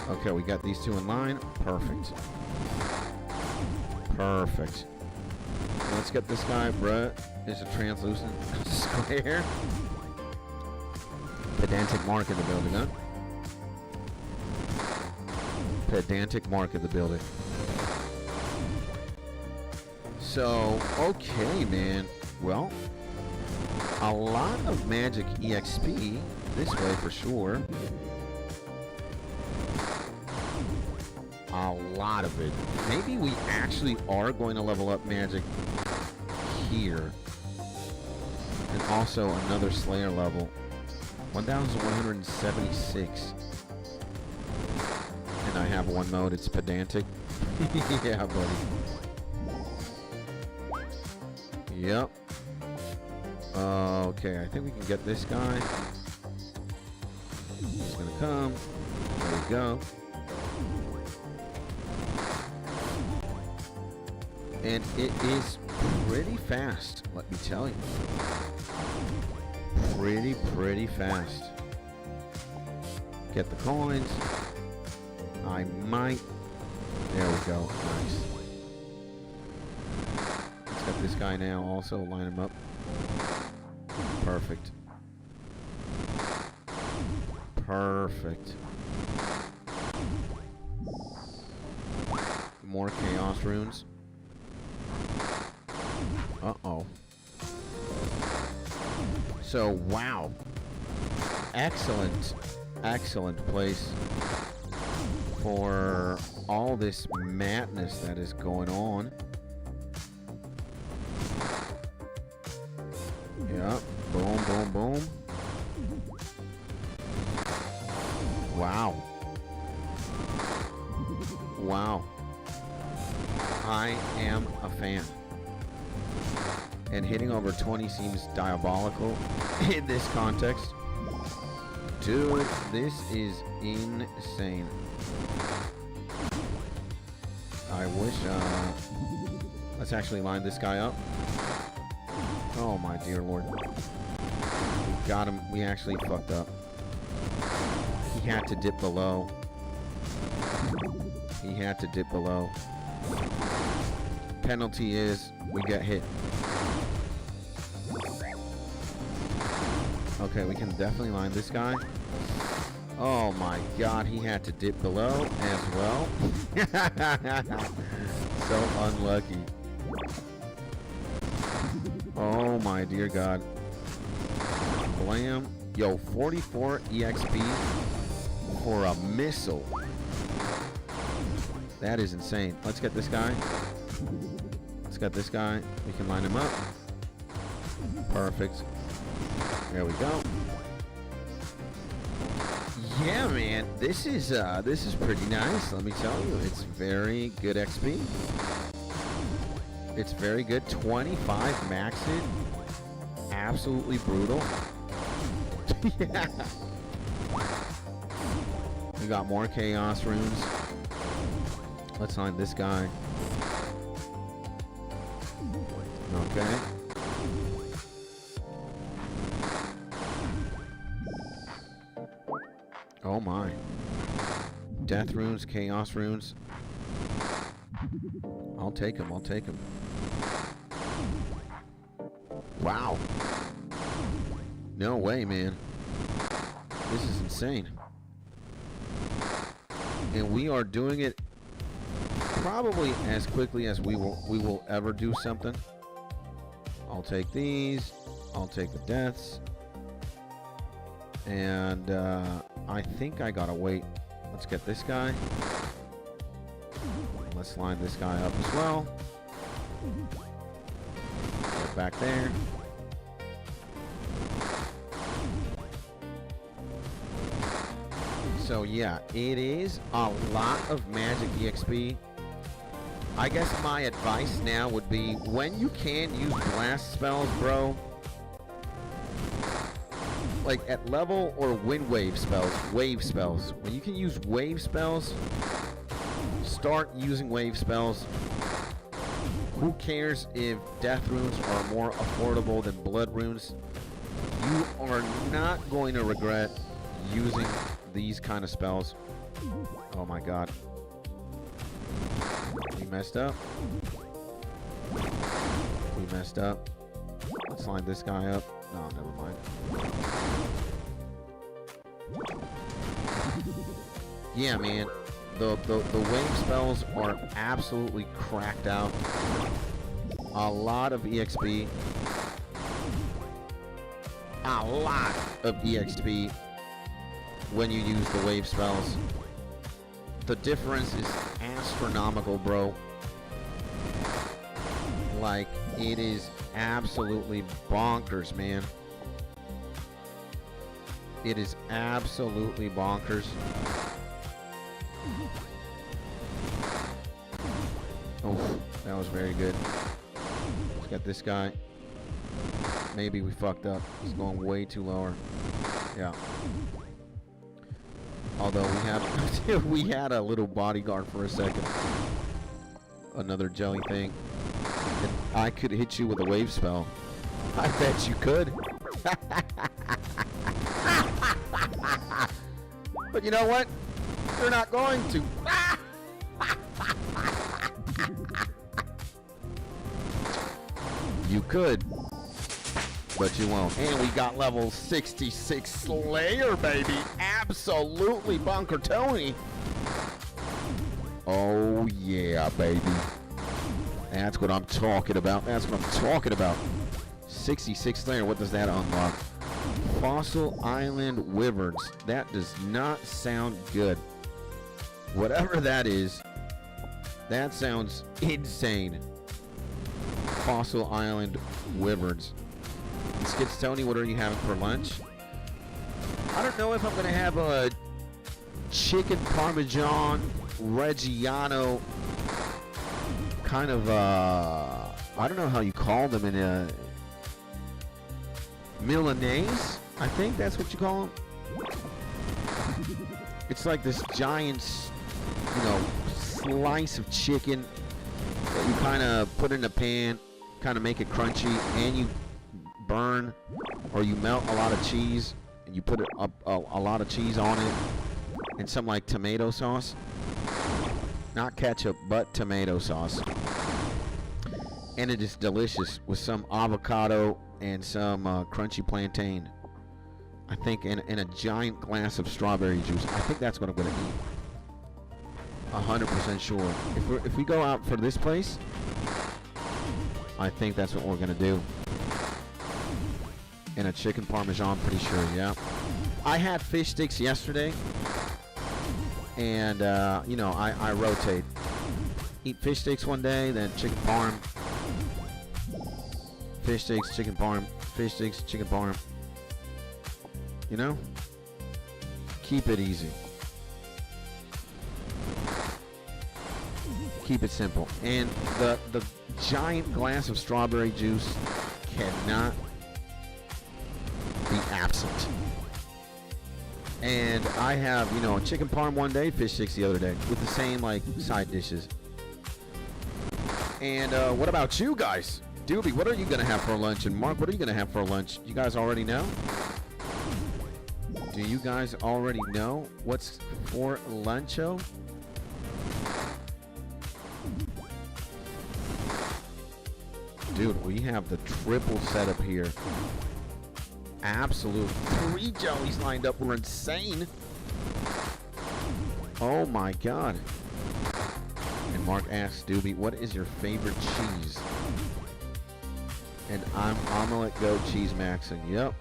Okay, we got these two in line. Perfect. Perfect. Let's get this guy, bruh. Is a translucent square. Pedantic Mark in the building, huh? Pedantic Mark in the building. So, okay, man. Well, a lot of magic EXP this way for sure. A lot of it. Maybe we actually are going to level up magic here. And also another Slayer level. 1,176. And I have one mode, it's pedantic. Yeah, buddy. Yep. Okay, I think we can get this guy. He's gonna come. There we go. And it is pretty fast, let me tell you. Pretty fast. Get the coins. I might. There we go. Nice. Let's got this guy now also. Line him up. Perfect. Perfect. More chaos runes. Uh-oh. So, wow. Excellent, excellent place for all this madness that is going on. Yeah, boom, boom, boom. Wow. Wow. I am a fan. And hitting over 20 seems diabolical in this context. Dude, this is insane. I wish, let's actually line this guy up. Oh my dear lord. We got him. We actually fucked up. He had to dip below. He had to dip below. Penalty is we get hit. Okay, we can definitely line this guy. Oh my god, he had to dip below as well. So unlucky. Oh my dear god. Blam. Yo, 44 EXP for a missile. That is insane. Let's get this guy. Let's get this guy. We can line him up. Perfect. There we go. Yeah, man. This is pretty nice. Let me tell you, it's very good XP. It's very good. 25 maxed. Absolutely brutal. Yeah. We got more chaos runes. Let's line this guy. Okay. Oh my. Death runes, chaos runes. I'll take them, I'll take them. Wow. No way, man. This is insane. And we are doing it probably as quickly as we will ever do something. I'll take these. I'll take the deaths. And I think I gotta wait. Let's get this guy. Let's line this guy up as well. Get back there. So yeah, it is a lot of magic EXP. I guess my advice now would be, when you can use blast spells, bro, like at level or wind wave spells, when you can use wave spells, start using wave spells. Who cares if death runes are more affordable than blood runes? You are not going to regret using these kind of spells. Oh my god. We messed up. We messed up. Let's line this guy up. No, never mind. Yeah, man. The wave spells are absolutely cracked out. A lot of EXP. A lot of EXP when you use the wave spells. The difference is astronomical, bro. Like, it is absolutely bonkers, man. It is absolutely bonkers. Oh, that was very good. Let's get this guy. Maybe we fucked up. He's going way too lower. Yeah. Although we had a little bodyguard for a second. Another jelly thing. And I could hit you with a wave spell. I bet you could. But you know what? You're not going to. You could, but you won't. And we got level 66 Slayer, baby. Absolutely, Bunker Tony. Oh, yeah, baby. That's what I'm talking about. That's what I'm talking about. 66 Slayer. What does that unlock? Fossil Island Wyverns. That does not sound good. Whatever that is, that sounds insane. Fossil Island Wyverns. Skits Tony, what are you having for lunch? I don't know if I'm going to have a chicken parmesan reggiano kind of, I don't know how you call them in a Milanese. I think that's what you call them. It's like this giant, you know, slice of chicken that you kind of put in a pan, kind of make it crunchy, and you burn or you melt a lot of cheese, and you put a lot of cheese on it, and some like tomato sauce. Not ketchup, but tomato sauce. And it is delicious with some avocado and some crunchy plantain. I think in a giant glass of strawberry juice. I think that's what I'm gonna eat. 100% sure. If we go out for this place, I think that's what we're gonna do. And a chicken parmesan, pretty sure. Yeah. I had fish sticks yesterday, and you know, I rotate. Eat fish sticks one day, then chicken parm. Fish sticks, chicken parm. Fish sticks, chicken parm. You know? Keep it easy. Keep it simple. And the giant glass of strawberry juice cannot be absent. And I have, you know, a chicken parm one day, fish sticks the other day, with the same, like, side dishes. And what about you guys? Doobie, what are you going to have for lunch? And Mark, what are you going to have for lunch? You guys already know? Do you guys already know what's for luncho? Dude, we have the triple setup here. Absolute 3 jellies lined up. We're insane. Oh my god. And Mark asks Doobie, what is your favorite cheese? And I'm gonna let go cheese maxing. Yep.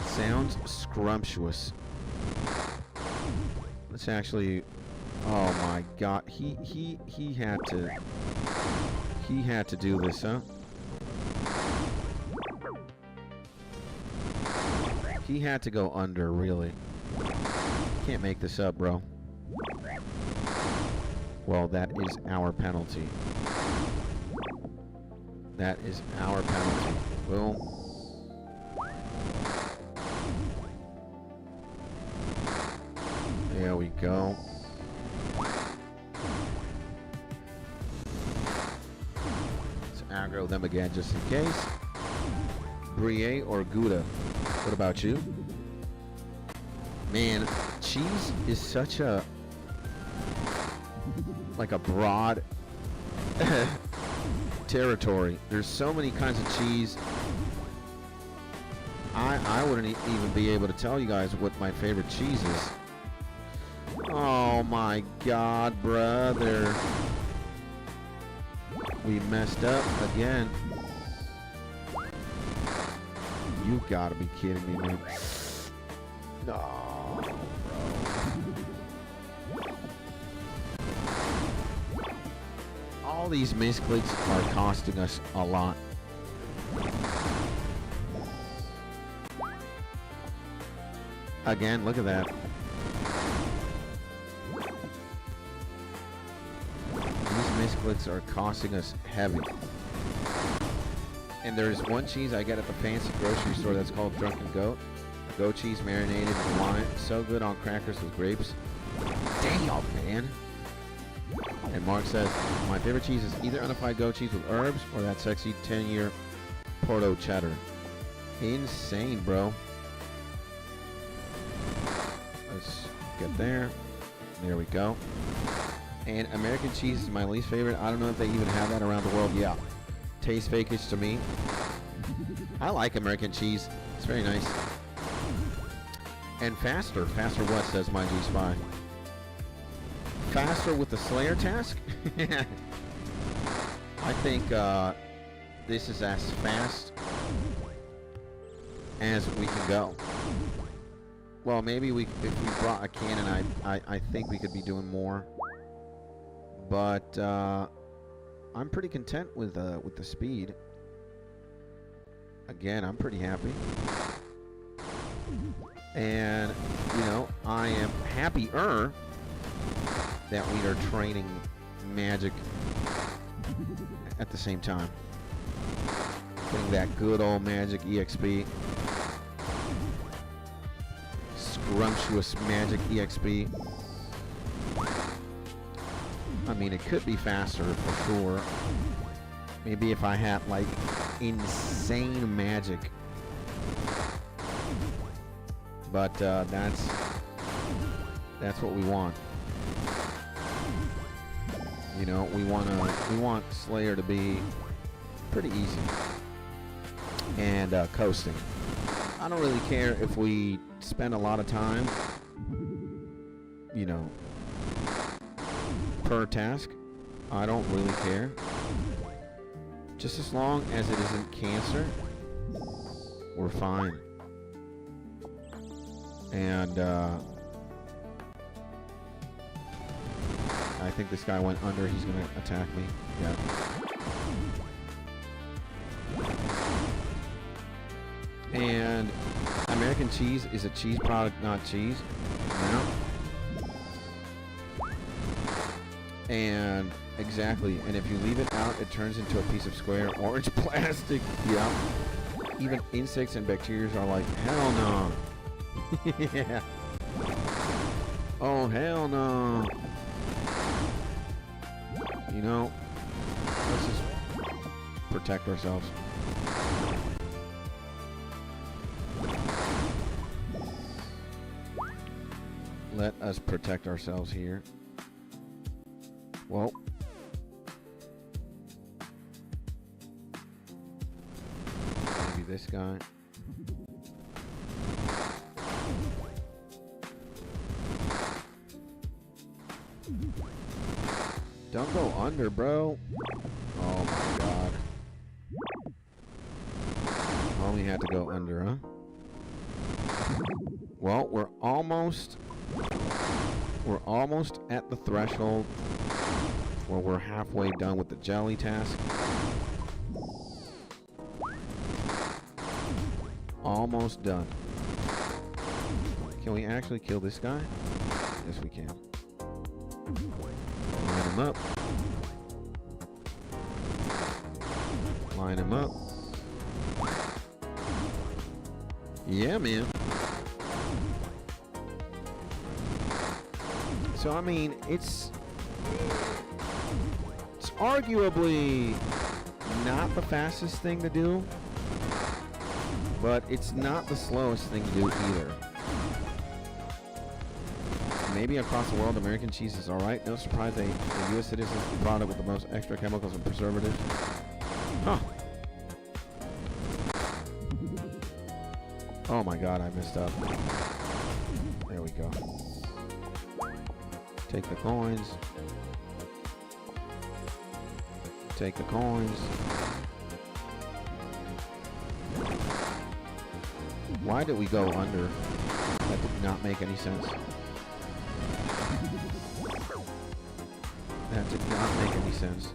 Sounds scrumptious. Let's actually. Oh my god. He had to do this, huh? He had to go under, really. Can't make this up, bro. Well, that is our penalty. That is our penalty. Boom. There we go. Let's aggro them again just in case. Brie or Gouda? What about you? Man, cheese is such a like a broad territory. There's so many kinds of cheese. I wouldn't even be able to tell you guys what my favorite cheese is. Oh my god, brother. We messed up again. You gotta be kidding me, man. No, bro. All these misclicks are costing us a lot. Again, look at that. These misclicks are costing us heavy. And there's one cheese I get at the fancy grocery store that's called Drunken Goat. Goat cheese marinated in wine. So good on crackers with grapes. Damn, man. And Mark says, my favorite cheese is either unified goat cheese with herbs or that sexy 10-year Porto cheddar. Insane, bro. Let's get there. There we go. And American cheese is my least favorite. I don't know if they even have that around the world. Yeah. taste fakage to me. I like American cheese. It's very nice. And faster. Faster what, says my G-Spy? Faster with the Slayer task? I think this is as fast as we can go. Well, maybe if we brought a cannon, I think we could be doing more. But I'm pretty content with the speed. Again, I'm pretty happy. And, you know, I am happier that we are training magic at the same time. Getting that good old magic EXP. Scrumptious magic EXP. I mean, it could be faster for sure. Maybe if I had, like, insane magic. But that's what we want. You know, we want Slayer to be pretty easy and coasting. I don't really care if we spend a lot of time, you know, per task. I don't really care. Just as long as it isn't cancer, we're fine. And I think this guy went under. He's gonna attack me. Yeah. And American cheese is a cheese product, not cheese. No. And exactly. And if you leave it out, it turns into a piece of square orange plastic. Yeah. Even insects and bacteria are like, hell no. Yeah. Oh, hell no. You know, let's just protect ourselves. Let us protect ourselves here. Well. Maybe this guy. Don't go under, bro. Oh my god. Only had to go under, huh? Well, we're almost at the threshold where we're halfway done with the jelly task. Almost done. Can we actually kill this guy? Yes, we can. Line him up. Line him up. Yeah, man. So, I mean, it's arguably not the fastest thing to do, but it's not the slowest thing to do either. Maybe across the world, American cheese is alright. No surprise a U.S. citizen is the product with the most extra chemicals and preservatives. Huh. Oh my god, I messed up. There we go. Take the coins. Take the coins. Why did we go under? That did not make any sense. That did not make any sense.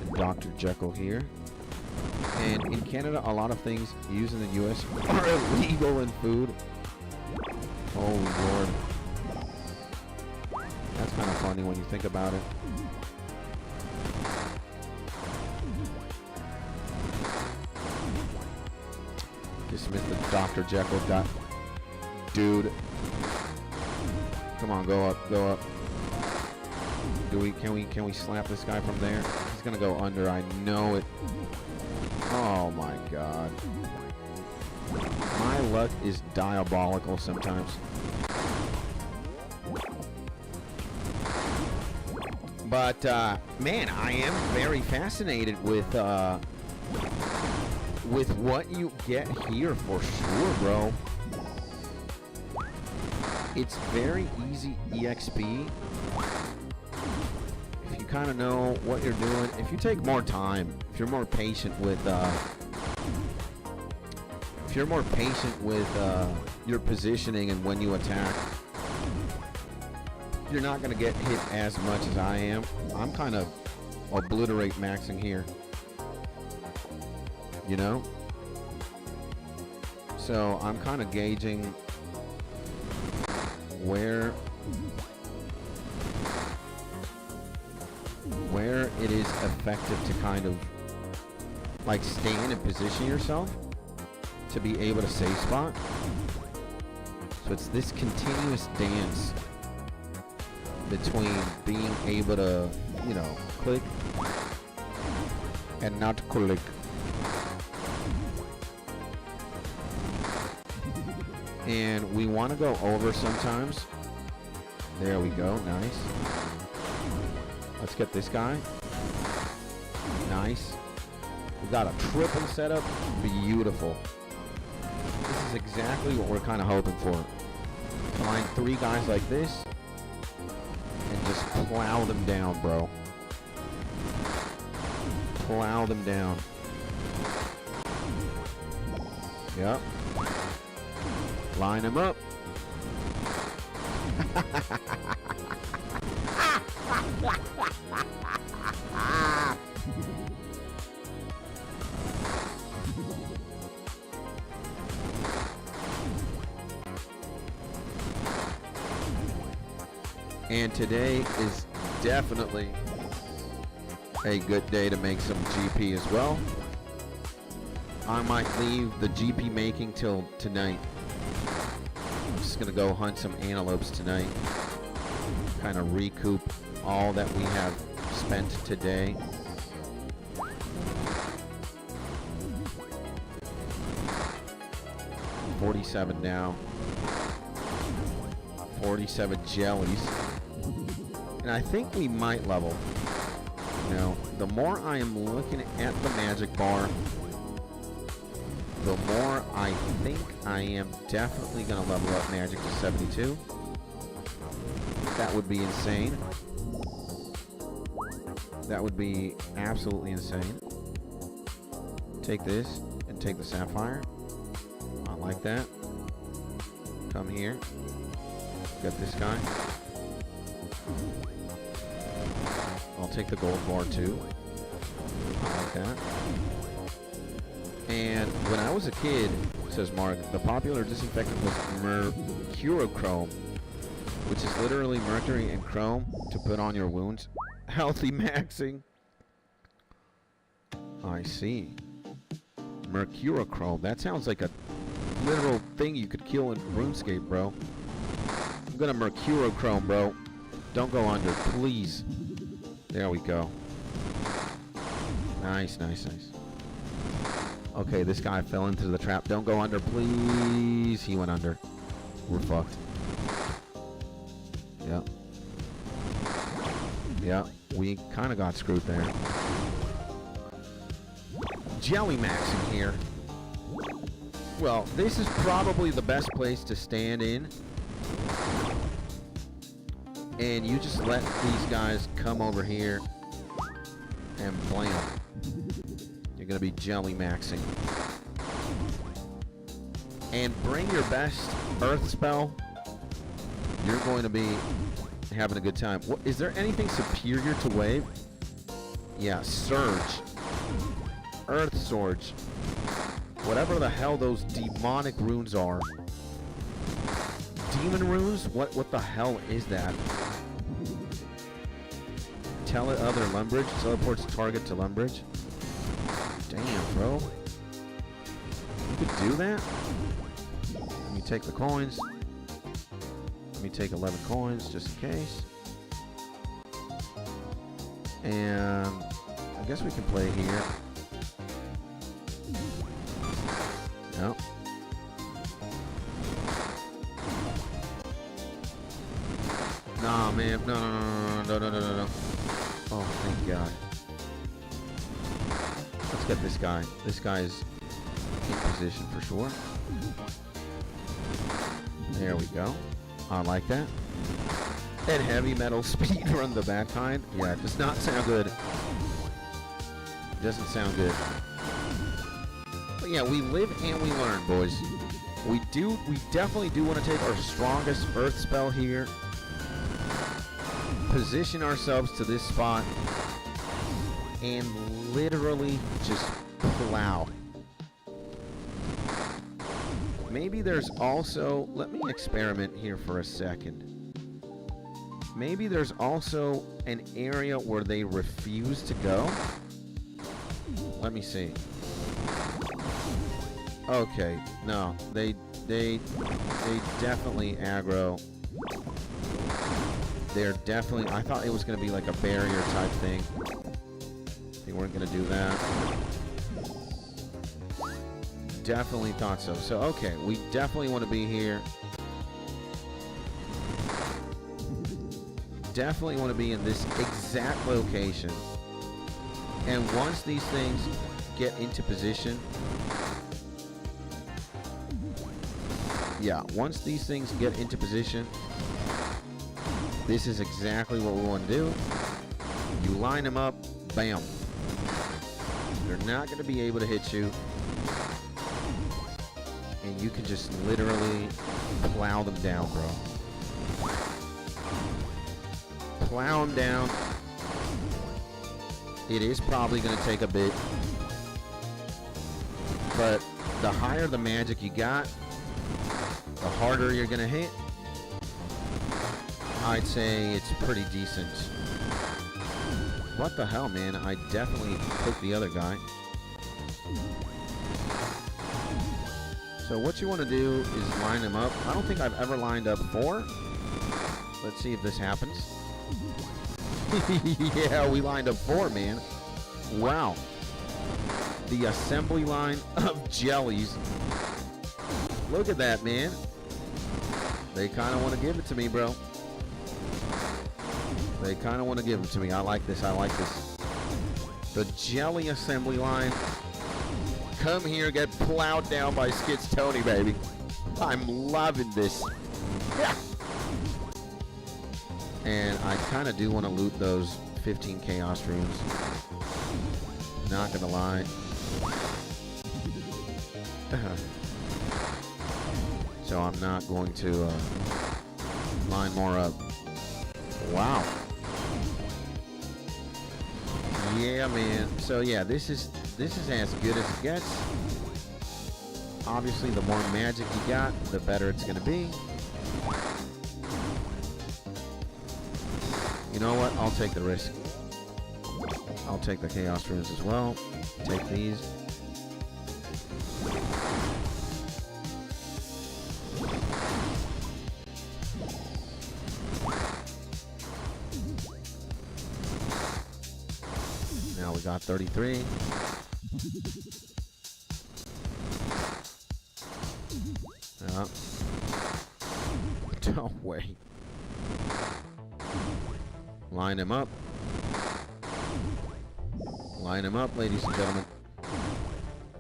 And Dr. Jekyll here. And in Canada, a lot of things used in the U.S. are illegal in food. Oh, Lord. That's kind of funny when you think about it. Dismiss the Dr. Jekyll guy. Dude. Come on, go up, go up. Can we slap this guy from there? He's gonna go under, I know it. Oh my god. My luck is diabolical sometimes. But, man, I am very fascinated with what you get here for sure, bro. It's very easy EXP. If you kind of know what you're doing, if you take more time, if you're more patient with, your positioning and when you attack, you're not going to get hit as much as I am. I'm kind of obliterate maxing here. You know? So I'm kind of gauging where it is effective to kind of like stand and position yourself to be able to save spot. So it's this continuous dance between being able to, you know, click and not click. And we want to go over sometimes. There we go, nice. Let's get this guy. Nice. We got a triple setup, beautiful. This is exactly what we're kind of hoping for. Find 3 guys like this and just plow them down, bro. Plow them down. Yep. Line them up. And today is definitely a good day to make some GP as well. I might leave the GP making till tonight. I'm just gonna go hunt some antelopes tonight. Kind of recoup all that we have spent today. $47 now. 47 jellies. And I think we might level. You know, the more I am looking at the magic bar, the more I think I am definitely going to level up magic to 72. That would be insane. That would be absolutely insane. Take this and take the sapphire. I like that. Come here. Get this guy. I'll take the gold bar too. I like that. And when I was a kid, says Mark, the popular disinfectant was mercurochrome, which is literally mercury and chrome to put on your wounds. Healthy maxing. I see. Mercurochrome. That sounds like a literal thing you could kill in RuneScape, bro. I'm gonna mercurochrome, bro. Don't go under, please. There we go. Nice, nice, nice. Okay, this guy fell into the trap. Don't go under, please. He went under. We're fucked. Yep. Yep. We kind of got screwed there. Jelly maxing here. Well, this is probably the best place to stand in. And you just let these guys come over here and blam. You're going to be jelly maxing. And bring your best earth spell. You're going to be having a good time. What, is there anything superior to wave? Yeah, surge. Earth surge. Whatever the hell those demonic runes are. Demon runes? What the hell is that? Tell it other Lumbridge. Teleports target to Lumbridge. Damn, bro. You could do that? Let me take the coins. Let me take 11 coins just in case. And I guess we can play here. No. Nah, man. No. Oh, thank God. Let's get this guy. This guy's in position for sure. There we go. I like that. And heavy metal speed run the back kind. Yeah, it does not sound good. Doesn't sound good. But yeah, we live and we learn, boys. We definitely do want to take our strongest earth spell here. Position ourselves to this spot. And literally just plow. Maybe there's also, let me experiment here for a second. Maybe there's also an area where they refuse to go. Let me see. Okay, no, they definitely aggro. They're definitely, I thought it was going to be like a barrier type thing. They weren't going to do that. Definitely thought so. So, okay, we definitely want to be here. Definitely want to be in this exact location. And once these things get into position, yeah, once these things get into position, this is exactly what we want to do. You line them up, bam. They're not going to be able to hit you. And you can just literally plow them down, bro. Plow them down. It is probably going to take a bit. But the higher the magic you got, the harder you're going to hit. I'd say it's pretty decent. What the hell, man? I definitely took the other guy. So what you want to do is line them up. I don't think I've ever lined up 4. Let's see if this happens. Yeah, we lined up 4, man. Wow. The assembly line of jellies. Look at that, man. They kind of want to give it to me, bro. They kind of want to give it to me. I like this. I like this. The jelly assembly line. Come here, get plowed down by 𝗦𝗬𝗡𝗧𝗜𝗖, baby. I'm loving this. Yeah. And I kind of do want to loot those 15 chaos runes. Not gonna lie. So I'm not going to line more up. Wow. Yeah, man. So yeah, this is as good as it gets. Obviously, the more magic you got, the better it's gonna be. You know what? I'll take the risk. I'll take the chaos runes as well. Take these. Now we got 33. Don't wait. Line him up. Line him up, ladies and gentlemen.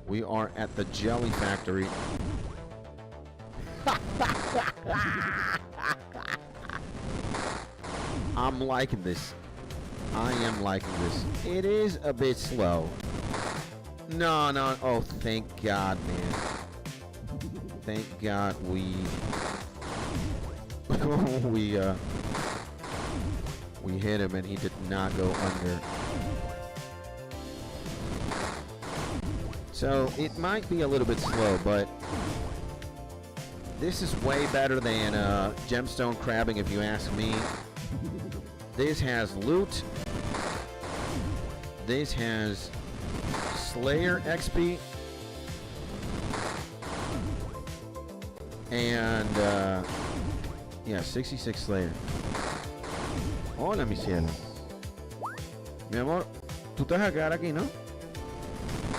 We are at the jelly factory. I'm liking this. I am liking this. It is a bit slow. No. Oh, thank God, man. Thank God we hit him and he did not go under. So it might be a little bit slow, but this is way better than gemstone crabbing, if you ask me. This has loot. This has Slayer XP. And yeah, 66 Slayer. Hola, mi cielo. Mi amor, tú te vas a quedar aquí, ¿no?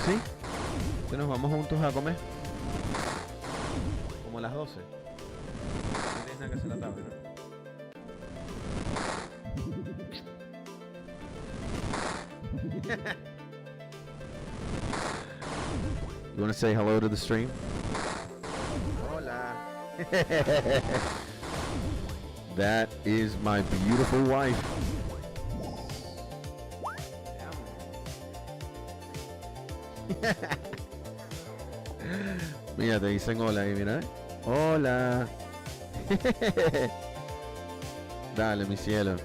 ¿Sí? Que nos vamos juntos a comer. Como a las 12. No tienes nada que hacer la tarde, ¿no? You want to say hello to the stream? Hola. That is my beautiful wife. Mira, te dicen hola ahí, mira. Hola. Dale, mi cielo.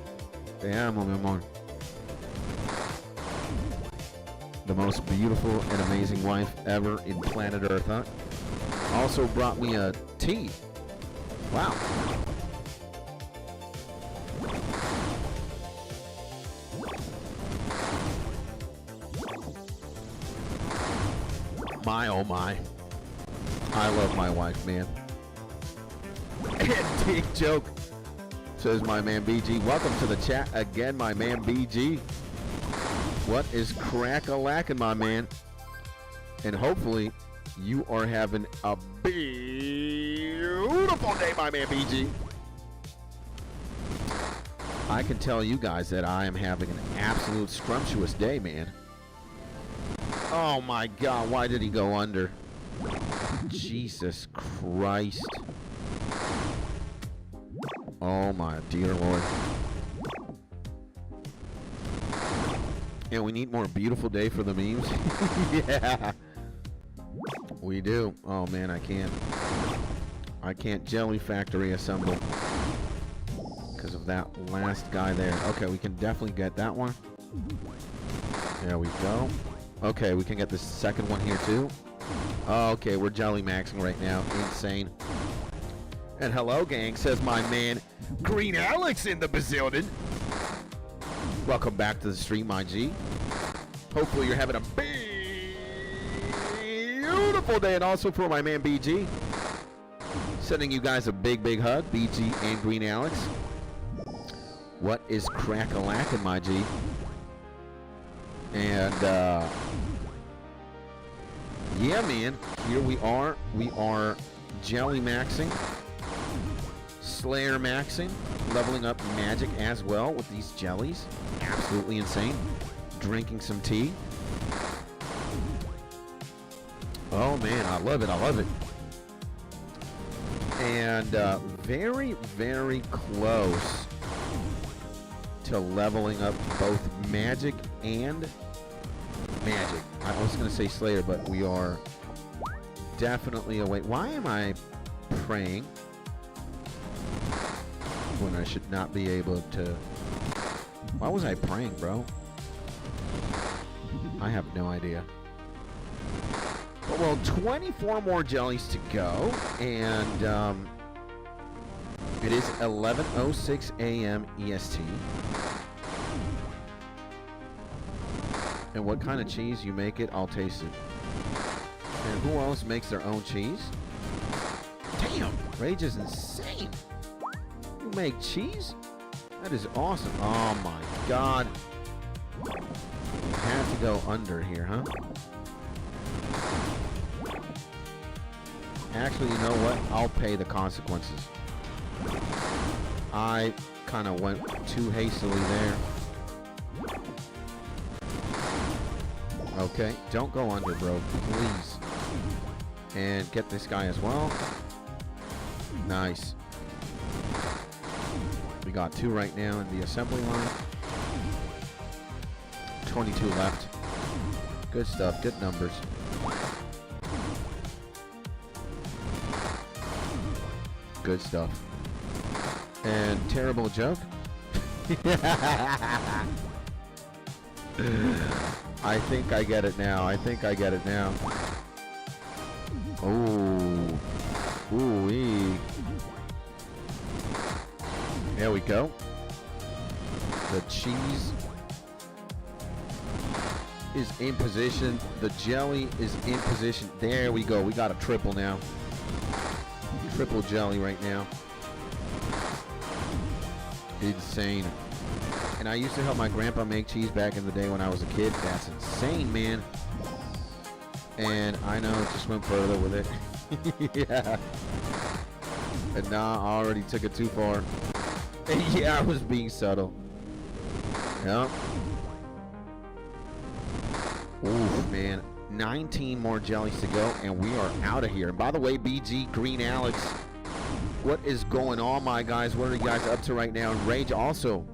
Te amo, mi amor. The most beautiful and amazing wife ever in planet Earth, huh? Also brought me a tea. Wow. My, oh my. I love my wife, man. Big joke, says my man BG. Welcome to the chat again, my man BG. What is crack-a-lackin', my man? And hopefully you are having a beautiful day, my man BG. I can tell you guys that I am having an absolute scrumptious day, man. Oh my God, why did he go under? Jesus Christ. Oh my dear Lord. Yeah, we need more beautiful day for the memes. Yeah. We do. Oh man, I can't jelly factory assemble because of that last guy there. Okay, we can definitely get that one. There we go. Okay, we can get the second one here too. Okay, we're jelly maxing right now. Insane. And hello, gang, says my man Green Alex in the building. Welcome back to the stream, my G. Hopefully you're having a beautiful day. And also for my man BG, sending you guys a big, big hug. BG and Green Alex. What is crack-a-lackin', my G? And, yeah, man. Here we are. We are jelly maxing. Slayer maxing. Leveling up magic as well with these jellies. Absolutely insane. Drinking some tea. Oh man, I love it. I love it. And very, very close to leveling up both magic and magic. I was going to say Slayer, but we are definitely away. Why am I praying when I should not be able to? Why was I praying, bro? I have no idea. But, well, 24 more jellies to go, and it is 11:06 a.m. EST. And what kind of cheese you make it, I'll taste it. And who else makes their own cheese? Damn, Rage is insane. You make cheese? That is awesome. Oh my God. I have to go under here, huh? Actually, you know what? I'll pay the consequences. I kind of went too hastily there. Okay, don't go under, bro, please. And get this guy as well. Nice. We got 2 right now in the assembly line. 22 left. Good stuff, good numbers. Good stuff. And terrible joke. I think I get it now. I think I get it now. Oh. Ooh-wee. There we go. The cheese is in position. The jelly is in position. There we go. We got a triple now. Triple jelly right now. Insane. And I used to help my grandpa make cheese back in the day when I was a kid. That's insane, man. And I know it just went further with it. Yeah. And nah, I already took it too far. Yeah, I was being subtle. Yep. Oof, man. 19 more jellies to go, and we are out of here. And by the way, BG, Green Alex, what is going on, my guys? What are you guys up to right now? And Rage also.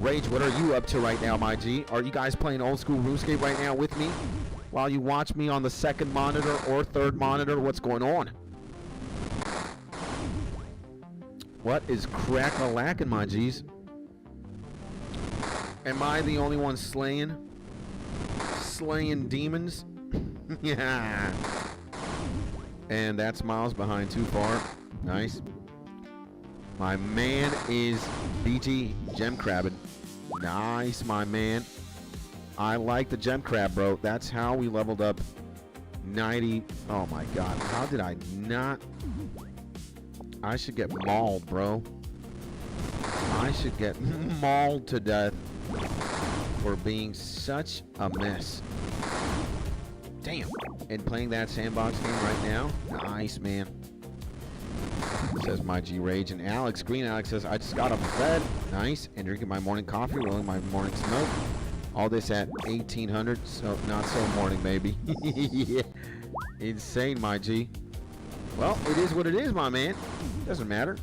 Rage, what are you up to right now, my G? Are you guys playing old school RuneScape right now with me? While you watch me on the second monitor or third monitor, what's going on? What is crack-a-lackin', my G's? Am I the only one slaying demons? Yeah. And that's Miles behind too far. Nice. My man is BG Gem Crabbing. Nice, my man. I like the Gem Crab, bro. That's how we leveled up 90. Oh my god. How did I not? I should get mauled, bro. I should get mauled to death for being such a mess. Damn. And playing that sandbox game right now. Nice, man. Says my G Rage. And Alex, Green Alex says, I just got up fed. Nice. And drinking my morning coffee, rolling my morning smoke. All this at 1800. So not so morning, baby. Yeah. Insane, my G. Well, it is what it is, my man. Doesn't matter.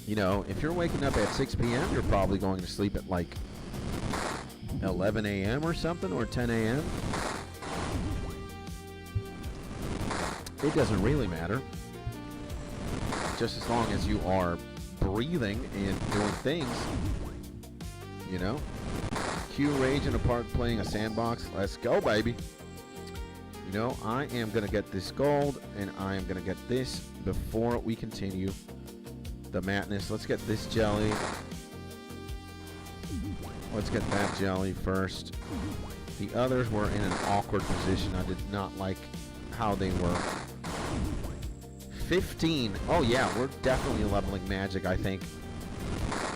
You know, if you're waking up at 6 p.m., you're probably going to sleep at like 11 a.m. or something, or 10 a.m. It doesn't really matter. Just as long as you are breathing and doing things, you know. Q Rage in a park playing a sandbox. Let's go, baby. You know, I am going to get this gold, and I am going to get this before we continue the madness. Let's get this jelly. Let's get that jelly first. The others were in an awkward position. I did not like how they were. 15. Oh yeah, we're definitely leveling magic, I think,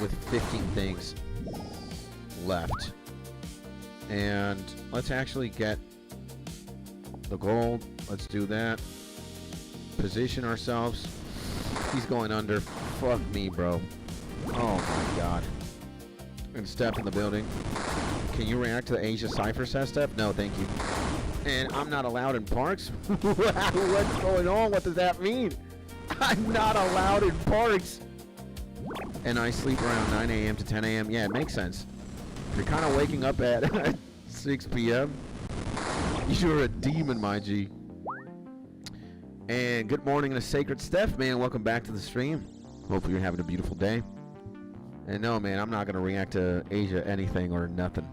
with 15 things left. And let's actually get the gold. Let's do that. Position ourselves. He's going under. Fuck me, bro. Oh my god. And Steph in the building. Can you react to the Asia Cypher, says Steph? No, thank you. And I'm not allowed in parks? What's going on? What does that mean? I'm not allowed in parks. And I sleep around 9 a.m. to 10 a.m. Yeah, it makes sense. If you're kind of waking up at 6 p.m., you're a demon, my G. And good morning to Sacred Steph, man. Welcome back to the stream. Hopefully you're having a beautiful day. And no, man, I'm not going to react to Asia anything or nothing.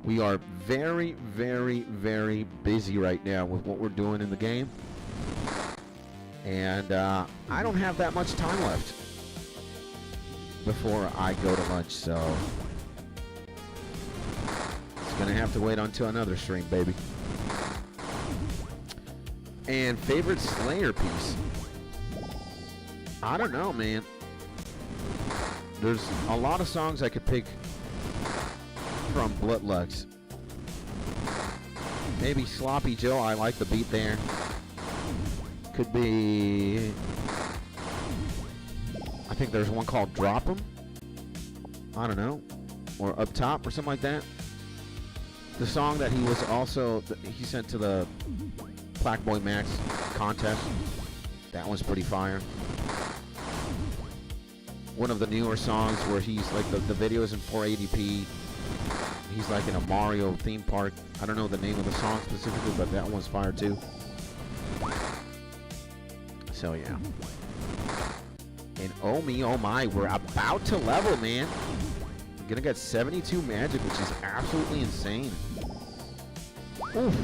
We are very, very, very busy right now with what we're doing in the game. And I don't have that much time left before I go to lunch, so it's going to have to wait until another stream, baby. And favorite Slayer piece? I don't know, man. There's a lot of songs I could pick from Bloodlux. Maybe Sloppy Joe. I like the beat there. Could be... I think there's one called Drop 'Em. I don't know. Or Up Top or something like that. The song that he was also... he sent to the Blackboy Max contest. That one's pretty fire. One of the newer songs where he's like the video is in 480p. He's like in a Mario theme park. I don't know the name of the song specifically, but that one's fire too. So yeah. And oh me, oh my, we're about to level, man. We're gonna get 72 magic, which is absolutely insane. Oof.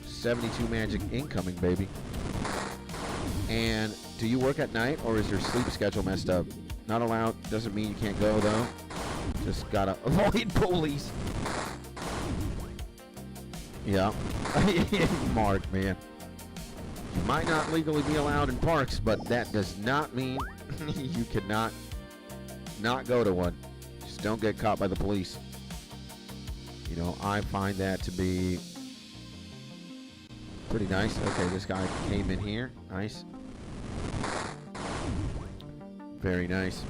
72 magic incoming, baby. And do you work at night or is your sleep schedule messed up? Not allowed. Doesn't mean you can't go, though. Just gotta avoid police. Yeah. Mark, man. You might not legally be allowed in parks, but that does not mean you cannot not go to one. Just don't get caught by the police. You know, I find that to be pretty nice. Okay, this guy came in here. Nice. Very nice.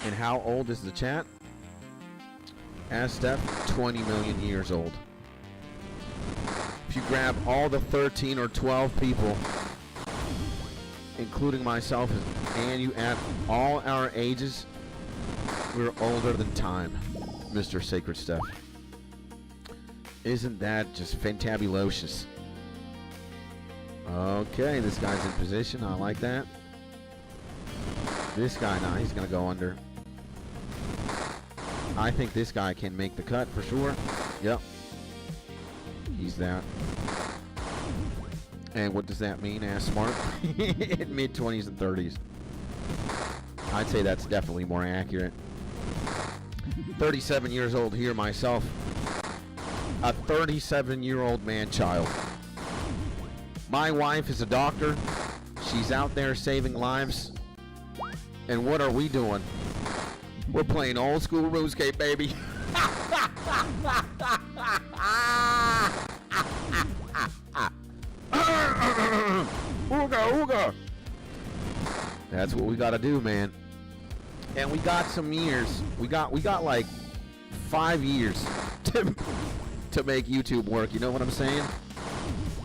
And how old is the chat? Ask Steph, 20 million years old. If you grab all the 13 or 12 people, including myself, and you add all our ages, we're older than time, Mr. Sacred Steph. Isn't that just fantabulous? Okay, this guy's in position. I like that. This guy, nah, he's going to go under. I think this guy can make the cut for sure. Yep. He's that. And what does that mean? Ask Smart. In mid-20s and 30s. I'd say that's definitely more accurate. 37 years old here myself. A 37-year-old man-child. My wife is a doctor. She's out there saving lives. And what are we doing? We're playing old school RuneScape, baby. Ooga, ooga. That's what we gotta do, man. And we got some years. We got like 5 years to make YouTube work. You know what I'm saying?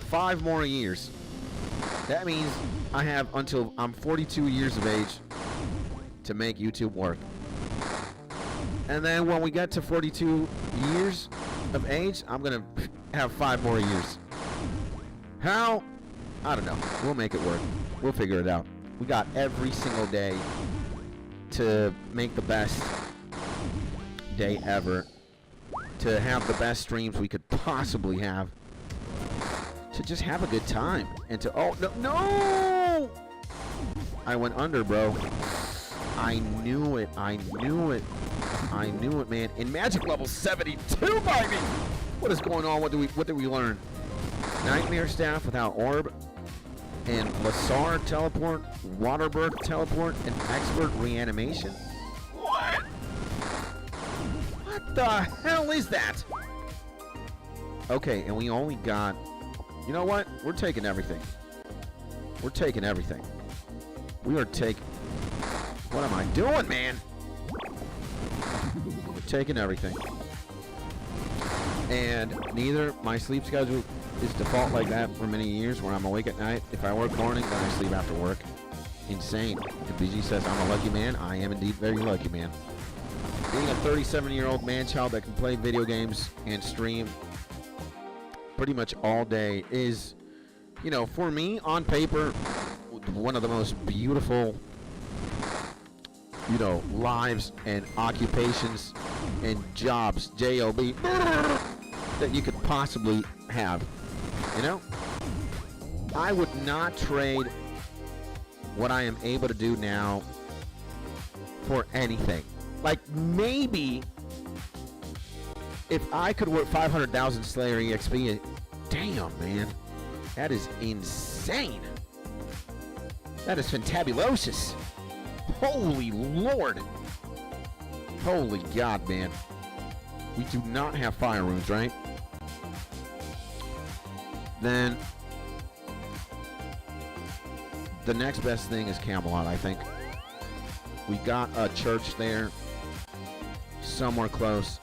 5 more years. That means I have until I'm 42 years of age to make YouTube work. And then when we get to 42 years of age, I'm gonna have 5 more years. How? I don't know. We'll make it work. We'll figure it out. We got every single day to make the best day ever, to have the best streams we could possibly have, to just have a good time, and to, oh, no, no! I went under, bro. I knew it. I knew it. I knew it, man. In magic level 72, baby! What is going on? What did we learn? Nightmare Staff without orb, and 𝗦𝗬𝗧𝗛𝗘𝗧𝗜𝗓𝗏 teleport, Waterbird teleport, and expert reanimation. What? What the hell is that? Okay, and we only got, you know what? We're taking everything. We're taking everything. We are taking, what am I doing, man? We're taking everything. And neither my sleep schedule is default like that for many years, where I'm awake at night. If I work morning, then I sleep after work. Insane. If BG says I'm a lucky man, I am indeed very lucky, man. Being a 37-year-old man-child that can play video games and stream pretty much all day is, you know, for me, on paper, one of the most beautiful, you know, lives and occupations and jobs, J-O-B, that you could possibly have. You know, I would not trade what I am able to do now for anything. Like, maybe if I could work 500,000 Slayer EXP, damn, man, that is insane. That is fantabulous. Holy Lord. Holy God, man. We do not have fire runes, right? Then the next best thing is Camelot, I think. We got a church there, somewhere close.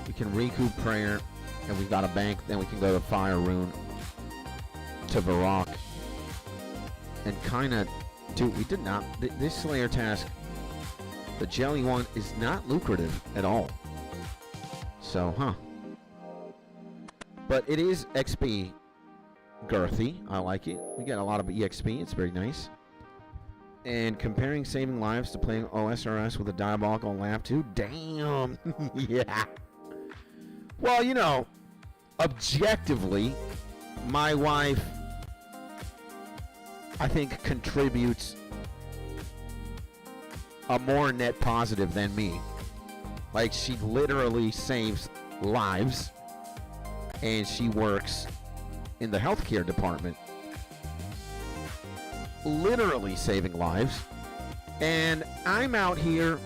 We can recoup prayer, and we've got a bank. Then we can go to Fire Rune, to Varrock, and kind of, dude, we did not, this Slayer task, the jelly one, is not lucrative at all. So, huh. But it is XP girthy. I like it. We get a lot of EXP. It's very nice. And comparing saving lives to playing OSRS with a diabolical laugh too. Damn. Yeah. Well, you know, objectively, my wife, I think, contributes a more net positive than me. Like, she literally saves lives, and she works in the healthcare department, literally saving lives. And I'm out here,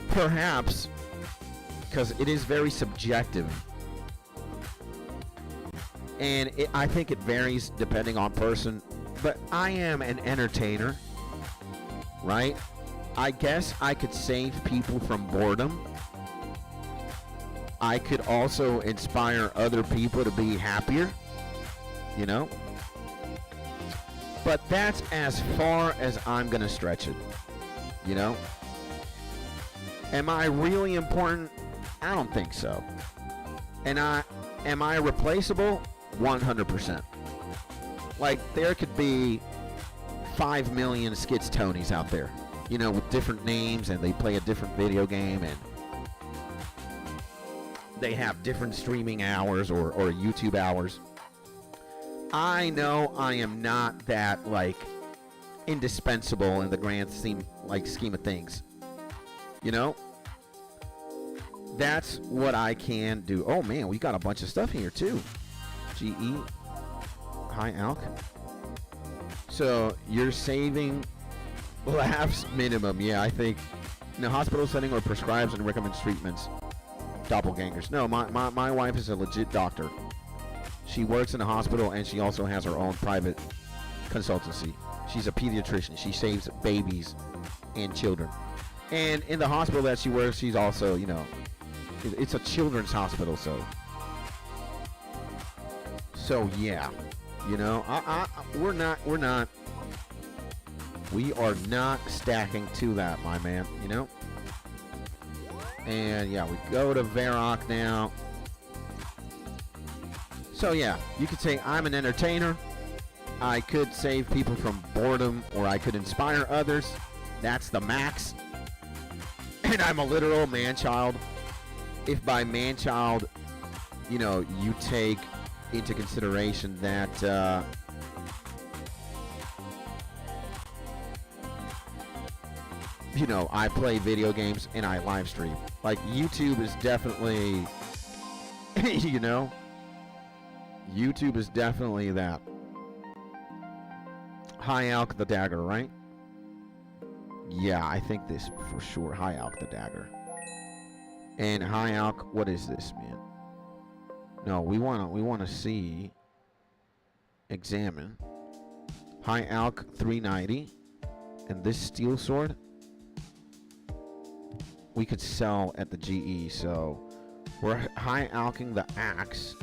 perhaps, because it is very subjective, and I think it varies depending on person, but I am an entertainer, right? I guess I could save people from boredom. I could also inspire other people to be happier, you know? But that's as far as I'm going to stretch it, you know? Am I really important? I don't think so. And am I replaceable? 100%. Like, there could be 5 million Skits Tonys out there, you know, with different names, and they play a different video game, and they have different streaming hours or YouTube hours. I know I am not that, like, indispensable in the grand scheme of things. You know? That's what I can do. Oh, man, we got a bunch of stuff here, too. GE. Hi, Alk. So, you're saving laughs minimum. Yeah, I think in a hospital setting or prescribes and recommends treatments. Doppelgangers. No, my wife is a legit doctor. She works in a hospital, and she also has her own private consultancy. She's a pediatrician. She saves babies and children. And in the hospital that she works, she's also, you know, it's a children's hospital, so yeah, you know, we are not stacking to that, my man, you know. And yeah, we go to Varrock now. So yeah, you could say I'm an entertainer. I could save people from boredom, or I could inspire others. That's the max. And I'm a literal man-child. If by man-child, you know, you take into consideration that you know, I play video games and I live stream. Like, YouTube is definitely you know, YouTube is definitely that. Hi, Alk the Dagger, right? Yeah, I think this for sure. Hi, Alk the Dagger. And hi, Alk, what is this, man? No, we wanna see, examine. Hi, Alk 390, and this steel sword we could sell at the GE. So we're high alking the axe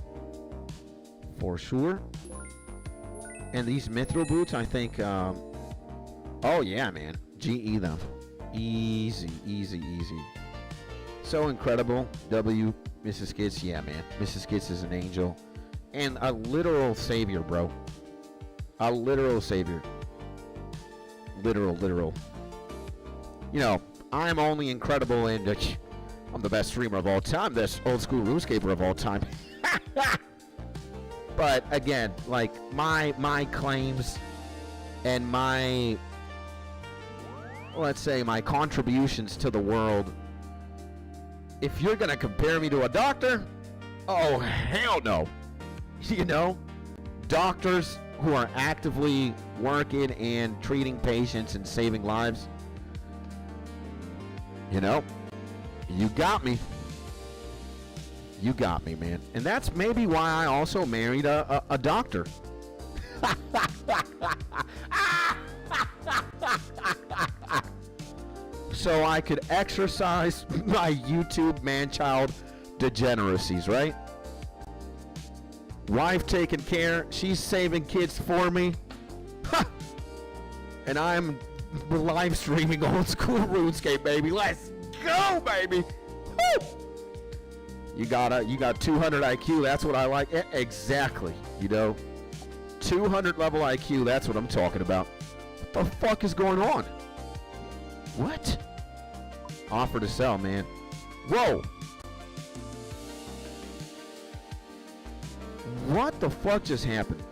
for sure. And these mithril boots, I think. Oh yeah, man. GE them. Easy, easy, easy. So incredible. W, Mrs. Skits. Yeah, man. Mrs. Skits is an angel. And a literal savior, bro. A literal savior. Literal. You know, I'm only incredible and I'm the best streamer of all time. This old school RuneScaper of all time. But again, like my claims and my, let's say, my contributions to the world, if you're gonna compare me to a doctor, oh hell no. You know, doctors who are actively working and treating patients and saving lives, you know, you got me. You got me, man. And that's maybe why I also married a doctor. So I could exercise my YouTube man-child degeneracies, right? Wife taking care. She's saving kids for me. And I'm live streaming old school RuneScape, baby. Let's go, baby. Woo! You got 200 IQ. That's what I like. Exactly. You know, 200 level IQ. That's what I'm talking about. What the fuck is going on? What? Offer to sell, man. Whoa. What the fuck just happened?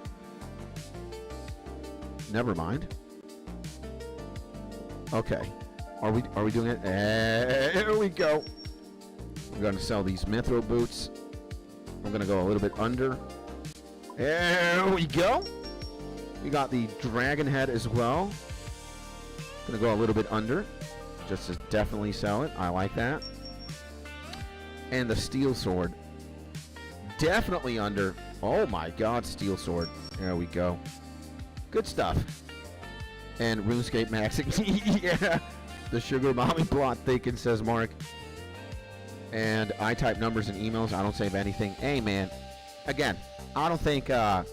Never mind. Okay. Are we doing it? Here we go. We're going to sell these mithril boots. I'm going to go a little bit under. There we go. We got the dragon head as well. Going to go a little bit under. Just to definitely sell it. I like that. And the steel sword. Definitely under. Oh my god, steel sword. There we go. Good stuff. And RuneScape maxing. Yeah. The 𝗔𝗪𝗔𝗡𝗡𝗡𝗡𝗚 says Mark. And I type numbers and emails. I don't save anything. Hey, man. Again, I don't think to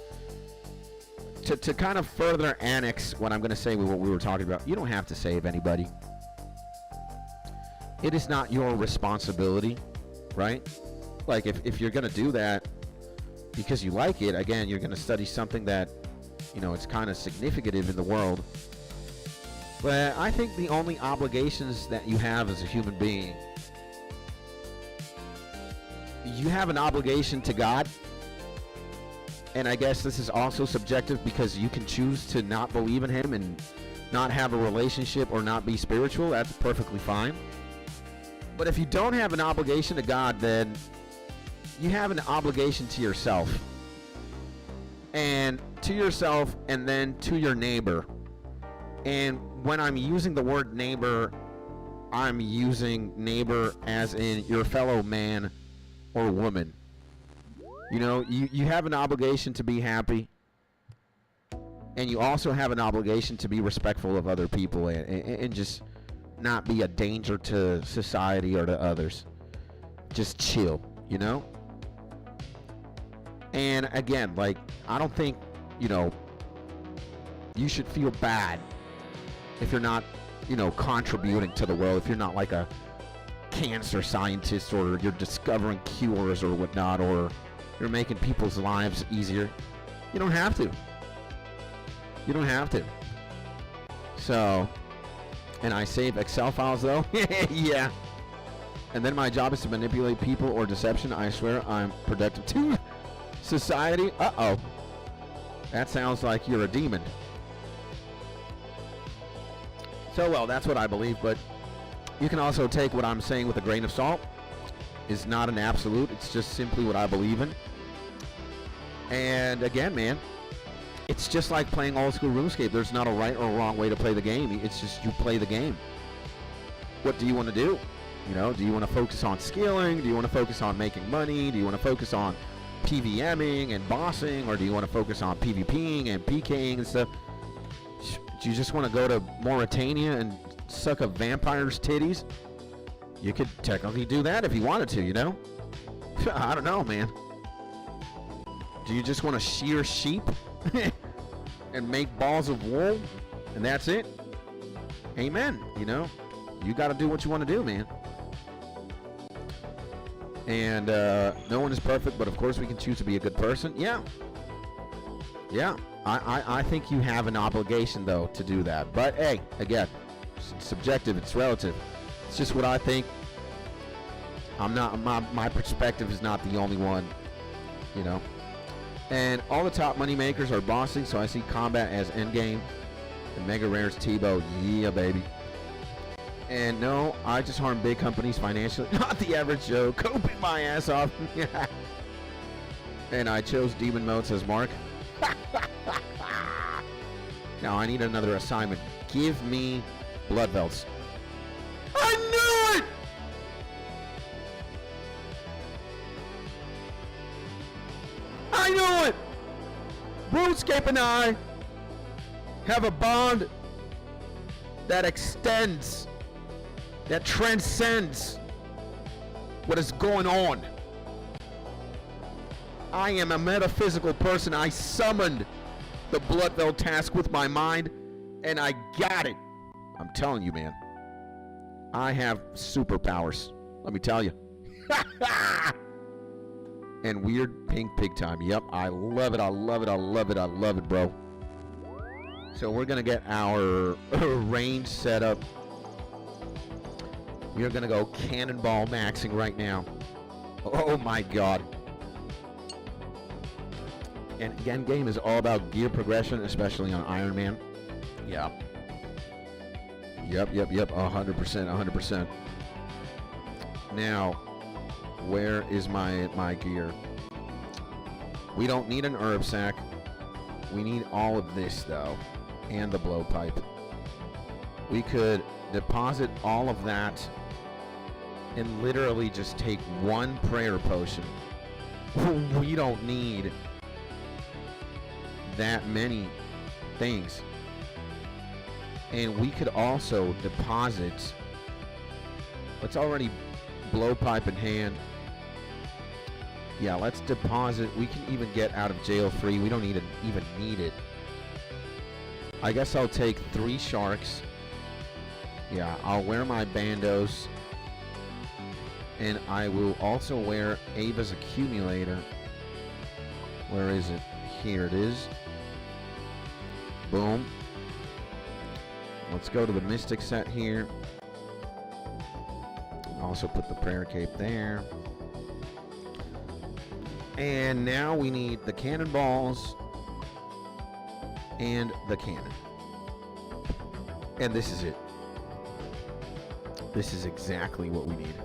kind of further annex what I'm going to say with what we were talking about, you don't have to save anybody. It is not your responsibility, right? Like, if you're going to do that because you like it, again, you're going to study something that, you know, it's kind of significant in the world. But I think the only obligations that you have as a human being, you have an obligation to God. And I guess this is also subjective because you can choose to not believe in him and not have a relationship or not be spiritual. That's perfectly fine. But if you don't have an obligation to God, then you have an obligation to yourself. And to yourself, and then to your neighbor. And when I'm using the word neighbor, I'm using neighbor as in your fellow man or woman. You know, you have an obligation to be happy. And you also have an obligation to be respectful of other people and just not be a danger to society or to others. Just chill, you know? And again, like, I don't think, you know, you should feel bad if you're not, you know, contributing to the world, if you're not like a cancer scientist or you're discovering cures or whatnot, or you're making people's lives easier. You don't have to. You don't have to. So, and I save Excel files though. Yeah. And then my job is to manipulate people or deception. I swear I'm productive to society. Uh-oh. That sounds like you're a demon. So, well, that's what I believe, but you can also take what I'm saying with a grain of salt. It's not an absolute. It's just simply what I believe in. And again, man, it's just like playing old school RuneScape. There's not a right or a wrong way to play the game. It's just you play the game. What do you want to do? You know, do you want to focus on scaling? Do you want to focus on making money? Do you want to focus on PVMing and bossing? Or do you want to focus on PvPing and PKing and stuff? Do you just want to go to Mauritania and suck a vampire's titties? You could technically do that if you wanted to, you know? I don't know, man. Do you just want to shear sheep and make balls of wool and that's it? Amen. You know, you got to do what you want to do, man. And no one is perfect, but of course we can choose to be a good person. Yeah. Yeah. I think you have an obligation, though, to do that. But, hey, again, it's subjective. It's relative. It's just what I think. I'm not, my perspective is not the only one, you know. And all the top money makers are bossing, so I see combat as endgame. And Mega Rare's Tebow, yeah, baby. And no, I just harm big companies financially, not the average Joe. Coping my ass off. And I chose demon mode, says Mark. Now I need another assignment. Give me blood belts. I knew it! I knew it! RuneScape and I have a bond that extends, that transcends what is going on. I am a metaphysical person. I summoned the Bloodveld task with my mind, and I got it. I'm telling you, man. I have superpowers. Let me tell you. And weird pink pig time. Yep, I love it. I love it. I love it. I love it, bro. So we're going to get our range set up. We are going to go cannonball maxing right now. Oh, my God. And again, game is all about gear progression, especially on Iron Man. Yeah. Yep. 100%. Now, where is my gear? We don't need an herb sack. We need all of this, though. And the blowpipe. We could deposit all of that and literally just take one prayer potion. We don't need that many things. And we could also deposit. Let's already blowpipe in hand. Yeah, let's deposit. We can even get out of jail free. We don't even need it. I guess I'll take 3 sharks. Yeah, I'll wear my bandos. And I will also wear Ava's accumulator. Where is it? Here it is. Boom. Let's go to the Mystic set here. Also put the prayer cape there. And now we need the cannonballs and the cannon. And this is it. This is exactly what we need.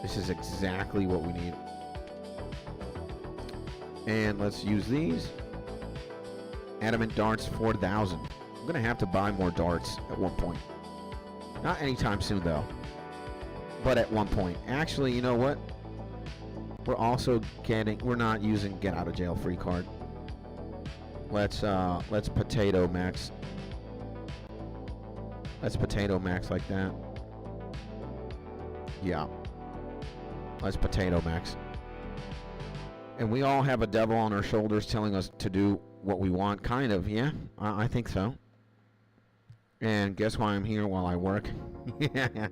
This is exactly what we need. And let's use these. Adamant darts 4,000. I'm going to have to buy more darts at one point. Not anytime soon, though. But at one point. Actually, you know what? We're also getting... We're not using get out of jail free card. Let's potato max. Let's potato max like that. Yeah. Let's potato max. And we all have a devil on our shoulders telling us to do what we want. Kind of, yeah. I think so. And guess why I'm here while I work? Yeah.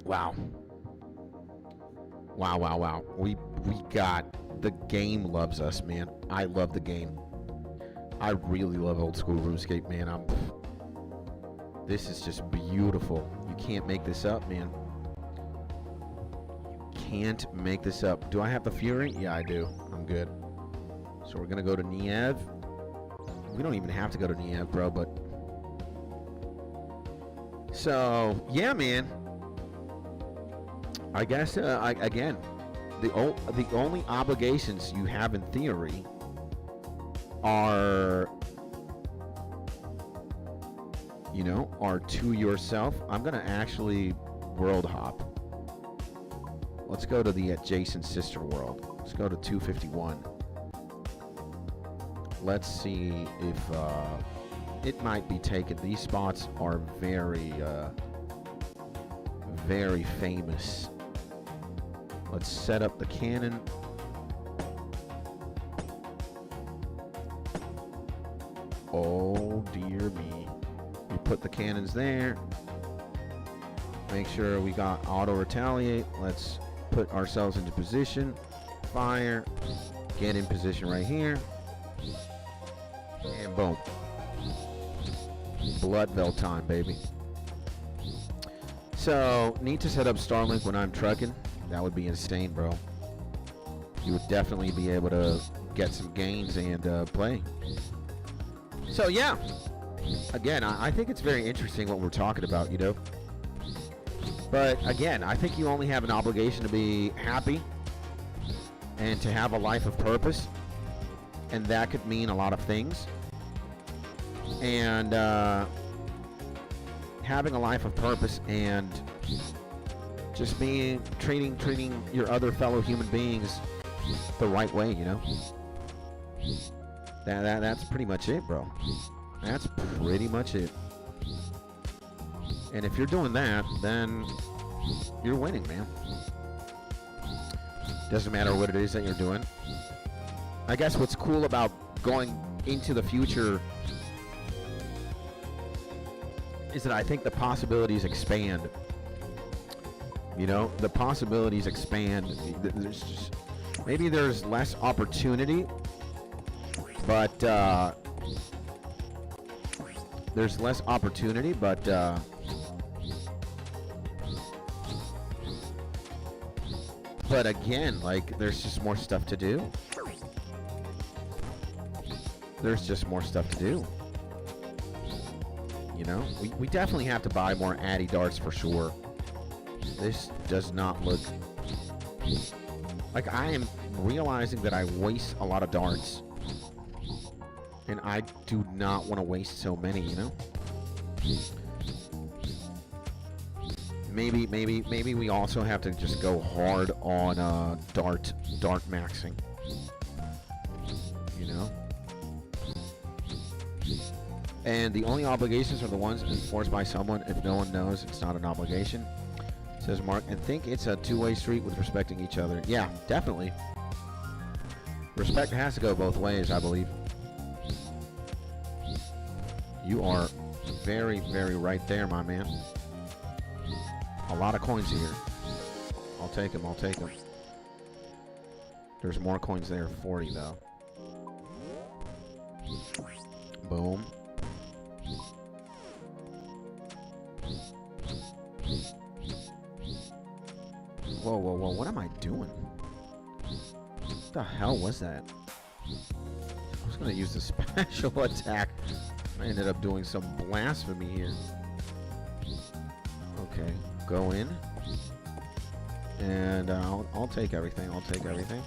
Wow. Wow, wow, wow. We got... The game loves us, man. I love the game. I really love old school RuneScape, man. This is just beautiful. You can't make this up, man. You can't make this up. Do I have the Fury? Yeah, I do. I'm good. So we're going to go to 𝗦𝗬𝗡𝗧𝗏𝗘𝗡𝗡𝗚. We don't even have to go to 𝗦𝗬𝗡, bro, but... So, yeah, man. I guess, again, the only obligations you have in theory are, you know, are to yourself. I'm going to actually world hop. Let's go to the adjacent sister world. Let's go to 251. Let's see if it might be taken. These spots are very, very famous. Let's set up the cannon. Oh, dear me. We put the cannons there. Make sure we got auto retaliate. Let's put ourselves into position. Fire. Get in position right here. And boom. Bloodveld time, baby. So, need to set up Starlink when I'm trucking. That would be insane, bro. You would definitely be able to get some gains and play. So, yeah. Again, I think it's very interesting what we're talking about, you know. But, again, I think you only have an obligation to be happy and to have a life of purpose. And that could mean a lot of things. And having a life of purpose and just being treating your other fellow human beings the right way, you know. That's pretty much it, bro. That's pretty much it. And if you're doing that, then you're winning, man. Doesn't matter what it is that you're doing. I guess what's cool about going into the future is that I think the possibilities expand. You know, the possibilities expand. There's just, maybe there's less opportunity, but there's less opportunity, but again, like, there's just more stuff to do. There's just more stuff to do. You know, we definitely have to buy more Addy darts for sure. This does not look... Like, I am realizing that I waste a lot of darts. And I do not want to waste so many, you know? Maybe we also have to just go hard on dart maxing. You And the only obligations are the ones enforced by someone. If no one knows, it's not an obligation, says Mark. And think it's a two-way street with respecting each other. Yeah, definitely. Respect has to go both ways, I believe. You are very, very right there, my man. A lot of coins here. I'll take them, I'll take them. There's more coins there, 40 though. Boom. Whoa, whoa, whoa, what am I doing? What the hell was that? I was gonna use the special attack. I ended up doing some blasphemy here. Okay, go in. And I'll take everything, I'll take everything.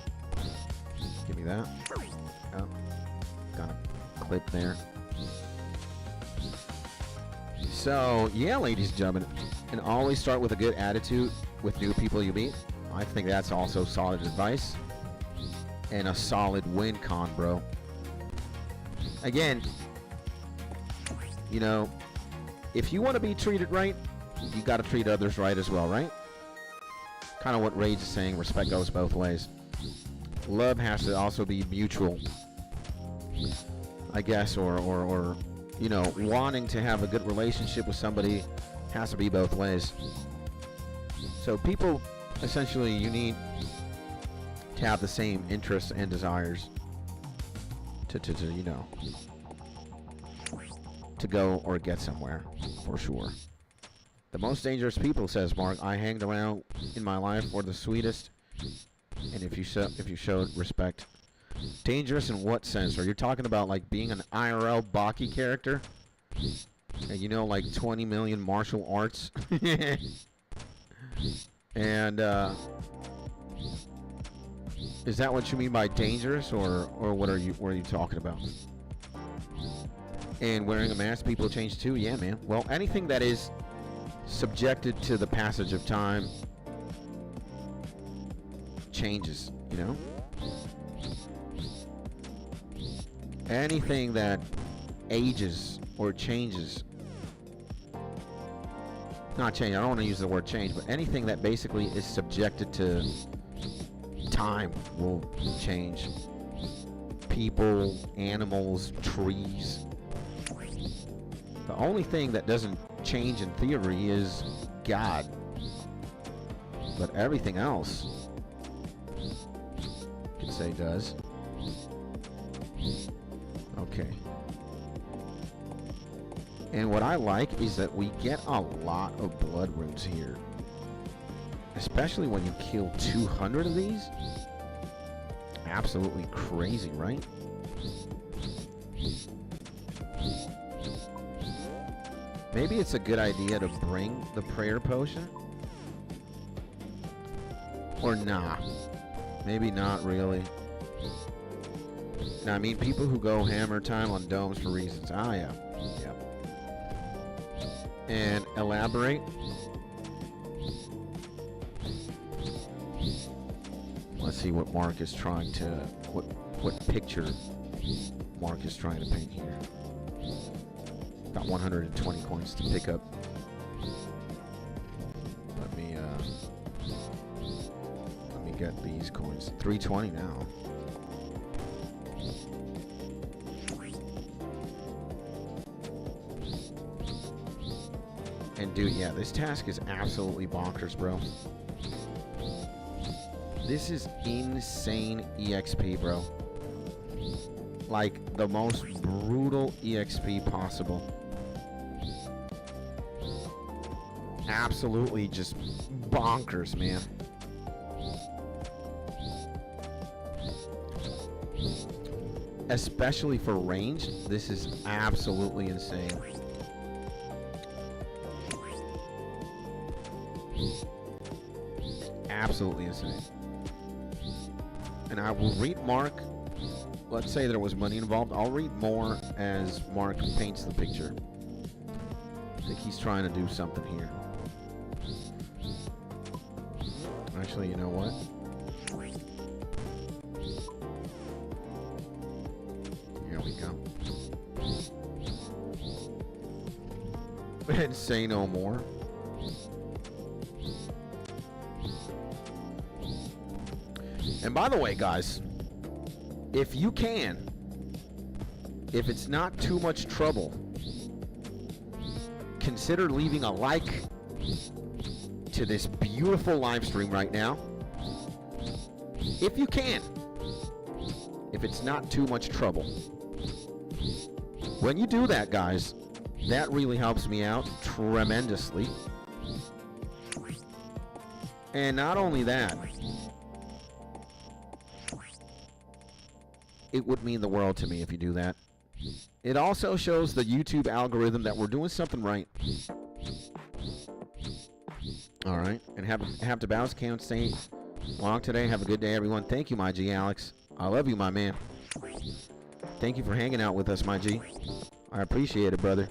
Give me that. Oh, got a clip there. So, yeah, ladies and gentlemen, and always start with a good attitude with new people you meet. I think that's also solid advice. And a solid win con, bro. Again, you know, if you want to be treated right, you got to treat others right as well, right? Kind of what Rage is saying, respect goes both ways. Love has to also be mutual, I guess, or you know, wanting to have a good relationship with somebody has to be both ways. So people, essentially, you need to have the same interests and desires to you know, to go or get somewhere, for sure. The most dangerous people, says Mark, I hanged around in my life were the sweetest, and if you showed respect. Dangerous in what sense? Are you talking about like being an IRL Baki character? And you know, like 20 million martial arts? And is that what you mean by dangerous, or what are you talking about? And wearing a mask, people change too? Yeah, man. Well, anything that is subjected to the passage of time changes, you know? Anything that ages or changes, not change, I don't want to use the word change, but anything that basically is subjected to time will change. People, animals, trees. The only thing that doesn't change in theory is God. But everything else, you could say, does. Okay. And what I like is that we get a lot of blood runes here. Especially when you kill 200 of these. Absolutely crazy, right? Maybe it's a good idea to bring the prayer potion. Or nah. Maybe not really. Now, I mean, people who go hammer time on domes for reasons. Ah, yeah. Yeah. And elaborate. Let's see what Mark is trying to... What picture Mark is trying to paint here. Got 120 coins to pick up. Let me get these coins. 320 now. And dude, yeah, this task is absolutely bonkers, bro. This is insane EXP, bro. Like, the most brutal EXP possible. Absolutely just bonkers, man. Especially for ranged, this is absolutely insane. Absolutely insane. And I will read Mark. Let's say there was money involved. I'll read more as Mark paints the picture. I think he's trying to do something here. Actually, you know what? Here we go. And say no more. And by the way, guys, if you can, if it's not too much trouble, consider leaving a like to this beautiful live stream right now. If you can. If it's not too much trouble. When you do that, guys, that really helps me out tremendously. And not only that, it would mean the world to me if you do that. It also shows the YouTube algorithm that we're doing something right. All right, and have to bounce. Can't stay long today. Have a good day, everyone. Thank you, my G, Alex. I love you, my man. Thank you for hanging out with us, my G. I appreciate it, brother.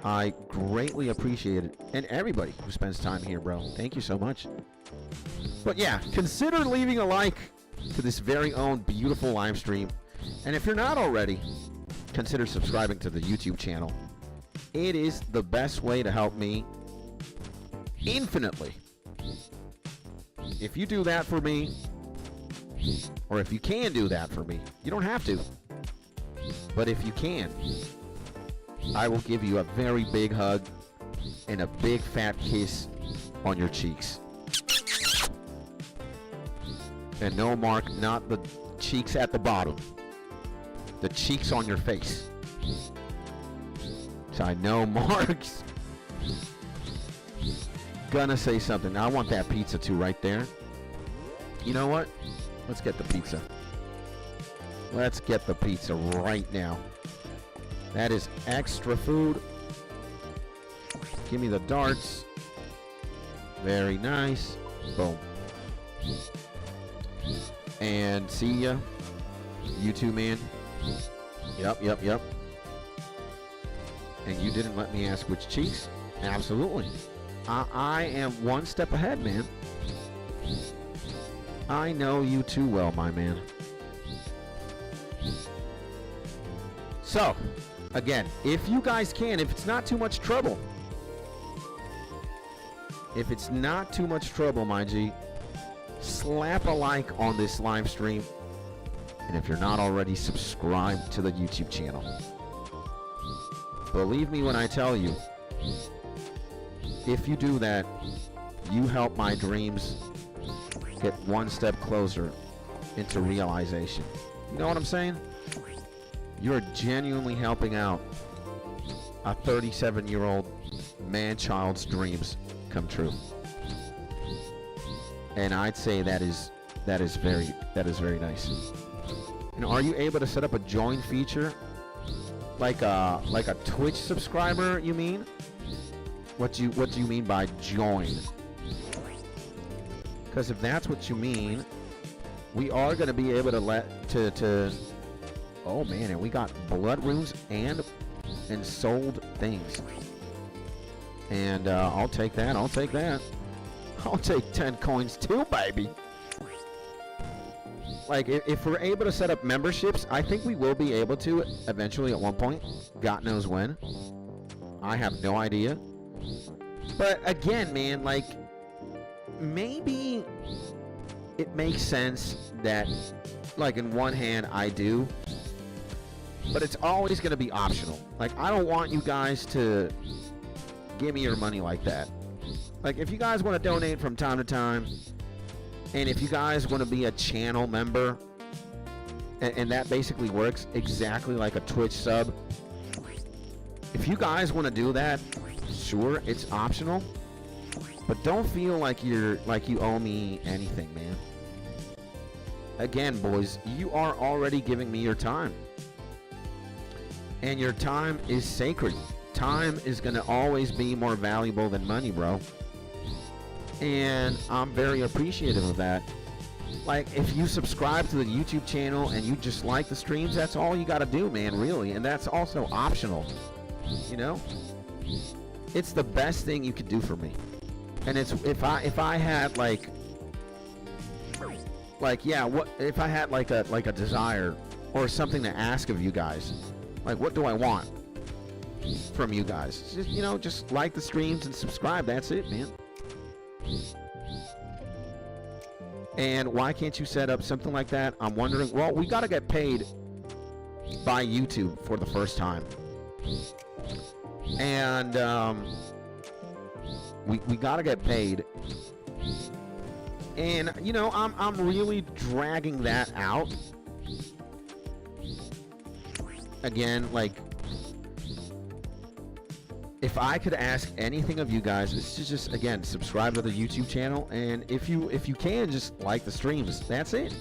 I greatly appreciate it. And everybody who spends time here, bro. Thank you so much. But yeah, consider leaving a like to this very own beautiful live stream. And if you're not already, consider subscribing to the YouTube channel. It is the best way to help me infinitely. If you do that for me, or if you can do that for me, you don't have to, but if you can, I will give you a very big hug and a big fat kiss on your cheeks. And no, Mark, not the cheeks at the bottom, the cheeks on your face. So I know Mark's gonna say something. I want that pizza too right there. You know what? Let's get the pizza. Let's get the pizza right now. That is extra food. Give me the darts. Very nice. Boom. And see ya. You too, man. Yep. And you didn't let me ask which cheeks? Absolutely. I am one step ahead, man. I know you too well, my man. So, again, if you guys can, if it's not too much trouble, my G, slap a like on this live stream. And if you're not already, subscribe to the YouTube channel. Believe me when I tell you, if you do that, you help my dreams get one step closer into realization. You know what I'm saying? You're genuinely helping out a 37-year-old man-child's dreams come true. And I'd say that is very nice. And are you able to set up a join feature? Like a Twitch subscriber, you mean? What do you mean by join? Because if that's what you mean, we are going to be able to oh man, and we got blood runes and sold things. And I'll take that. I'll take 10 coins too, baby. Like, if we're able to set up memberships, I think we will be able to eventually at one point. God knows when. I have no idea. But again, man, like, maybe it makes sense that, like, in one hand I do, but it's always going to be optional. Like, I don't want you guys to give me your money like that. Like, if you guys want to donate from time to time, and if you guys want to be a channel member, and that basically works exactly like a Twitch sub, if you guys want to do that, sure, it's optional, but don't feel like you owe me anything, man. Again, boys, you are already giving me your time, and your time is sacred. Time is going to always be more valuable than money, bro. And I'm very appreciative of that. Like, if you subscribe to the YouTube channel and you just like the streams, that's all you got to do, man, really. And that's also optional, you know? It's the best thing you could do for me. And it's, if I had like yeah, what if I had like a desire or something to ask of you guys? Like, what do I want? from you guys. Just, you know, just like the streams and subscribe. That's it, man. And why can't you set up something like that? I'm wondering. Well, we got to get paid by YouTube for the first time. And we got to get paid. And, you know, I'm really dragging that out. Again, like, if I could ask anything of you guys, it's just again, subscribe to the YouTube channel, and if you can, just like the streams. That's it.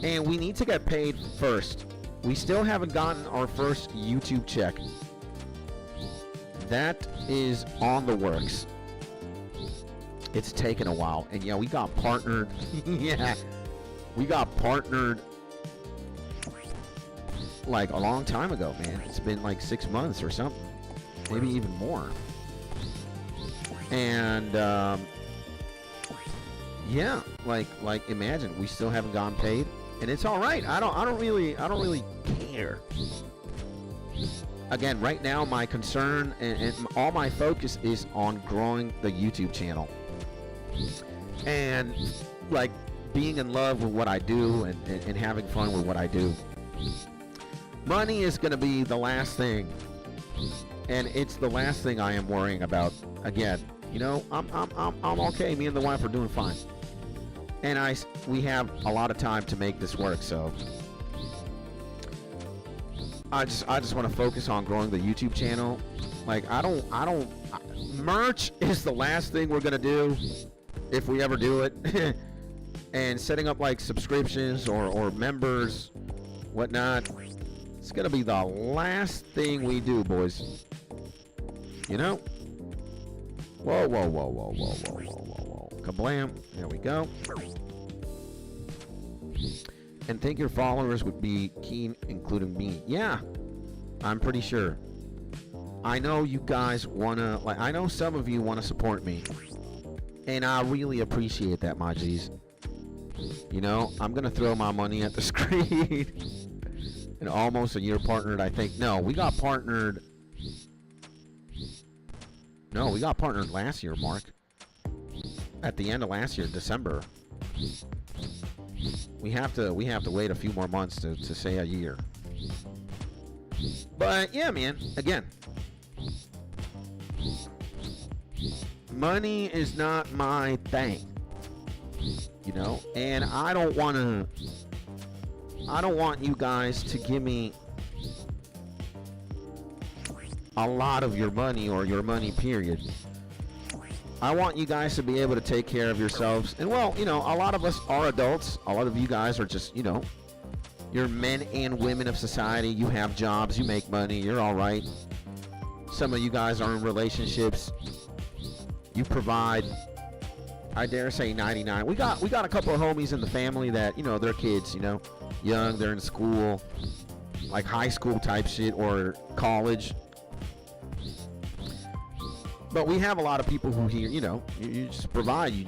And we need to get paid first. We still haven't gotten our first YouTube check. That is on the works. It's taken a while, and yeah, we got partnered. Yeah, we got partnered like a long time ago, man. It's been like 6 months or something, maybe even more. And yeah, like imagine we still haven't gotten paid, and it's all right. I don't really care. Again, right now my concern and all my focus is on growing the YouTube channel and like being in love with what I do and having fun with what I do. Money is going to be the last thing, and it's the last thing I am worrying about. Again, you know, I'm okay. Me and the wife are doing fine, and we have a lot of time to make this work. So I just want to focus on growing the YouTube channel. Like merch is the last thing we're gonna do if we ever do it, and setting up like subscriptions or members, whatnot. It's gonna be the last thing we do, boys. You know? Whoa, whoa, whoa, whoa, whoa, whoa, whoa, whoa, whoa. Kablam. There we go. And think your followers would be keen, including me. Yeah, I'm pretty sure. I know you guys wanna, like, I know some of you wanna support me, and I really appreciate that, my G's. You know, I'm gonna throw my money at the screen. And almost a year partnered, I think. No, we got partnered. No, we got partnered last year, Mark. At the end of last year, December. We have to wait a few more months to say a year. But yeah, man, again, money is not my thing, you know, and I don't want you guys to give me a lot of your money or your money, period. I want you guys to be able to take care of yourselves. And well, you know, a lot of us are adults. A lot of you guys are just, you know, you're men and women of society. You have jobs, you make money, you're all right. Some of you guys are in relationships. You provide, I dare say 99. We got a couple of homies in the family that, you know, they're kids, you know, young, they're in school, like high school type shit or college. But we have a lot of people who here, you know, you just provide, you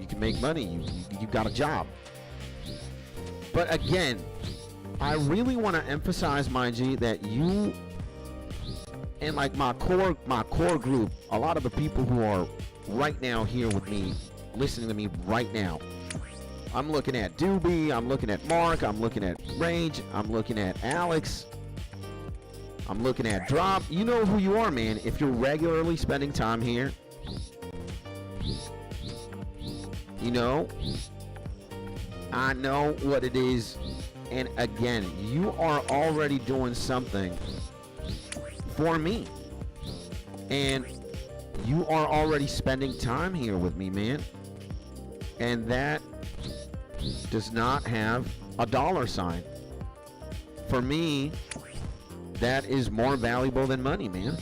can make money, you got a job. But again, I really want to emphasize, my G, that you and like my core group, a lot of the people who are right now here with me, listening to me right now. I'm looking at Doobie, I'm looking at Mark, I'm looking at Rage, I'm looking at Alex, I'm looking at Drop. You know who you are, man. If you're regularly spending time here, you know, I know what it is. And again, you are already doing something for me. And you are already spending time here with me, man. And that does not have a dollar sign. For me, that is more valuable than money, man.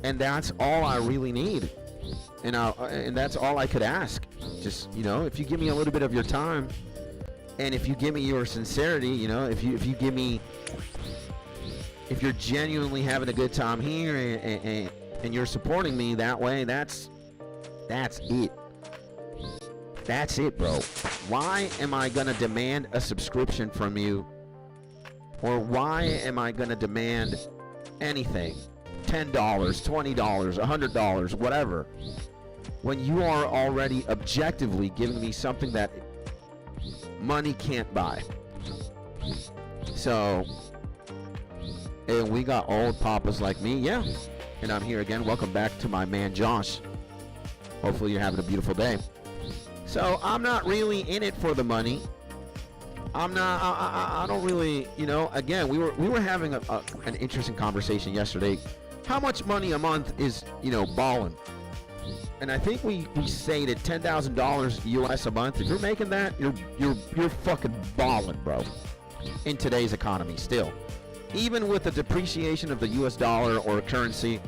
And that's all I really need. And that's all I could ask. Just, you know, if you give me a little bit of your time, and if you give me your sincerity, you know, if you give me, if you're genuinely having a good time here and you're supporting me that way, that's it. That's it, bro. Why am I gonna demand a subscription from you? Or why am I gonna demand anything, $10, $20, $100, whatever, when you are already objectively giving me something that money can't buy. So, and we got old papas like me, yeah. And I'm here again. Welcome back to my man Josh. Hopefully you're having a beautiful day. So I'm not really in it for the money. I'm not. I don't really. You know. Again, we were having an interesting conversation yesterday. How much money a month is, you know, balling? And I think we stated $10,000 US a month. If you're making that, you're fucking balling, bro. In today's economy, still, even with the depreciation of the US dollar or currency,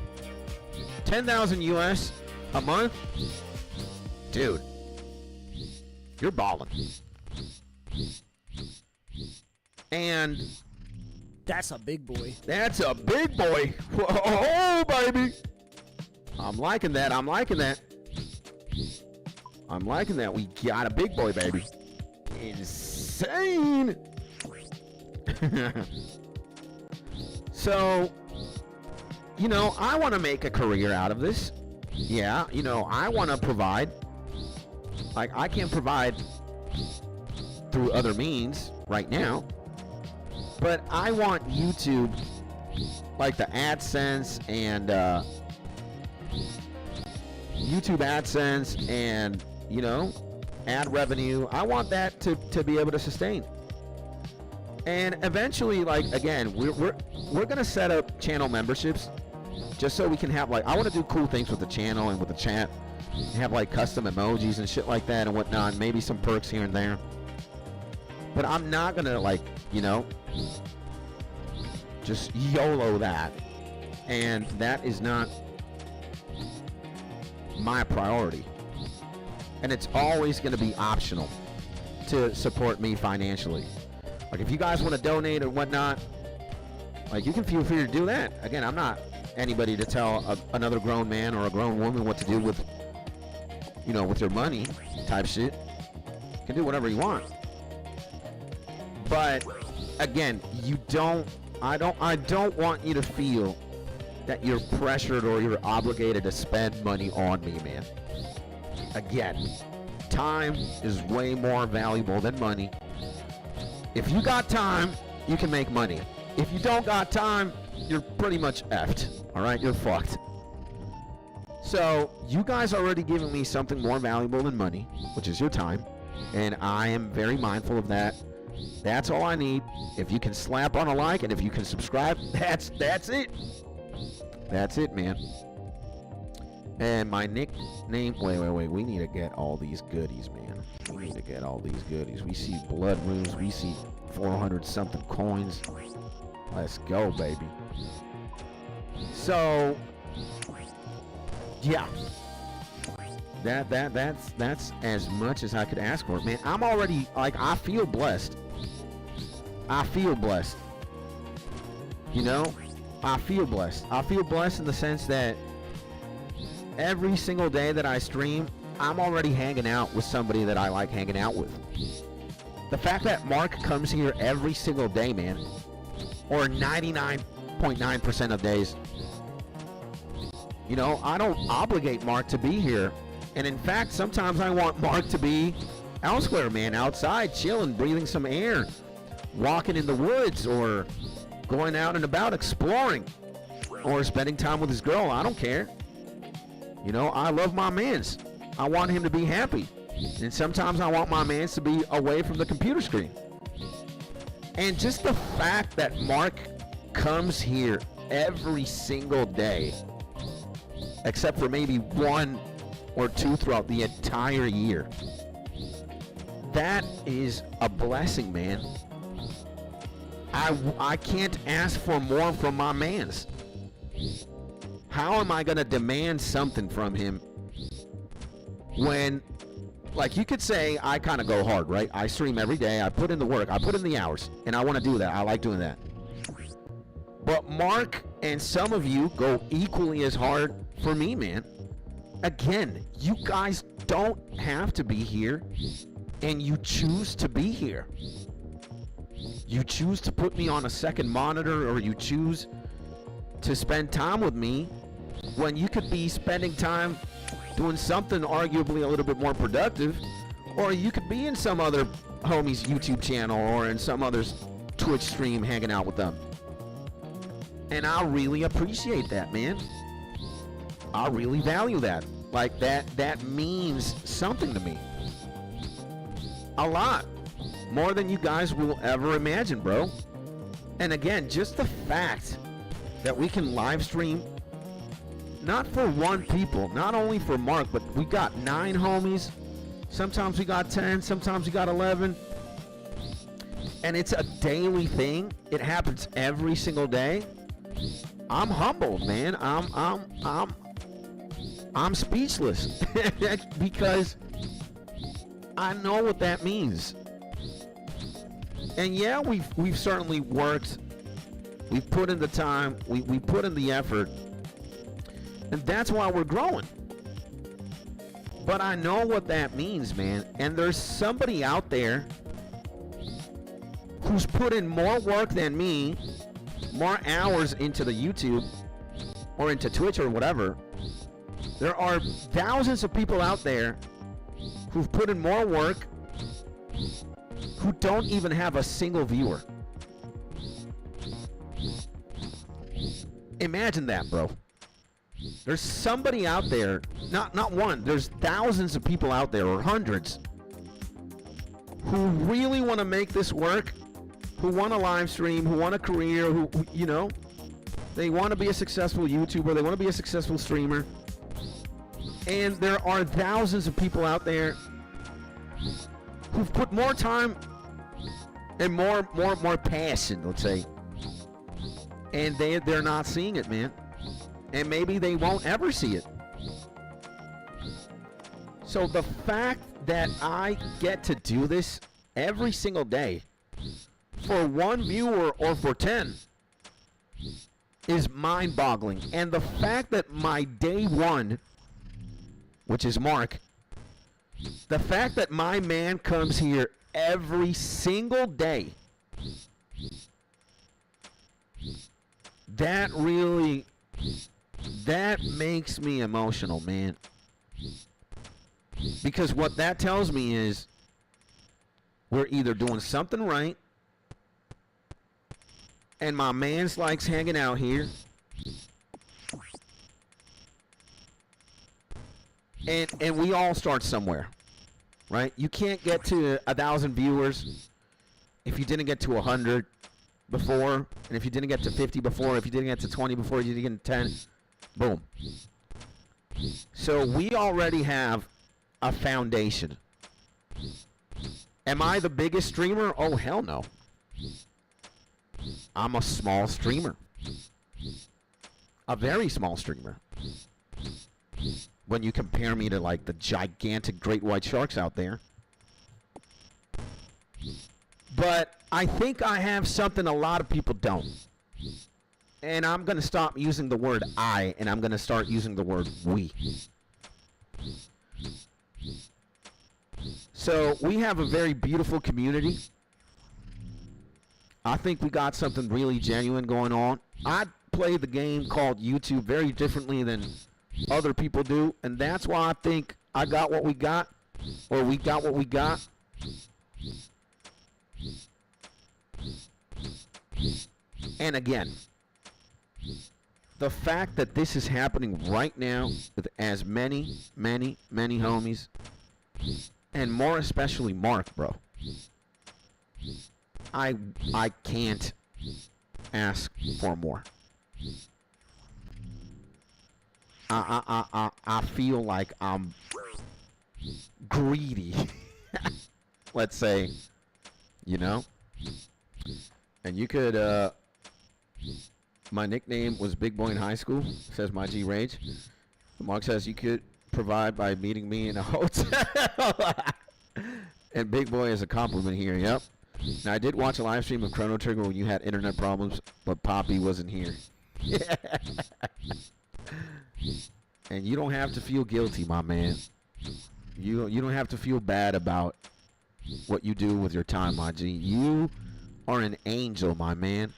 10,000 US a month, dude, you're balling. And that's a big boy. That's a big boy. Whoa, baby. I'm liking that. I'm liking that. I'm liking that. We got a big boy, baby. Insane. So, you know, I want to make a career out of this. Yeah, you know, I want to provide. Like, I can't provide through other means right now, but I want YouTube, like the AdSense and YouTube AdSense and, you know, ad revenue. I want that to be able to sustain. And eventually, like, again, we're gonna set up channel memberships just so we can have, like, I want to do cool things with the channel and with the chat, have like custom emojis and shit like that and whatnot, maybe some perks here and there. But I'm not gonna, like, you know, just YOLO that, and that is not my priority. And it's always gonna be optional to support me financially. Like, if you guys want to donate or whatnot, like, you can feel free to do that. Again, I'm not anybody to tell another grown man or a grown woman what to do with, you know, with their money type shit. You can do whatever you want. But again, I don't want you to feel that you're pressured or you're obligated to spend money on me, man. Again, time is way more valuable than money. If you got time, you can make money. If you don't got time, you're pretty much effed. All right, you're fucked. So you guys are already giving me something more valuable than money, which is your time, and I am very mindful of that. That's all I need. If you can slap on a like and if you can subscribe, that's it. That's it, man. And my nickname. Wait. We need to get all these goodies, man. We need to get all these goodies. We see blood runes. We see 400 something coins. Let's go, baby. So, yeah. That's as much as I could ask for, man. I'm already, like, I feel blessed. I feel blessed. You know, I feel blessed. I feel blessed in the sense that every single day that I stream, I'm already hanging out with somebody that I like hanging out with. The fact that Mark comes here every single day, man, or 99.9% of days, you know, I don't obligate Mark to be here. And in fact, sometimes I want Mark to be elsewhere, man, outside, chilling, breathing some air, walking in the woods, or going out and about exploring, or spending time with his girl. I don't care. You know, I love my mans. I want him to be happy. And sometimes I want my mans to be away from the computer screen. And just the fact that Mark comes here every single day, except for maybe 1 or 2 throughout the entire year, that is a blessing, man. I can't ask for more from my mans. How am I gonna demand something from him when, like, you could say I kind of go hard, right? I stream every day, I put in the work, I put in the hours, and I want to do that. I like doing that. But Mark and some of you go equally as hard for me, man. Again, you guys don't have to be here, and you choose to be here. You choose to put me on a second monitor, or you choose to spend time with me when you could be spending time doing something arguably a little bit more productive, or you could be in some other homie's YouTube channel or in some other's Twitch stream hanging out with them. And I really appreciate that, man. I really value that. Like, that means something to me. A lot. More than you guys will ever imagine, bro. And again, just the fact that we can live stream, not for one people, not only for Mark, but we got 9 homies. Sometimes we got 10, sometimes we got 11. And it's a daily thing. It happens every single day. I'm humbled, man. I'm speechless because I know what that means. And yeah, we've certainly worked. We've put in the time. We put in the effort. And that's why we're growing. But I know what that means, man. And there's somebody out there who's put in more work than me, more hours into the YouTube or into Twitch or whatever. There are thousands of people out there who've put in more work who don't even have a single viewer. Imagine that, bro. There's somebody out there, not one, there's thousands of people out there, or hundreds, who really want to make this work, who want a live stream, who want a career, who, you know, they want to be a successful YouTuber, they want to be a successful streamer. And there are thousands of people out there who've put more time and more passion, let's say. And they're not seeing it, man. And maybe they won't ever see it. So the fact that I get to do this every single day for 1 viewer or for 10 is mind-boggling. And the fact that my day one, which is Mark, the fact that my man comes here every single day, that makes me emotional, man. Because what that tells me is we're either doing something right, and my man's likes hanging out here, and we all start somewhere, right? You can't get to 1,000 viewers if you didn't get to 100 before, and if you didn't get to 50 before, if you didn't get to 20 before, you didn't get to 10, boom. So we already have a foundation. Am I the biggest streamer? Oh, hell no. I'm a small streamer. A very small streamer. When you compare me to, like, the gigantic great white sharks out there. But I think I have something a lot of people don't. And I'm going to stop using the word I, and I'm going to start using the word we. So we have a very beautiful community. I think we got something really genuine going on. I play the game called YouTube very differently than other people do, and that's why I think I got what we got, or we got what we got. And again, the fact that this is happening right now with as many homies, and more especially Mark, bro. I can't ask for more. I feel like I'm greedy. Let's say, you know? And you could, my nickname was Big Boy in high school, says my G Rage. Mark says you could provide by meeting me in a hotel. And Big Boy is a compliment here, yep. Now, I did watch a live stream of Chrono Trigger when you had internet problems, but Poppy wasn't here. And you don't have to feel guilty, my man. You don't have to feel bad about what you do with your time, my G. You are an angel, my man.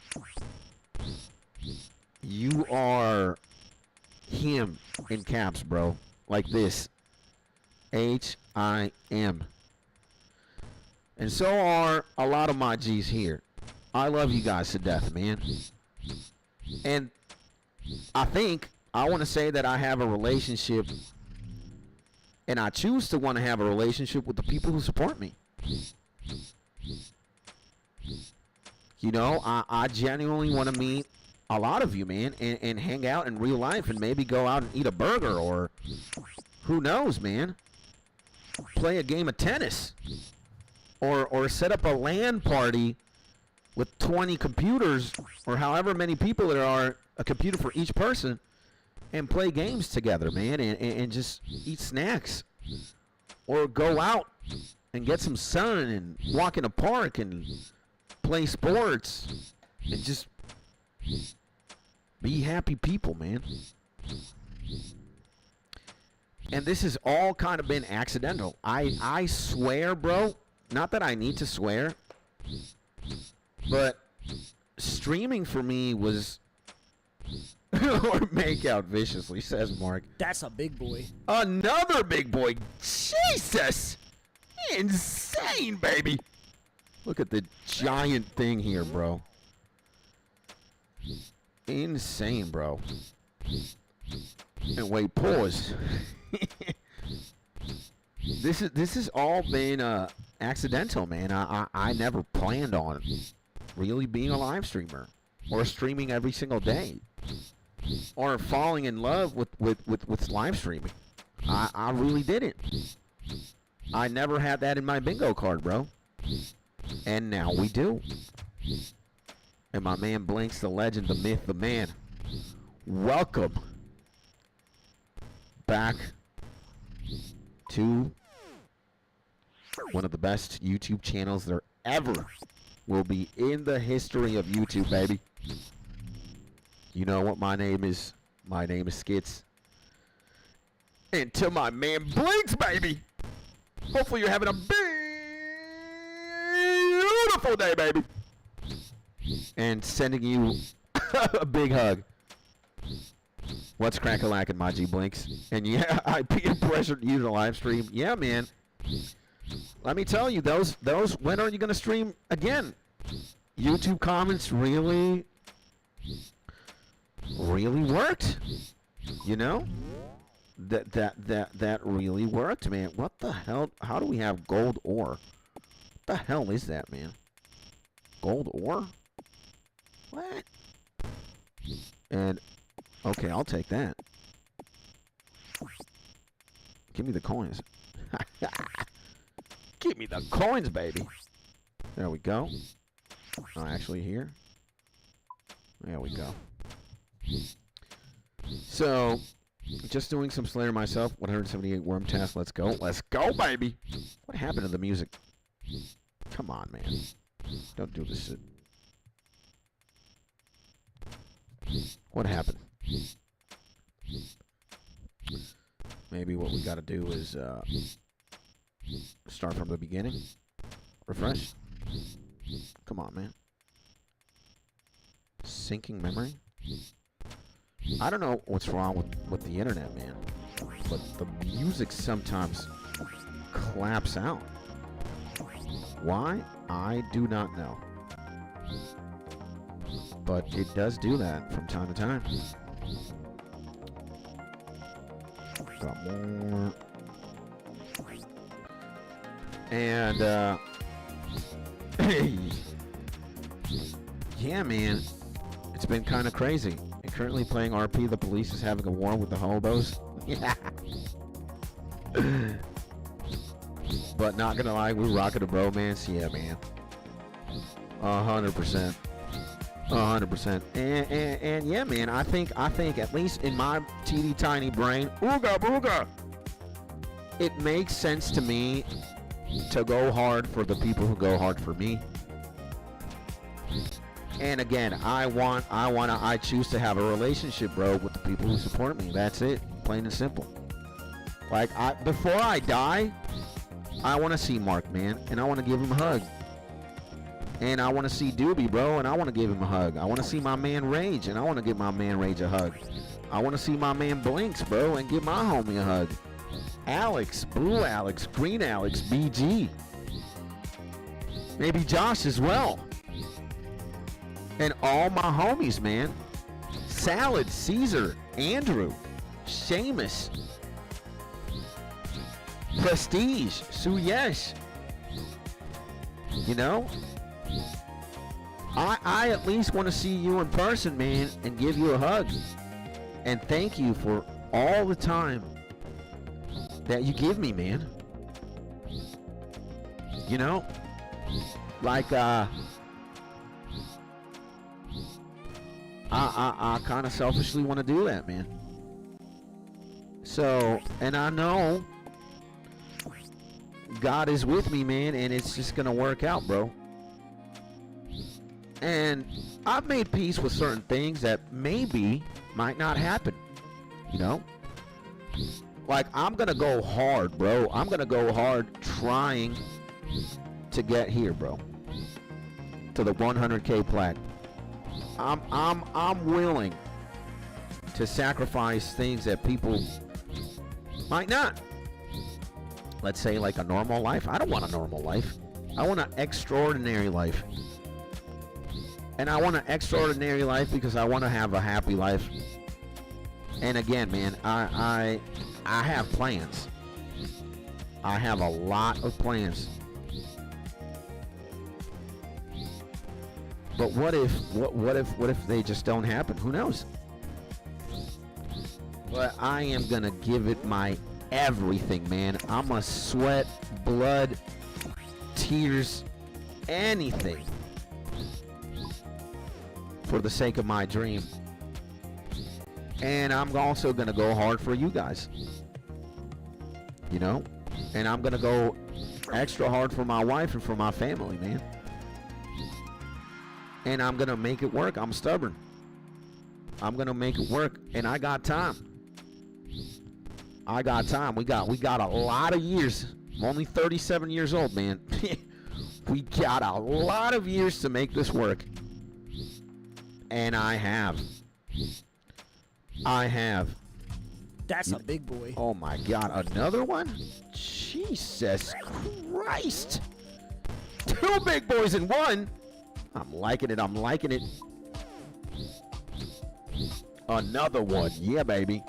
You are him in caps, bro. Like this. H-I-M. And so are a lot of my G's here. I love you guys to death, man. And I think I want to say that I have a relationship, and I choose to want to have a relationship with the people who support me. You know, I genuinely want to meet a lot of you, man, and hang out in real life and maybe go out and eat a burger, or who knows, man, play a game of tennis, or set up a LAN party with 20 computers, or however many people there are, a computer for each person, and play games together, man, and just eat snacks, or go out and get some sun and walk in a park and play sports and just be happy people, man. And this has all kind of been accidental. I swear, bro, not that I need to swear, but streaming for me was or make out viciously, says Mark. That's a big boy. Another big boy. Jesus. Insane, baby. Look at the giant thing here, bro. Insane, bro. And wait, pause. This has all been accidental, man. I never planned on really being a live streamer or streaming every single day or falling in love with live streaming. I really didn't. I never had that in my bingo card, bro. And now we do. And my man Blinks, the legend, the myth, the man. Welcome back to one of the best YouTube channels there ever will be in the history of YouTube, baby. You know what my name is? My name is Skits. And to my man Blinks, baby. Hopefully you're having a beautiful day, baby. And sending you a big hug. What's crack-a-lackin', my G Blinks? And yeah, I peer pressured you to live stream. Yeah, man. Let me tell you, those. When are you gonna stream again? YouTube comments really worked. You know, that really worked, man. What the hell? How do we have gold ore? What the hell is that, man? Gold ore? What? And okay, I'll take that. Give me the coins. Give me the coins, baby. There we go. Oh, actually here. There we go. So, just doing some Slayer myself. 178 worm test. Let's go. Let's go, baby. What happened to the music? Come on, man. Don't do this shit. What happened? Maybe what we got to do is start from the beginning. Refresh. Come on, man. Syncing memory. I don't know what's wrong with the internet, man, but the music sometimes claps out. Why? I do not know. But it does do that from time to time. Got more. And, yeah, man. It's been kind of crazy. And currently playing RP, the police is having a war with the hobos. Yeah. But not gonna lie, we're rocking a bromance. Yeah, man. 100%. 100%. And yeah, man, I think at least in my teeny tiny brain, ooga booga, it makes sense to me to go hard for the people who go hard for me. And again, I choose to have a relationship, bro, with the people who support me. That's it, plain and simple. Like, before I die, I want to see Mark, man, and I want to give him a hug. And I want to see Doobie, bro, and I want to give him a hug. I want to see my man Rage, and I want to give my man Rage a hug. I want to see my man Blinks, bro, and give my homie a hug. Alex, Blue Alex, Green Alex, BG. Maybe Josh as well. And all my homies, man. Salad, Caesar, Andrew, Seamus, Prestige, Suyesh. You know? I at least want to see you in person, man, and give you a hug. And thank you for all the time that you give me, man. You know? Like, I kind of selfishly want to do that, man. So, and I know God is with me, man, and it's just going to work out, bro. And I've made peace with certain things that maybe might not happen, you know? Like, I'm going to go hard, bro. I'm going to go hard trying to get here, bro. To the 100K plaque. I'm willing to sacrifice things that people might not. Let's say like a normal life. I don't want a normal life. I want an extraordinary life. And I want an extraordinary life because I want to have a happy life. And again, man, I have plans. I have a lot of plans. But what if they just don't happen? Who knows? But I am gonna give it my everything, man. I'm gonna sweat, blood, tears, anything for the sake of my dream. And I'm also gonna go hard for you guys. You know? And I'm gonna go extra hard for my wife and for my family, man. And I'm gonna make it work. I'm stubborn. I'm gonna make it work, and I got time. I got time. We got a lot of years. I'm only 37 years old, man. We got a lot of years to make this work. And I have. That's a big boy. Oh my God, another one? Jesus Christ. 2 big boys in one. I'm liking it. I'm liking it. Another one. Yeah, baby.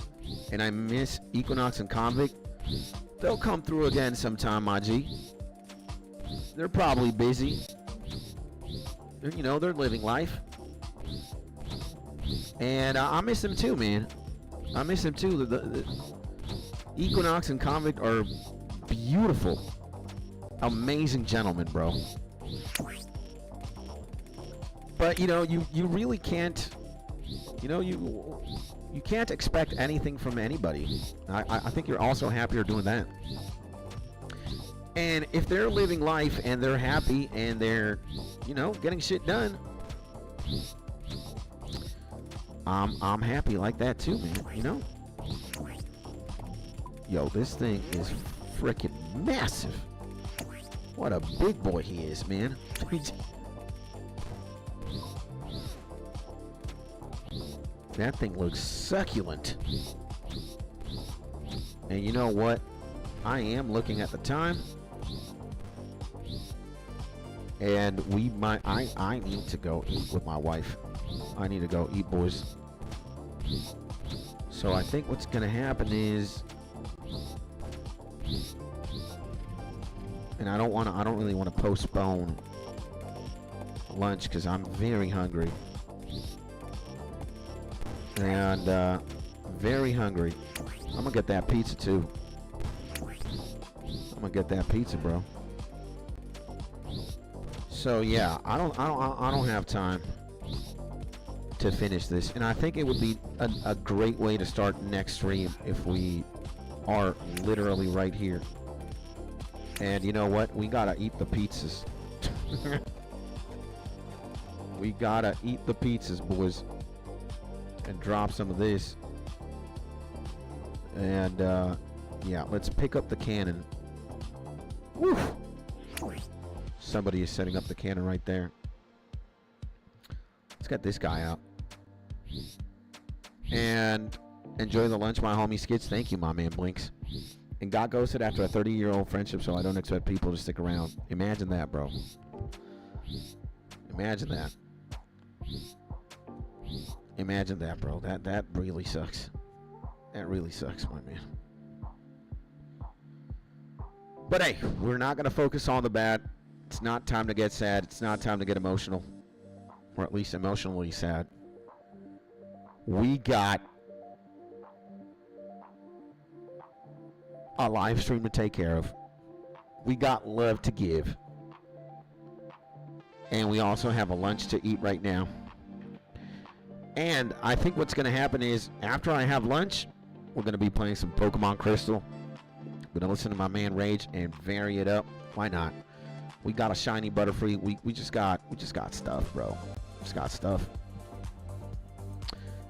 And I miss Equinox and Convict. They'll come through again sometime, my G. They're probably busy. You know, they're living life. And I miss them too, man. I miss them too. The Equinox and Convict are beautiful, amazing gentlemen, bro. But you know, you really can't. You know, you can't expect anything from anybody. I think you're also happier doing that. And if they're living life and they're happy and they're, you know, getting shit done, I'm happy like that too, man. You know. Yo, this thing is freaking massive. What a big boy he is, man. That thing looks succulent. And you know what? I am looking at the time. And I need to go eat with my wife. I need to go eat, boys. So I think what's gonna happen is, and I don't really want to postpone lunch because I'm very hungry. And very hungry. I'm gonna get that pizza too. I'm gonna get that pizza, bro. So yeah, I don't have time to finish this, and I think it would be a great way to start next stream if we are literally right here. And you know what? We gotta eat the pizzas. We gotta eat the pizzas, boys. And drop some of this. And yeah, let's pick up the cannon. Woo! Somebody is setting up the cannon right there. Let's get this guy out. And enjoy the lunch, my homie Skits. Thank you, my man Blinks. And got ghosted after a 30-year-old friendship, so I don't expect people to stick around. Imagine that, bro. Imagine that. Imagine that, bro. That really sucks. That really sucks, my man. But hey, we're not going to focus on the bad. It's not time to get sad. It's not time to get emotional. Or at least emotionally sad. We got a live stream to take care of. We got love to give. And we also have a lunch to eat right now. And I think what's going to happen is after I have lunch, we're going to be playing some Pokemon Crystal. We're going to listen to my man Rage and vary it up. Why not? We got a shiny Butterfree. We just got stuff, bro. Just got stuff.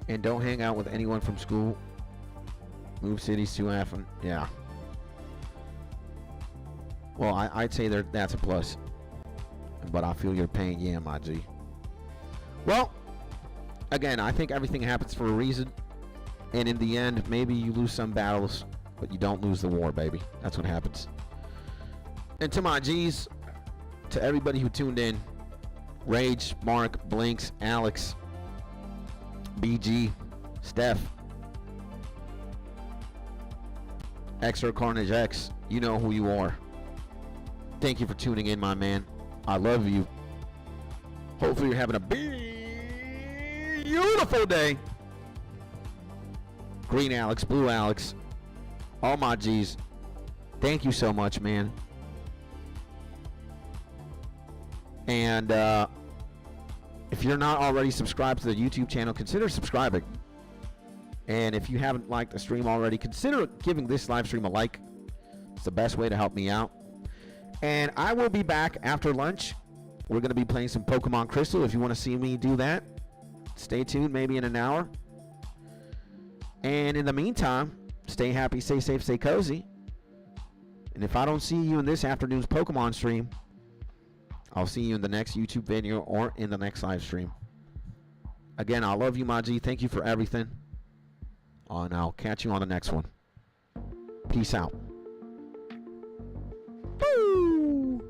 And don't hang out with anyone from school. Move cities to Athens. Yeah. Well, I'd say that's a plus. But I feel your pain. Yeah, my G. Well, again, I think everything happens for a reason. And in the end, maybe you lose some battles, but you don't lose the war, baby. That's what happens. And to my G's, to everybody who tuned in, Rage, Mark, Blinks, Alex, BG, Steph, XR Carnage X, you know who you are. Thank you for tuning in, my man. I love you. Hopefully you're having a beautiful day. Green Alex, Blue Alex, all my G's. Thank you so much, man. And if you're not already subscribed to the YouTube channel, consider subscribing. And if you haven't liked the stream already, consider giving this live stream a like. It's the best way to help me out. And I will be back after lunch. We're going to be playing some Pokemon Crystal. If you want to see me do that, stay tuned, maybe in an hour. And in the meantime, stay happy, stay safe, stay cozy. And if I don't see you in this afternoon's Pokemon stream, I'll see you in the next YouTube video or in the next live stream. Again, I love you, my G. Thank you for everything. And I'll catch you on the next one. Peace out.